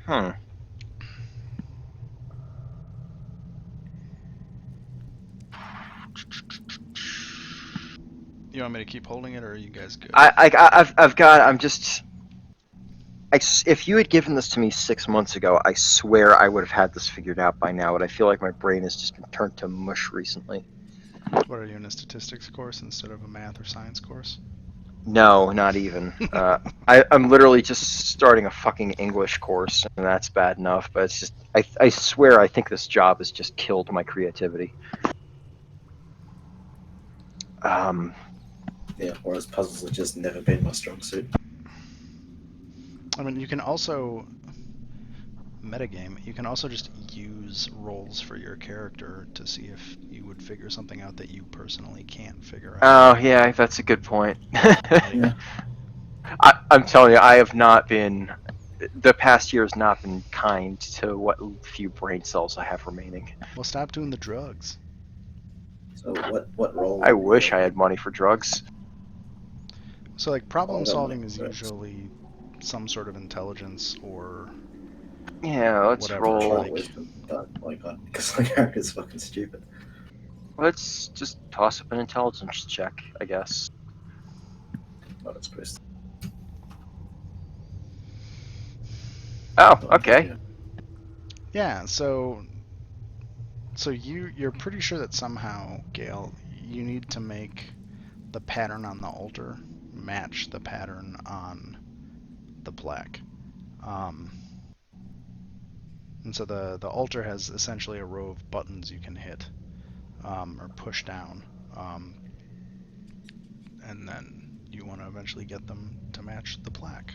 S3: Hmm.
S1: You want me to keep holding it, or are you guys good?
S3: I've got. I'm just. If you had given this to me 6 months ago, I swear I would have had this figured out by now. But I feel like my brain has just been turned to mush recently.
S1: What are you in a statistics course instead of a math or science course?
S3: No, not even. I'm literally just starting a fucking English course, and that's bad enough. But it's just, I swear, I think this job has just killed my creativity.
S2: yeah, whereas puzzles have just never been my strong suit.
S1: I mean, you can also metagame. You can also just use rolls for your character to see if you would figure something out that you personally can't figure out.
S3: Oh yeah, that's a good point.
S2: Yeah.
S3: I'm telling you, I have not been. The past year has not been kind to what few brain cells I have remaining.
S1: Well, stop doing the drugs.
S2: So what role?
S3: I wish I had money for drugs.
S1: So, like, problem
S2: I don't
S1: solving
S2: like
S1: is
S2: drugs.
S1: usually some sort of intelligence or
S3: Yeah, let's
S1: whatever,
S3: roll.
S2: Try
S1: like-
S2: wisdom, but like because my character's fucking stupid.
S3: Let's just toss up an intelligence check, I guess.
S2: Not as supposed to.
S3: Oh,
S2: Oh,
S3: okay.
S1: yeah. So you're pretty sure that somehow, Gale, you need to make the pattern on the altar match the pattern on the plaque. And so the altar has essentially a row of buttons you can hit or push down, and then you want to eventually get them to match the plaque.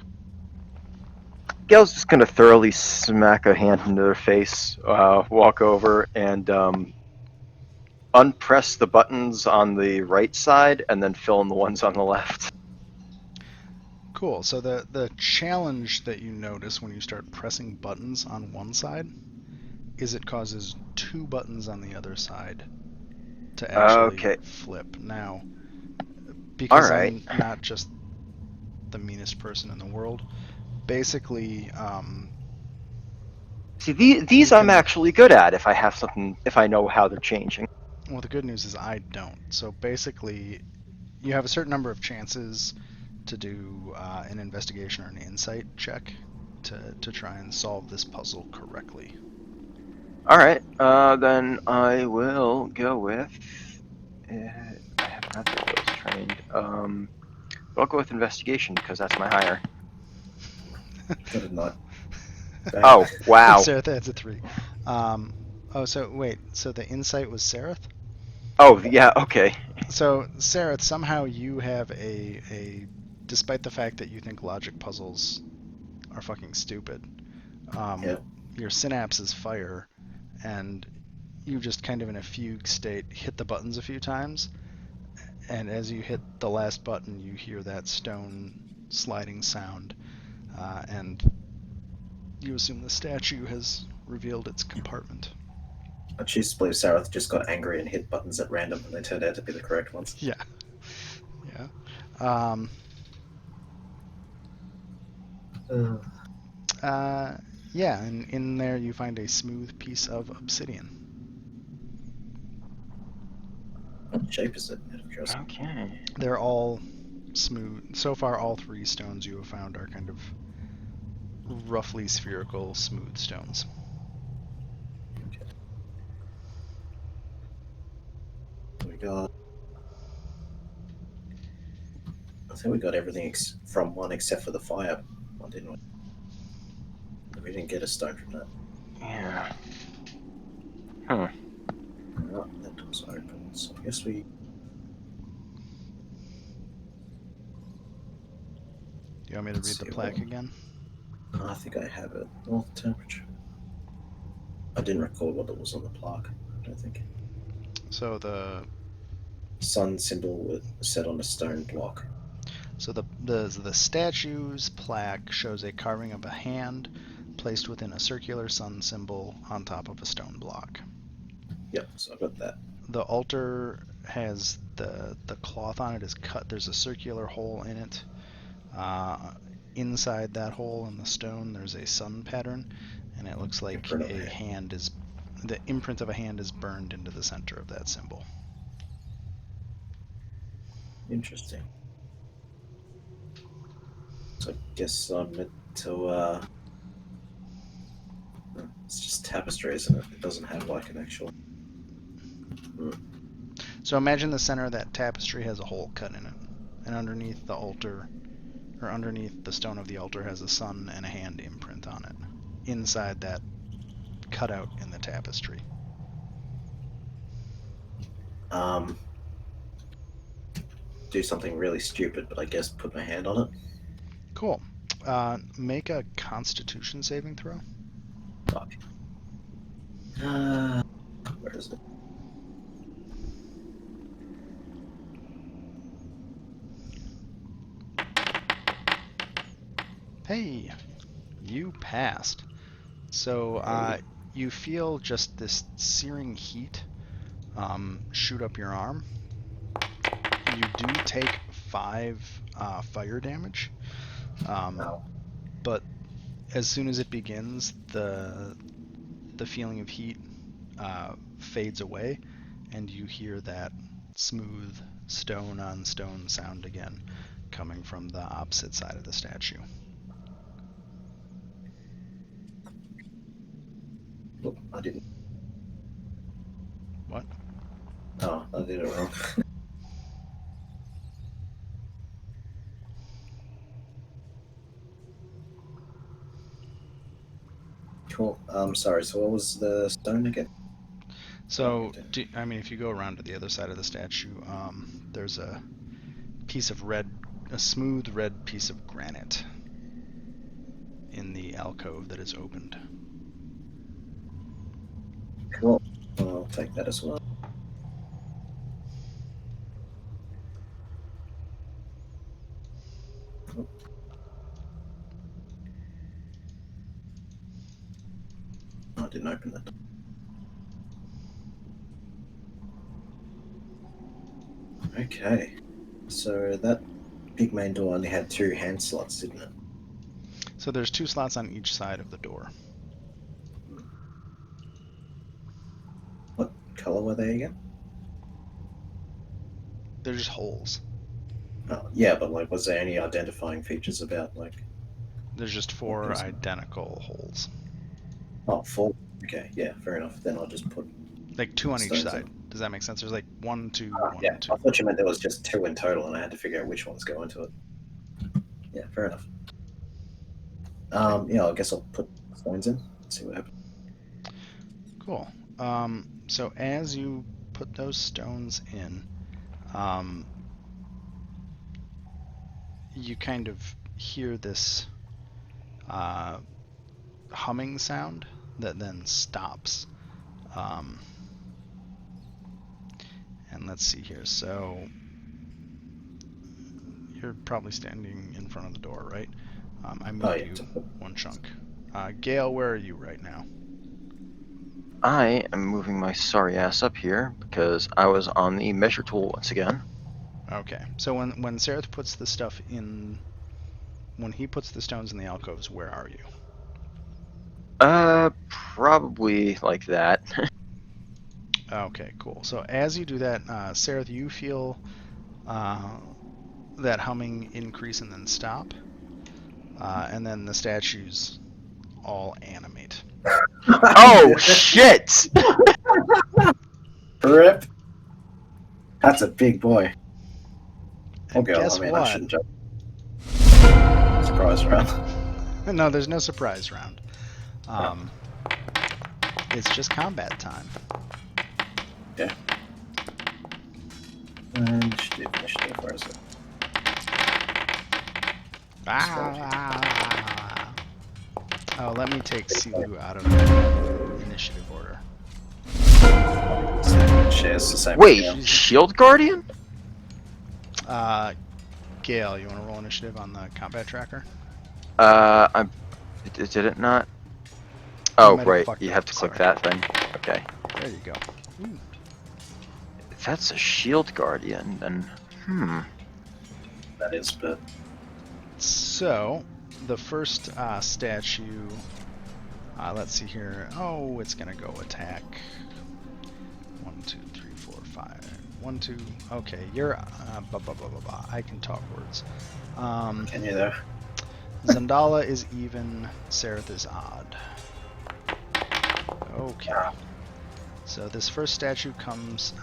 S3: Gail's just gonna thoroughly smack a hand into their face, walk over and unpress the buttons on the right side, and then fill in the ones on the left.
S1: Cool. So the challenge that you notice when you start pressing buttons on one side is it causes two buttons on the other side to actually flip. Now, because I'm not just the meanest person in the world, basically,
S3: See, these I'm actually good at if I have something, if I know how they're changing.
S1: well, the good news is I don't. So basically, you have a certain number of chances to do an investigation or an insight check to try and solve this puzzle correctly.
S3: All right, then I will go with. I have not those trained. I'll go with investigation because that's my higher.
S2: Got a nut.
S3: Oh wow!
S1: Sarath adds a 3. So wait. So the insight was Sarath?
S3: Oh yeah. Okay.
S1: So Sarath, somehow you have a despite the fact that you think logic puzzles are fucking stupid,
S2: Yep.
S1: your synapses fire, and you just kind of in a fugue state hit the buttons a few times, And as you hit the last button, you hear that stone sliding sound, and you assume the statue has revealed its compartment.
S2: I choose to believe Sarath just got angry and hit buttons at random, and they turned out to be the correct ones.
S1: Yeah. Yeah. Um, yeah, and in there you find a smooth piece of obsidian.
S2: What shape is it, out of curiosity?
S3: Okay.
S1: They're all smooth. So far, all three stones you have found are kind of roughly spherical, smooth stones.
S2: Okay. We got. I think we got everything from one except for the fire one, didn't we? We didn't get a stone from that.
S3: Yeah. Huh.
S2: Oh, that door's open, so I guess we.
S1: Do you want me to read the plaque again?
S2: I think I have it. North temperature. I didn't record what it was on the plaque. I don't think.
S1: So the
S2: Sun symbol was set on a stone block.
S1: So the statue's plaque shows a carving of a hand placed within a circular sun symbol on top of a stone block.
S2: Yep, so I got that.
S1: The altar has the cloth on it is cut. There's a circular hole in it. Inside that hole in the stone, there's a sun pattern, and it looks like
S2: Imprint of
S1: a
S2: a
S1: hand is the imprint of a hand is burned into the center of that symbol.
S2: Interesting. So I guess I'm meant to. It's just tapestry, isn't it? It doesn't have like an actual.
S1: So imagine the center of that tapestry has a hole cut in it, and underneath the altar, or underneath the stone of the altar, has a sun and a hand imprint on it, inside that cutout in the tapestry.
S2: Do something really stupid, but I guess put my hand on it.
S1: Cool. Make a Constitution saving throw.
S2: Fuck. Where is it?
S1: Hey, you passed. So you feel just this searing heat shoot up your arm. You do take 5 fire damage,
S2: No.
S1: but as soon as it begins, the feeling of heat fades away, and you hear that smooth stone on stone sound again, coming from the opposite side of the statue.
S2: Look, I didn't.
S1: What?
S2: Oh, I did it wrong. Cool. Sorry. So what was the stone again?
S1: So, if you go around to the other side of the statue, there's a smooth red piece of granite in the alcove that is opened.
S2: Cool. I'll take that as well. I didn't open that. Okay. So that big main door only had 2 hand slots, didn't it?
S1: So there's 2 slots on each side of the door.
S2: What color were they again?
S1: They're just holes.
S2: Oh, yeah, but like, was there any identifying features about like?
S1: There's just 4 identical holes.
S2: Oh, 4. Okay, yeah, fair enough. Then I'll just put
S1: Like 2 on each
S2: stones
S1: side.
S2: in.
S1: Does that make sense? There's like 1, 2,
S2: Oh,
S1: 1,
S2: yeah,
S1: 2.
S2: I thought you meant there was just 2 in total, and I had to figure out which ones go into it. Yeah, fair enough. Yeah, I guess I'll put stones in. See what happens.
S1: Cool. So as you put those stones in, you kind of hear this humming sound that then stops. And let's see here. So you're probably standing in front of the door, right? I moved
S2: Oh, yeah.
S1: you one chunk. Gale, where are you right now?
S3: I am moving my sorry ass up here because I was on the measure tool once again.
S1: Okay. So when Sereth puts the stuff in, when he puts the stones in the alcoves, where are you?
S3: Probably like that.
S1: Okay, cool. So as you do that, Sereth, you feel that humming increase and then stop, and then the statues all animate.
S3: Oh shit!
S2: Rip. That's a big boy. Oh,
S1: And
S2: girl,
S1: guess
S2: I mean, I
S1: what?
S2: shouldn't jump. Surprise round.
S1: No, there's no surprise round. It's just combat time.
S2: Yeah. Initiative, where is it?
S1: Ah. Oh, let me take Sivu out of the initiative order.
S2: Shares the same.
S3: Wait,
S2: Scale.
S3: Shield Guardian?
S1: Gale, you want to roll initiative on the combat tracker?
S3: Did it not?
S1: You
S3: Oh,
S1: might have
S3: right.
S1: fucked
S3: You
S1: up,
S3: have to click
S1: sorry.
S3: that thing. Okay.
S1: There you go. Ooh.
S3: If that's a Shield Guardian, then
S2: That is, but
S1: So, the first statue, let's see here. Oh, it's going to go attack. 1, 2, 3, 4, 5. 1, 2. Okay, you're. I can talk words.
S2: can you though?
S1: Zandala is even, Sereth is odd. Okay. So this first statue comes.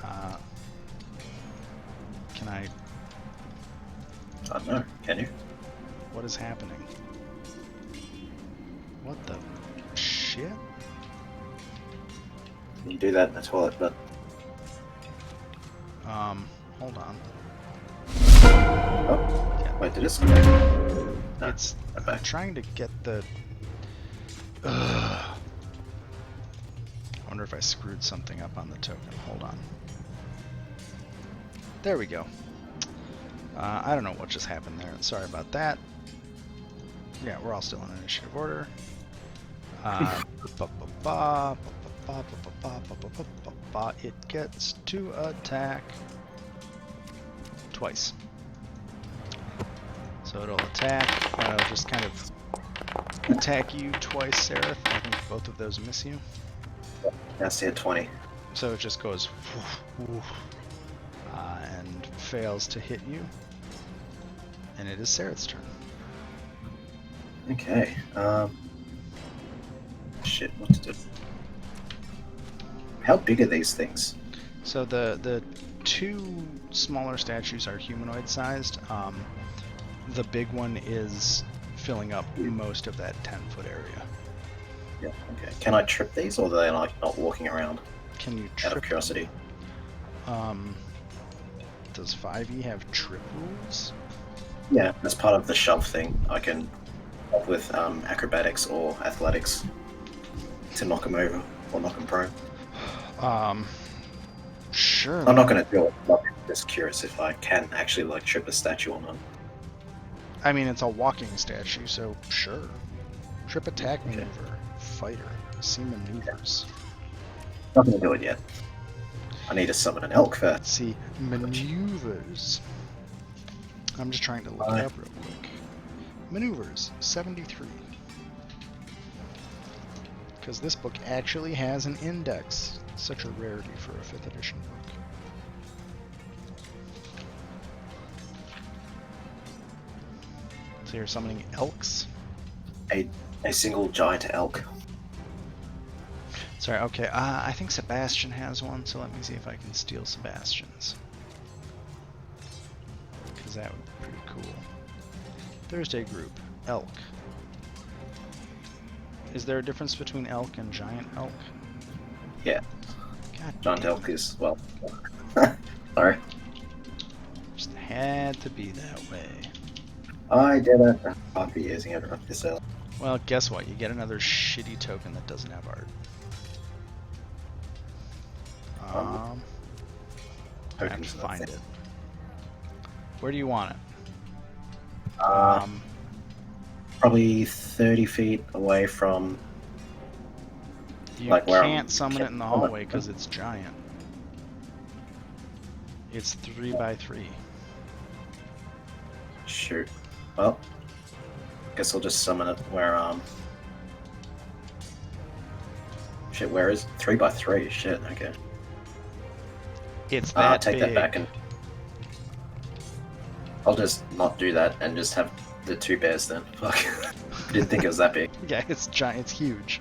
S1: Can I.
S2: I don't know. Can you?
S1: What is happening? What the shit?
S2: Can you do that in the toilet? But
S1: Hold on.
S2: oh, wait, did it? No,
S1: It's.
S2: I'm
S1: I'm
S2: back.
S1: trying to get the. I wonder if I screwed something up on the token. Hold on. There we go. I don't know what just happened there. Sorry about that. Yeah, we're all still in initiative order. It gets to attack twice. So it'll attack. It'll just kind of attack you twice, Sereth. I think both of those miss you.
S2: That's hit 20.
S1: So it just goes and fails to hit you. And it is Sereth's turn.
S2: Okay. Shit, what to do? How big are these things?
S1: So the two smaller statues are humanoid sized. The big one is filling up most of that 10-foot area.
S2: Yeah. Okay. Can I trip these, or are they like not walking around?
S1: Can you
S2: Out
S1: trip
S2: of curiosity.
S1: Does 5e have trip rules?
S2: Yeah, as part of the shove thing, I can help with acrobatics or athletics to knock them over or knock them prone.
S1: Sure.
S2: I'm not going to do it. I'm just curious if I can actually like trip a statue or not.
S1: I mean, it's a walking statue, so sure. Trip attack maneuver. Fighter. See maneuvers.
S2: Not going to do it yet. I need to summon an elk first.
S1: Let's see. Maneuvers. I'm just trying to look it up real quick. Maneuvers. 73. Because this book actually has an index. Such a rarity for a 5th edition book. So you're summoning elks?
S2: A single giant elk.
S1: Sorry, okay. I think Sebastian has one, so let me see if I can steal Sebastian's. Because that would be pretty cool. Thursday group. Elk. Is there a difference between elk and giant elk?
S2: Yeah.
S1: God
S2: Giant
S1: damn.
S2: elk is, well... Sorry.
S1: Just had to be that way.
S2: I did it. I'll be using it this early.
S1: Well, guess what? You get another shitty token that doesn't have art. I have to
S2: Tokens,
S1: find
S2: that's
S1: it. Where do you want it?
S2: Probably 30 feet away from.
S1: You
S2: Like where
S1: can't
S2: I'm-
S1: summon it in the
S2: can't summon
S1: hallway
S2: it.
S1: because it's giant. It's 3x3.
S2: Shoot. Well, guess I'll just summon it where Shit, where is 3x3? Shit. Okay.
S1: It's
S2: I'll
S1: that
S2: take
S1: big.
S2: that back and I'll just not do that and just have the 2 bears then. Fuck. I didn't think it was that big.
S1: Yeah, it's giant. It's huge.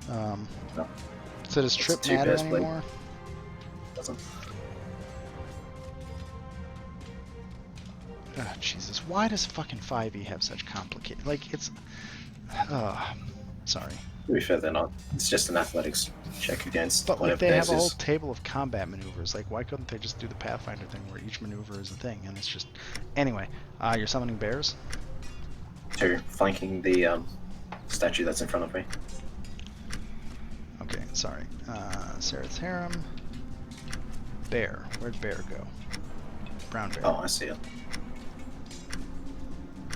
S2: No.
S1: So does
S2: It's
S1: trip
S2: 2
S1: matter
S2: bears, please.
S1: anymore?
S2: Doesn't.
S1: Oh, Jesus. Why does fucking 5e have such complicated... Like, it's... sorry.
S2: To be fair, they're not. It's just an athletics check against
S1: But, like,
S2: whatever
S1: they have
S2: theirs
S1: a whole
S2: is.
S1: table of combat maneuvers. Like, why couldn't they just do the Pathfinder thing where each maneuver is a thing? And it's just... Anyway, you're summoning bears?
S2: 2, flanking the statue that's in front of me.
S1: Okay, sorry. Sarah's harem. Bear. Where'd bear go? Brown bear.
S2: Oh, I see it.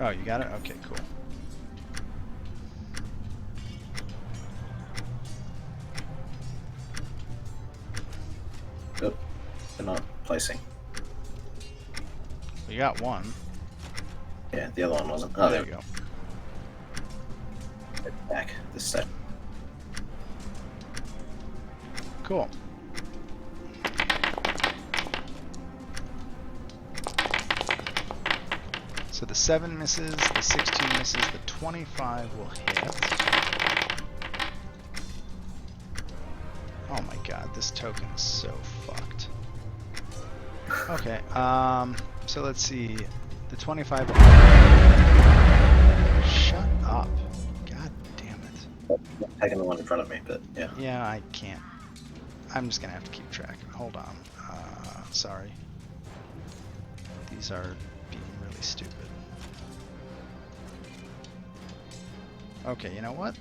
S1: Oh, you got it? Okay, cool.
S2: Good. They're not placing.
S1: You got one.
S2: Yeah, the other one wasn't. Oh,
S1: There you go.
S2: Back. This set.
S1: Cool. So the 7 misses, the 16 misses, the 25 will hit. Oh my god, this token is so fucked. Okay, so let's see. The 25 will Shut up. God damn it.
S2: Taking the one in front of me, but yeah.
S1: Yeah, I can't. I'm just gonna have to keep track. Hold on. Sorry. These are being really stupid. Okay, you know what?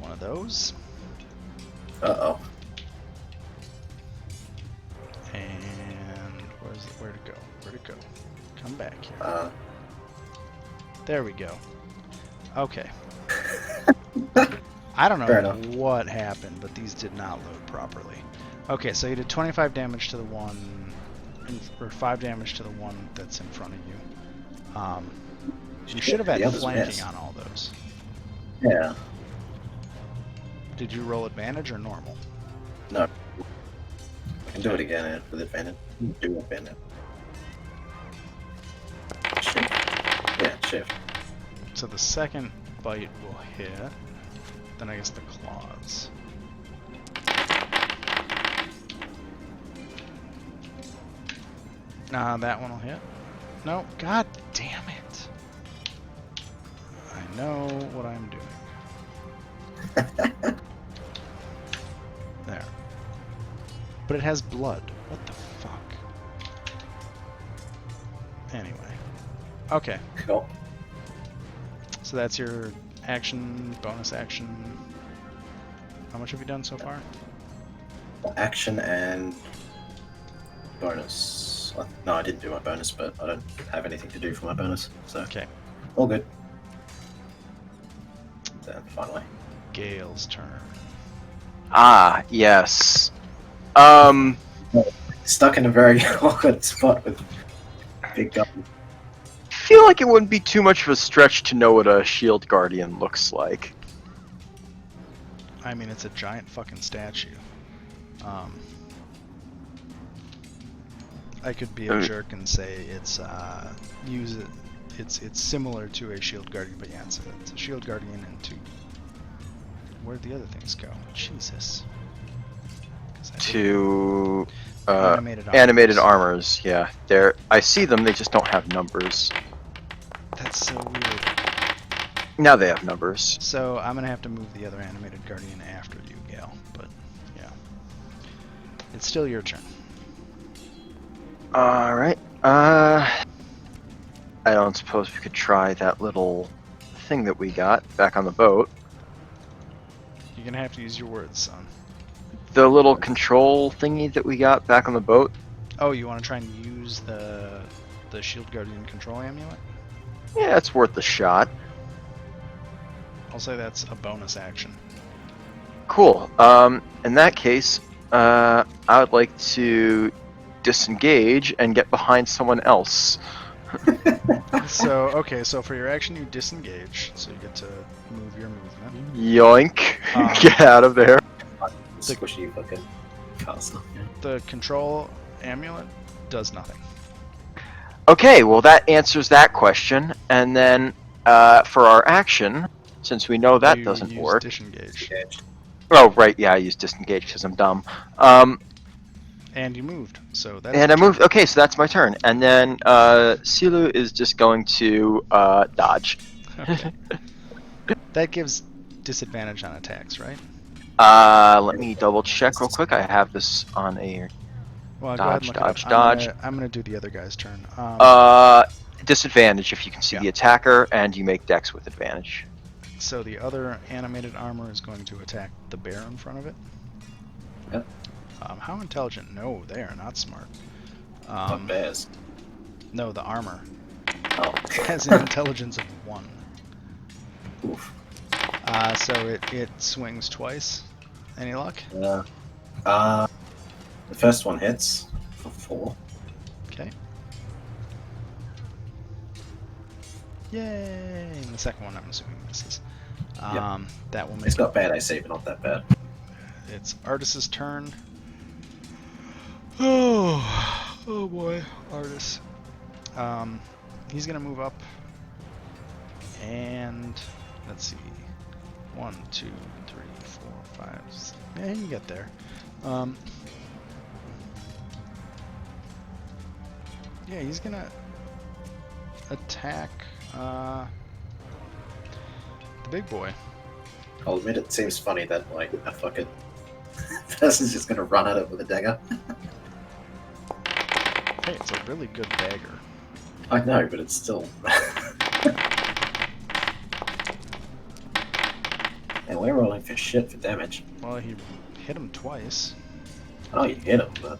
S1: One of those.
S2: Uh-oh.
S1: And where'd it go? Where'd it go? Come back here. There we go. Okay. I don't
S2: Fair
S1: know
S2: enough.
S1: what happened, but these did not load properly. Okay, so you did 25 damage to the one, or 5 damage to the one that's in front of you. You should have
S2: The
S1: had
S2: others
S1: flanking
S2: missed.
S1: on all those.
S2: Yeah.
S1: Did you roll advantage or normal?
S2: No. I can do it again with advantage. Do advantage. Shift. Yeah, shift.
S1: So the second bite will hit. Then I guess the claws. That one will hit. No, god damn it. I know what I'm doing. There. But it has blood. What the fuck? Anyway. Okay.
S2: Cool.
S1: So that's your action, bonus action. How much have you done so far?
S2: Action and bonus. No, I didn't do my bonus, but I don't have anything to do for my bonus, so
S1: Okay.
S2: all good. Then finally.
S1: Gale's turn.
S3: Ah, yes.
S2: Stuck in a very awkward spot with big gun.
S3: I feel like it wouldn't be too much of a stretch to know what a shield guardian looks like.
S1: I mean, it's a giant fucking statue. I could be a jerk and say it's it's similar to a shield guardian, but yeah, it's a shield guardian and two. Where'd the other things go? Jesus. 'Cause I didn't-
S3: To
S1: Animated
S3: animated
S1: armors.
S3: armors, yeah. I see them, they just don't have numbers.
S1: That's so weird.
S3: Now they have numbers.
S1: So I'm gonna have to move the other animated guardian after you, Gale. But yeah, it's still your turn.
S3: Alright. I don't suppose we could try that little thing that we got back on the boat.
S1: You're gonna have to use your words, son.
S3: The little control thingy that we got back on the boat.
S1: Oh, you want to try and use use the Shield Guardian control amulet?
S3: Yeah, it's worth a shot.
S1: I'll say that's a bonus action.
S3: Cool. In that case, I would like to disengage and get behind someone else.
S1: So, okay, so for your action, you disengage, so you get to move your movement.
S3: Yoink! Get out of there.
S2: Squishy fucking castle. Yeah.
S1: The control amulet does nothing.
S3: Okay, well that answers that question. And then for our action, since we know that
S1: you
S3: doesn't
S1: use
S3: work.
S1: Disengage.
S3: Oh right, yeah, I used disengage because I'm dumb.
S1: And you moved, so that's.
S3: And I moved. Okay, so that's my turn. And then Silu is just going to dodge.
S1: Okay. That gives disadvantage on attacks, right?
S3: Let me double check real quick. I have this on a
S1: Well,
S3: dodge,
S1: go ahead and look it
S3: dodge,
S1: up. I'm gonna do the other guy's turn.
S3: disadvantage if you can see
S1: Yeah.
S3: the attacker, and you make dex with advantage.
S1: So the other animated armor is going to attack the bear in front of it.
S2: Yep.
S1: How intelligent? No, they are not smart.
S2: Not bears.
S1: No, the armor
S2: Oh.
S1: has an intelligence of 1.
S2: Oof.
S1: So it swings twice. Any luck?
S2: The first one hits for 4.
S1: Okay. Yay! And the second one, I'm assuming, misses. That will make
S2: It's got bad AC, but not that bad.
S1: It's Artis's turn. Oh boy, Artis. He's gonna move up, and let's see, 1, 2, 3, 4, 5, 6. Yeah, you get there. Yeah, he's gonna attack the big boy.
S2: I'll admit it seems funny that like a fucking person's just gonna run at it with a dagger.
S1: Hey, it's a really good dagger.
S2: I know, but it's still. And we're rolling for shit for damage.
S1: Well, he hit him twice.
S2: I know you hit him, but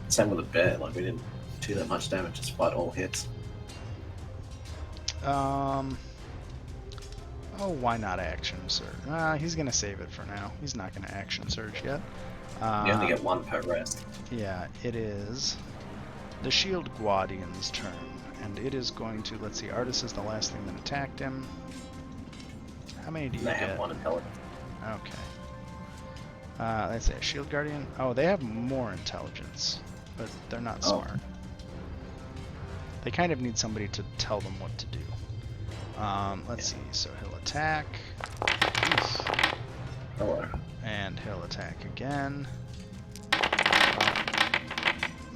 S2: same with a bear. Like we didn't do that much damage despite all hits.
S1: Oh, why not action surge? He's gonna save it for now. He's not gonna action surge yet.
S2: You only get 1 per rest.
S1: Yeah, it is the Shield Guardian's turn, and it is going to. Let's see. Artis is the last thing that attacked him. How many do you
S2: They
S1: get?
S2: have 1 intelligence.
S1: Okay. Let's say a Shield Guardian. Oh, they have more intelligence, but they're not
S2: Oh.
S1: smart. They kind of need somebody to tell them what to do. Let's see. So he'll attack.
S2: Hello.
S1: And he'll attack again.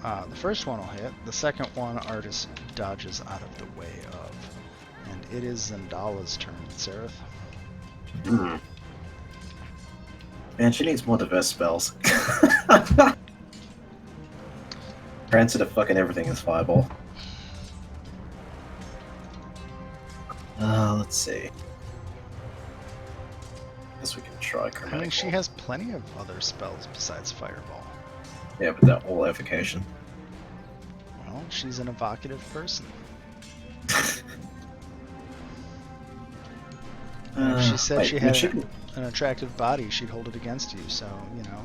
S1: The first one will hit. The second one, Artis dodges out of the way of. And it is Zendala's turn, Seraph.
S2: Hmm. Man, she needs more diverse spells. Her answer to fucking everything is Fireball. Let's see. Guess we can try
S1: I
S2: Chromatic
S1: mean, she
S2: Orb.
S1: has plenty of other spells besides Fireball.
S2: Yeah, but they're all evocation.
S1: Well, she's an evocative person. If she said
S2: wait,
S1: she
S2: I mean,
S1: had
S2: she
S1: an,
S2: can-
S1: an attractive body, she'd hold it against you, so, you know,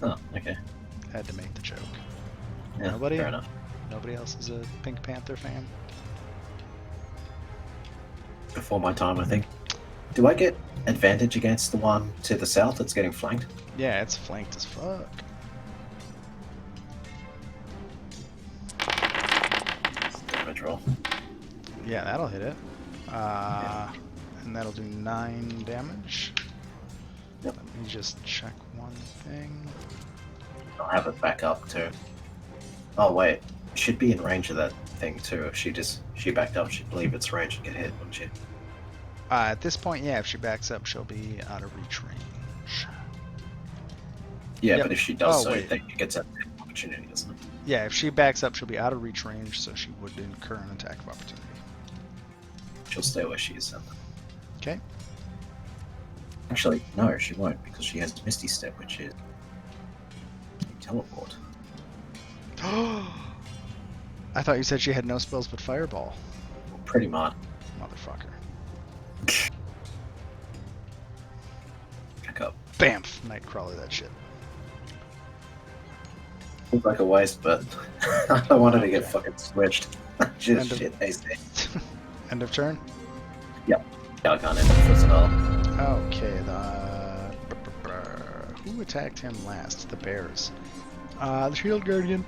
S2: Oh, okay.
S1: had to make the joke.
S2: Yeah,
S1: Nobody?
S2: fair enough.
S1: Nobody else is a Pink Panther fan?
S2: Before my time, I think. Do I get advantage against the one to the south that's getting flanked?
S1: Yeah, it's flanked as fuck.
S2: Damage roll.
S1: Yeah, that'll hit it. And that'll do 9 damage.
S2: Yep.
S1: Let me just check one thing.
S2: I'll have it back up too. Oh wait, should be in range of that thing too. If she backed up, she'd believe it's range and get hit, wouldn't she?
S1: At this point, yeah, if she backs up, she'll be out of reach range.
S2: Yeah,
S1: Yep.
S2: but if she does
S1: Oh,
S2: so,
S1: wait.
S2: then it gets an opportunity, doesn't it?
S1: Yeah, if she backs up, she'll be out of reach range, so she would incur an attack of opportunity.
S2: She'll stay where she is then.
S1: Okay.
S2: Actually, no, she won't because she has Misty Step, which is teleport.
S1: I thought you said she had no spells but fireball.
S2: Pretty much.
S1: Motherfucker.
S2: Back up.
S1: Bamf! Nightcrawler that shit.
S2: Seems like a waste, but I don't want it to get
S1: Okay.
S2: fucking switched. Just shit, AC.
S1: End of turn?
S2: Yeah, I can't end it at all.
S1: Okay, who attacked him last? The bears. The shield guardian.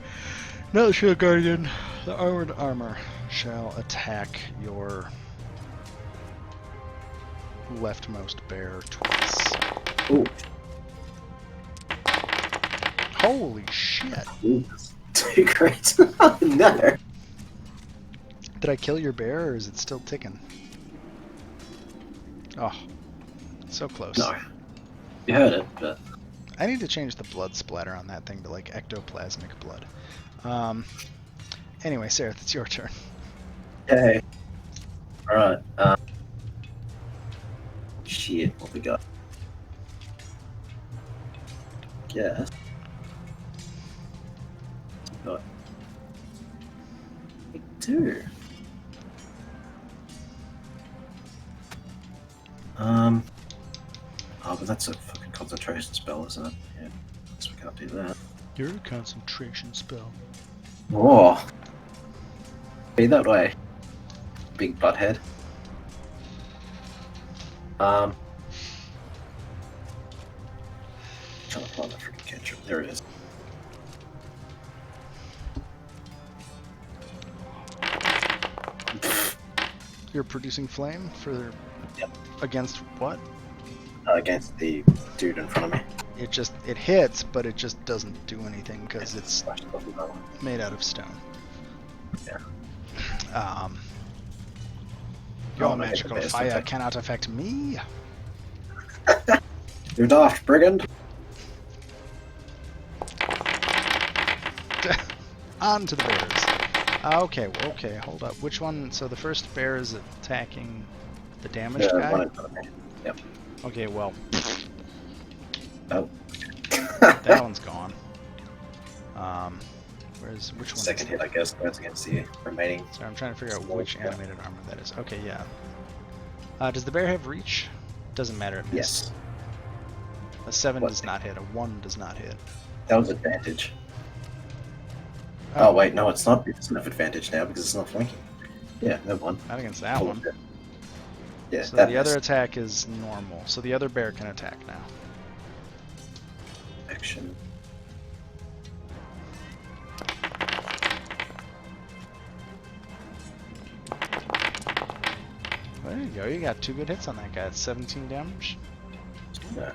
S1: Not the shield guardian. The armored armor shall attack your leftmost bear twice.
S2: Ooh.
S1: Holy shit!
S2: Ooh, that's too great. Oh, no.
S1: Did I kill your bear or is it still ticking? Oh, so close.
S2: No. You heard it, but
S1: I need to change the blood splatter on that thing to like ectoplasmic blood. Anyway, Sarah, it's your turn.
S2: yay. Alright, shit, what we got? Guess. Got. We do. Oh, but that's a fucking concentration spell, isn't it? Yeah, so we can't do that.
S1: Your concentration spell.
S2: Whoa. Be that way. Big butthead. Trying to find the freaking cantrip. There it is.
S1: You're producing flame for
S2: Yep.
S1: against what?
S2: Against the dude in front of me.
S1: It hits, but it just doesn't do anything because it's
S2: Slashed off the bottom.
S1: made out of stone.
S2: Yeah.
S1: Your
S2: Oh, no,
S1: magical
S2: it's
S1: fire
S2: effect.
S1: cannot affect me.
S2: You're daft, brigand!
S1: On to the bears. Okay, hold up. Which one? So the first bear is attacking the damaged
S2: One
S1: guy?
S2: in front of me. Yep.
S1: Okay, well,
S2: Oh.
S1: that one's gone. Which one?
S2: Second
S1: is
S2: hit, I guess, that's against the remaining.
S1: Sorry, I'm trying to figure out
S2: Small
S1: which
S2: guy.
S1: animated armor that is. Okay, yeah. Does the bear have reach? Doesn't matter, it missed.
S2: Yes.
S1: A 7
S2: What?
S1: does not hit, a 1 does not hit.
S2: That was advantage. Oh, wait, no, it's not. It's not advantage now because it's not flanking. Yeah, no one.
S1: Not against that one.
S2: Yeah,
S1: So
S2: that
S1: the other
S2: missed.
S1: attack is normal. So the other bear can attack now.
S2: Action.
S1: There you go, you got 2 good hits on that guy. That's 17 damage.
S2: No.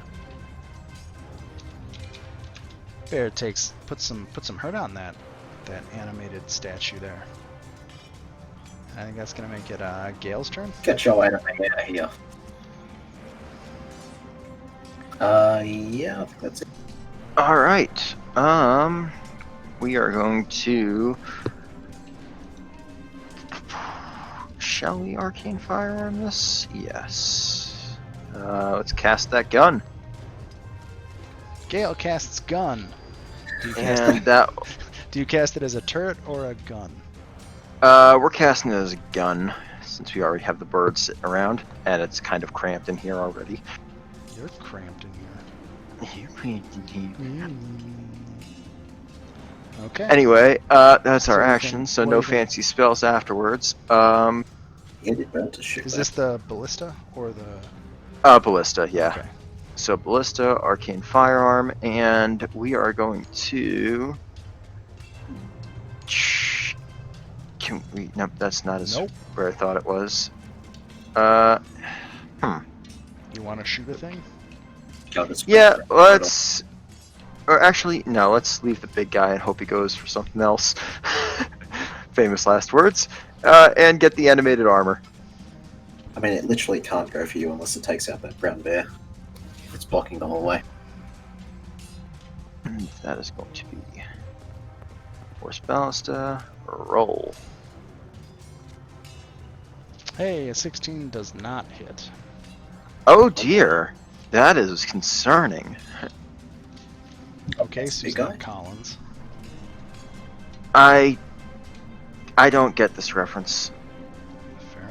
S1: Bear put some hurt on that animated statue there. I think that's gonna make it Gale's turn.
S2: Get your anime out of here. Yeah, I think that's it.
S3: All right. We are going to. Shall we arcane firearm this? Yes. Let's cast that gun.
S1: Gale casts gun. Do you
S3: And that.
S1: Do you cast it as a turret or a gun?
S3: We're casting it as a gun since we already have the bird sitting around, and it's kind of cramped in here already.
S1: You're cramped in here. Okay.
S3: Anyway, that's
S1: So
S3: our
S1: we can-
S3: action. So
S1: what
S3: no
S1: are we gonna-
S3: fancy spells afterwards.
S2: It did better to shoot.
S1: Is this the ballista or the?
S3: Ballista, yeah.
S1: Okay.
S3: So ballista, arcane firearm, and we are going to. Can we? Nope, that's not as
S1: Nope.
S3: where I thought it was.
S1: You want to shoot a thing?
S3: Yeah, let's. Or actually, no. Let's leave the big guy and hope he goes for something else. Famous last words. And get the animated armor.
S2: I mean, it literally can't go for you unless it takes out that brown bear. It's blocking the whole way.
S3: And that is going to be force ballista. Roll.
S1: Hey, a 16 does not hit.
S3: Oh dear, that is concerning.
S1: Okay,
S2: That's a big
S1: Suzanne
S2: guy.
S1: Collins.
S3: I don't get this reference.
S1: Fair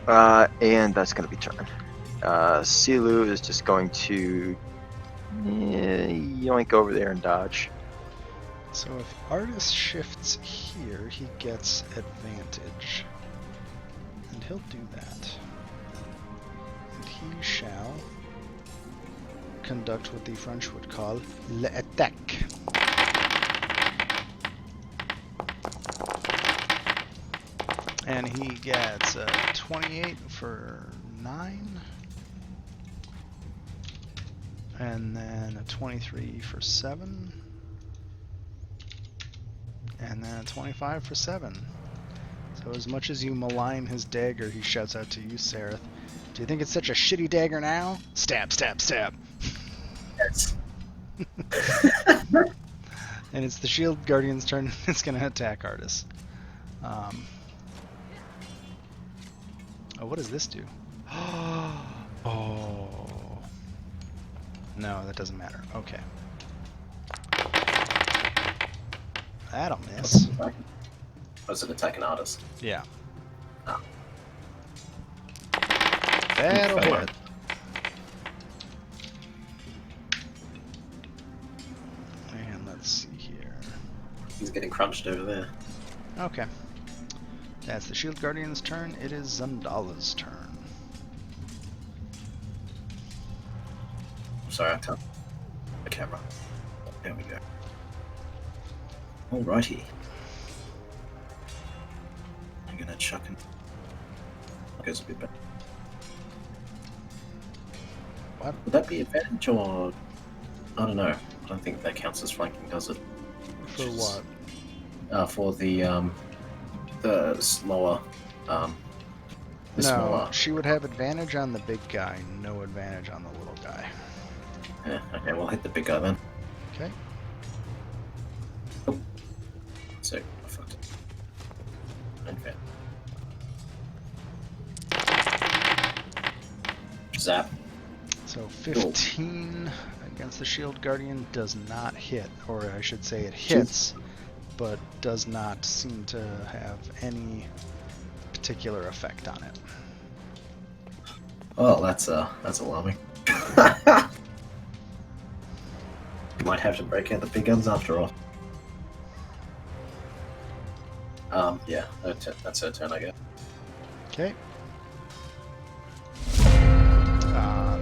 S1: enough.
S3: And that's going to be turn. Silu is just going to yoink over there and dodge.
S1: So if Artis shifts here, he gets advantage. And he'll do that. And he shall conduct what the French would call l'attaque. And he gets a 28 for 9. And then a 23 for 7. And then a 25 for 7. So as much as you malign his dagger, he shouts out to you, Sereth. Do you think it's such a shitty dagger now? Stab, stab, stab.
S2: Yes.
S1: And it's the Shield Guardian's turn. It's going to attack Artis. Oh, what does this do? Oh. No, that doesn't matter. Okay. That'll miss.
S2: Was it attacking artist?
S1: Yeah.
S2: Oh.
S1: That'll
S2: Fair.
S1: hit. And let's see here.
S2: He's getting crunched over there.
S1: Okay. That's the Shield Guardian's turn. It is Zandala's turn.
S2: Sorry, I can't. The camera. There we go. Alrighty. I'm gonna chuck him. Goes a bit better.
S1: What?
S2: Would that be advantage or I don't know. I don't think that counts as flanking, does it?
S1: For what?
S2: For the slower the
S1: No,
S2: smaller.
S1: she would have advantage on the big guy, no advantage on the little guy.
S2: Yeah, okay, we'll hit the big guy then.
S1: Okay.
S2: So I fucked it. Okay. Zap.
S1: So 15 against the Shield Guardian does not hit, or I should say it hits, but does not seem to have any particular effect on it.
S2: Oh, that's alarming. Might have to break out the big guns after all. Yeah, that's her turn, I guess.
S1: Okay.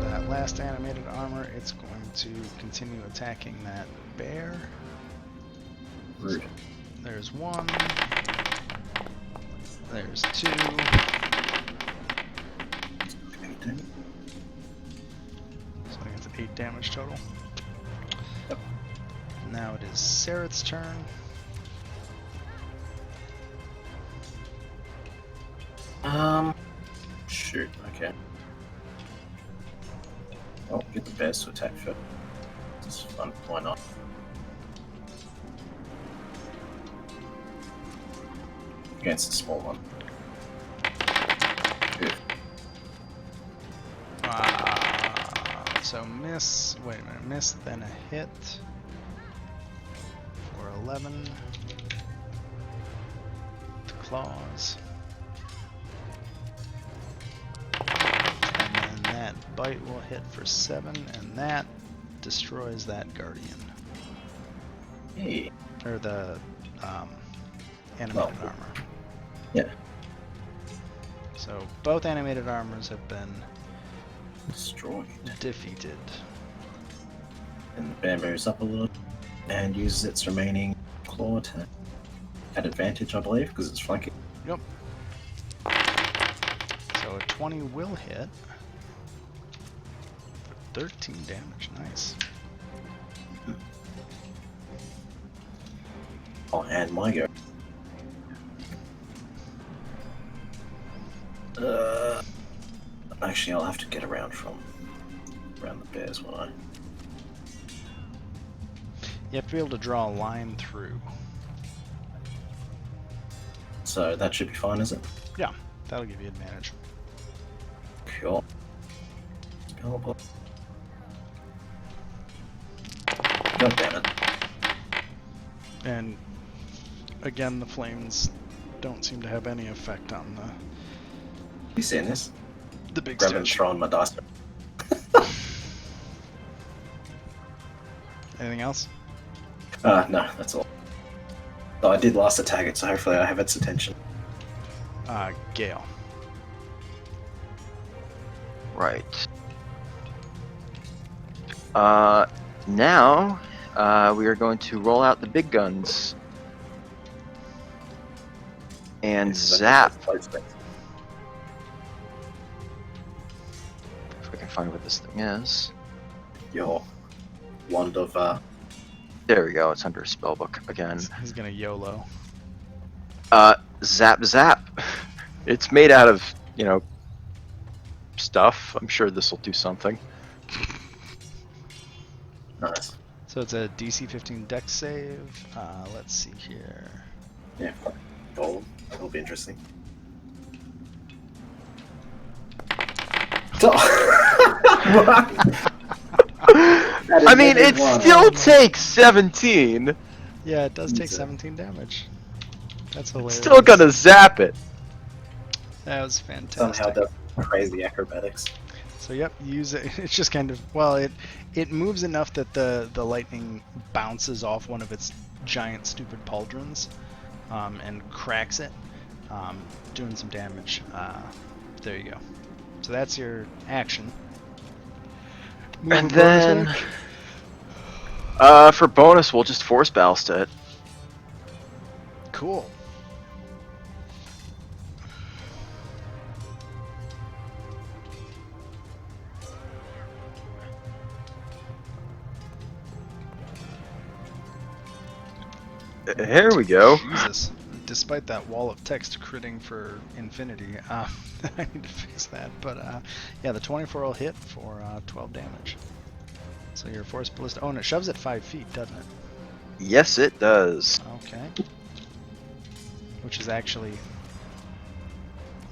S1: That last animated armor, it's going to continue attacking that bear.
S2: Rude.
S1: There's 1. There's 2. So I think it's 8 damage total.
S2: Yep.
S1: Now it is Sereth's turn.
S2: Shoot, okay. Oh, get the bears to attack first. It's fun, why not? Against the small one. Good.
S1: So miss, wait a minute, miss, then a hit for 11. The claws. And then that bite will hit for 7, and that destroys that guardian.
S2: Hey.
S1: Or the animated
S2: Oh.
S1: armor.
S2: Yeah.
S1: So both animated armors have been
S2: Destroyed.
S1: defeated.
S2: And the bear moves up a little and uses its remaining claw attack. At advantage, I believe, because it's flanking.
S1: Yep. So a 20 will hit. For 13 damage, nice.
S2: Oh, and my go. Actually, I'll have to get around the bears, won't I?
S1: You have to be able to draw a line through.
S2: So that should be fine, is it?
S1: Yeah, that'll give you advantage.
S2: Cool. Spellbook.
S1: And again, the flames don't seem to have any effect on
S2: You seen this?
S1: the big
S2: Grab and
S1: statue.
S2: throwing my dice.
S1: Anything else?
S2: No, that's all. So I did last attack it, so hopefully I have its attention.
S1: Gale.
S3: Right. Now, we are going to roll out the big guns. And zap. If I can find what this thing is.
S2: Your wand of
S3: There we go, it's under spellbook again.
S1: He's gonna YOLO.
S3: Zap zap. It's made out of, stuff. I'm sure this will do something.
S2: nice.
S1: So it's a DC 15 dex save. Let's see here.
S2: Yeah, gold. That'll be interesting.
S3: I mean, it still takes 17.
S1: Yeah, it does take
S2: Jesus.
S1: 17 damage. That's hilarious.
S3: Still gonna zap it.
S1: That was fantastic.
S2: Somehow does crazy acrobatics.
S1: So yep, use it. It's just kind of, well, it moves enough that the lightning bounces off one of its giant stupid pauldrons, and cracks it, doing some damage. There you go. So that's your action. Move
S3: And
S1: a bonus
S3: then,
S1: action.
S3: for bonus, we'll just force ballast it.
S1: Cool.
S3: Here we go.
S1: Jesus. Despite that wall of text critting for infinity, I need to fix that. But yeah, the 24 will hit for 12 damage. So your force ballista. Oh, and it shoves at 5 feet, doesn't it?
S3: Yes, it does.
S1: Okay. Which is actually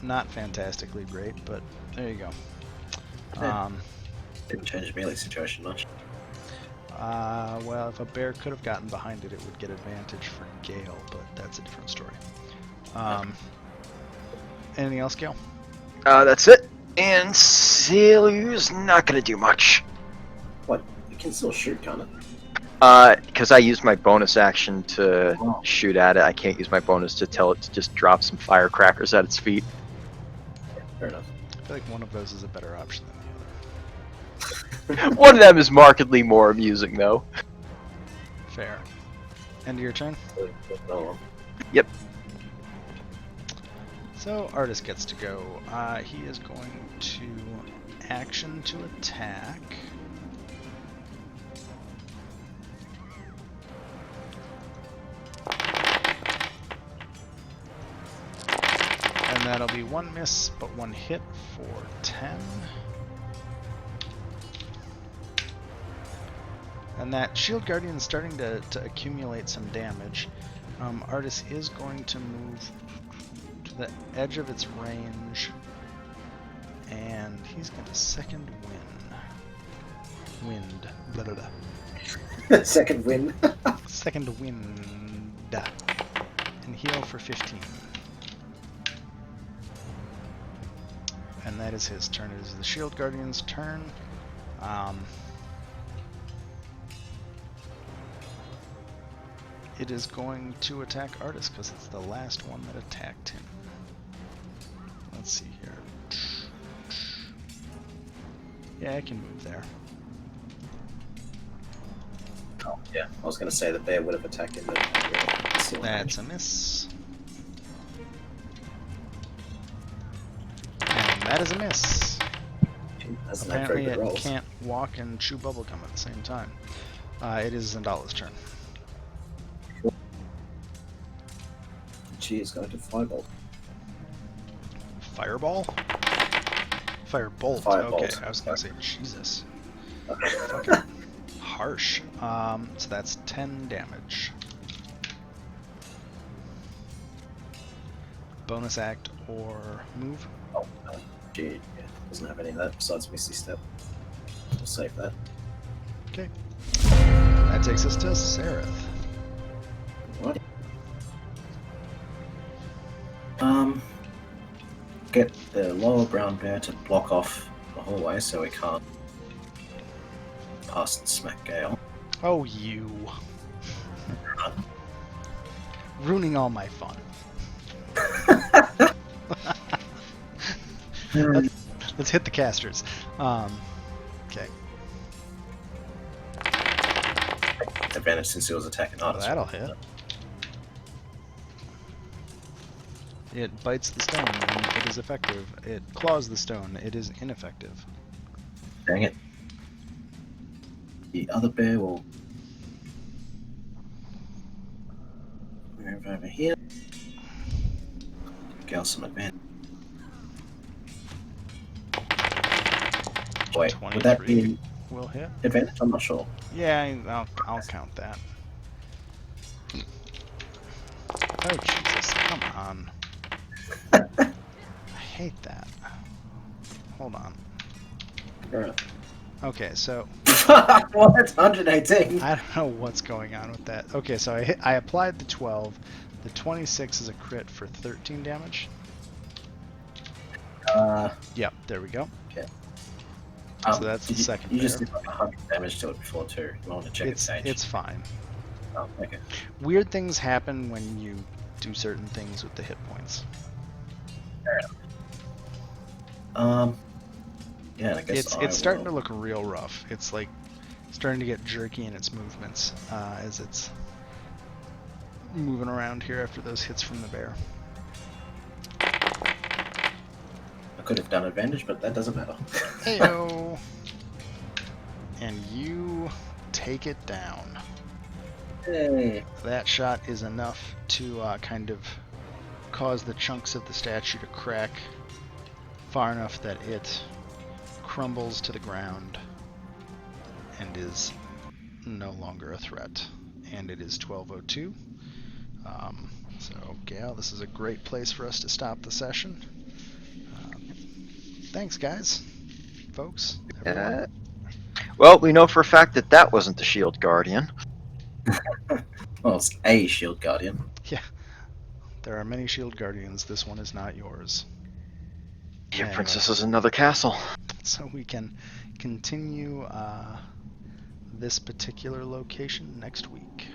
S1: not fantastically great, but there you go.
S2: Yeah. Didn't change the melee situation much.
S1: Well, if a bear could have gotten behind it, it would get advantage for Gale, but that's a different story. Anything else, Gale?
S3: That's it. And Sailor's not gonna do much.
S2: What? You can still shoot, can't it?
S3: Because I used my bonus action to shoot at it, I can't use my bonus to tell it to just drop some firecrackers at its feet.
S2: Yeah, fair enough.
S1: I feel like one of those is a better option than the
S3: One of them is markedly more amusing, though.
S1: other. Fair. End of your turn?
S2: Oh,
S3: Yep.
S1: So, Artist gets to go. He is going to action to attack. And that'll be one miss, but one hit for 10. And that Shield Guardian is starting to accumulate some damage. Artist is going to move to the edge of its range, and he's going to second wind. Blah, blah, blah.
S2: Second win.
S1: Second wind. And heal for 15. And that is his turn. It is the Shield Guardian's turn. It is going to attack Artist because it's the last one that attacked him. Let's see here. Yeah, I can move there.
S2: Oh, yeah. I was going to say the bear would have attacked him, but yeah, still in
S1: That's
S2: range.
S1: a miss. And that is a miss.
S2: That's not very
S1: Apparently
S2: good
S1: it
S2: rolls.
S1: can't walk and chew bubblegum at the same time. It is Zendala's turn.
S2: She is going to fireball.
S1: Fireball? Firebolt.
S2: Firebolt.
S1: Okay, I was gonna say Jesus.
S2: Okay.
S1: Fucking harsh. So that's 10 damage. Bonus act or move.
S2: Oh, no. She doesn't have any of that besides Misty Step. We'll save that.
S1: Okay. That takes us to Seraph.
S2: Get the lower brown bear to block off the hallway so we can't pass and smack Gale.
S1: Oh, you. Ruining all my fun. Let's hit the casters. Okay.
S2: Advantage since he was attacking
S1: Oh,
S2: artist.
S1: that'll hit. It bites the stone and it is effective. It claws the stone. It is ineffective.
S2: Dang it. The other bear will move over here. Gale some advantage. Wait, would that
S1: 23
S2: be
S1: will hit.
S2: advantage? I'm not sure.
S1: Yeah, I'll count that. Oh, Jesus, come on. I hate that. Hold on.
S2: Right.
S1: Okay, so
S2: Well, that's 118.
S1: I don't know what's going on with that. Okay, so I applied the 12. The 26 is a crit for 13 damage. Yep, there we go.
S2: Okay.
S1: So that's the second
S2: You just
S1: bear.
S2: did like 100 damage to it before too. You want to check its stage.
S1: It's fine.
S2: Oh, okay.
S1: Weird things happen when you do certain things with the hit points.
S2: Fair enough. Yeah, I guess
S1: It's starting to look real rough. It's like starting to get jerky in its movements as it's moving around here after those hits from the bear.
S2: I could have done advantage, but that doesn't matter.
S1: Heyo! And you take it down.
S2: Hey.
S1: That shot is enough to kind of cause the chunks of the statue to crack far enough that it crumbles to the ground and is no longer a threat. And it is 12:02. So, Gale, this is a great place for us to stop the session. Thanks, guys, folks, everyone.
S3: Well, we know for a fact that that wasn't the Shield Guardian.
S2: Well, it's a shield guardian.
S1: Yeah, there are many shield guardians. This one is not yours.
S3: Your
S1: Anyway.
S3: princess is another castle.
S1: So we can continue this particular location next week.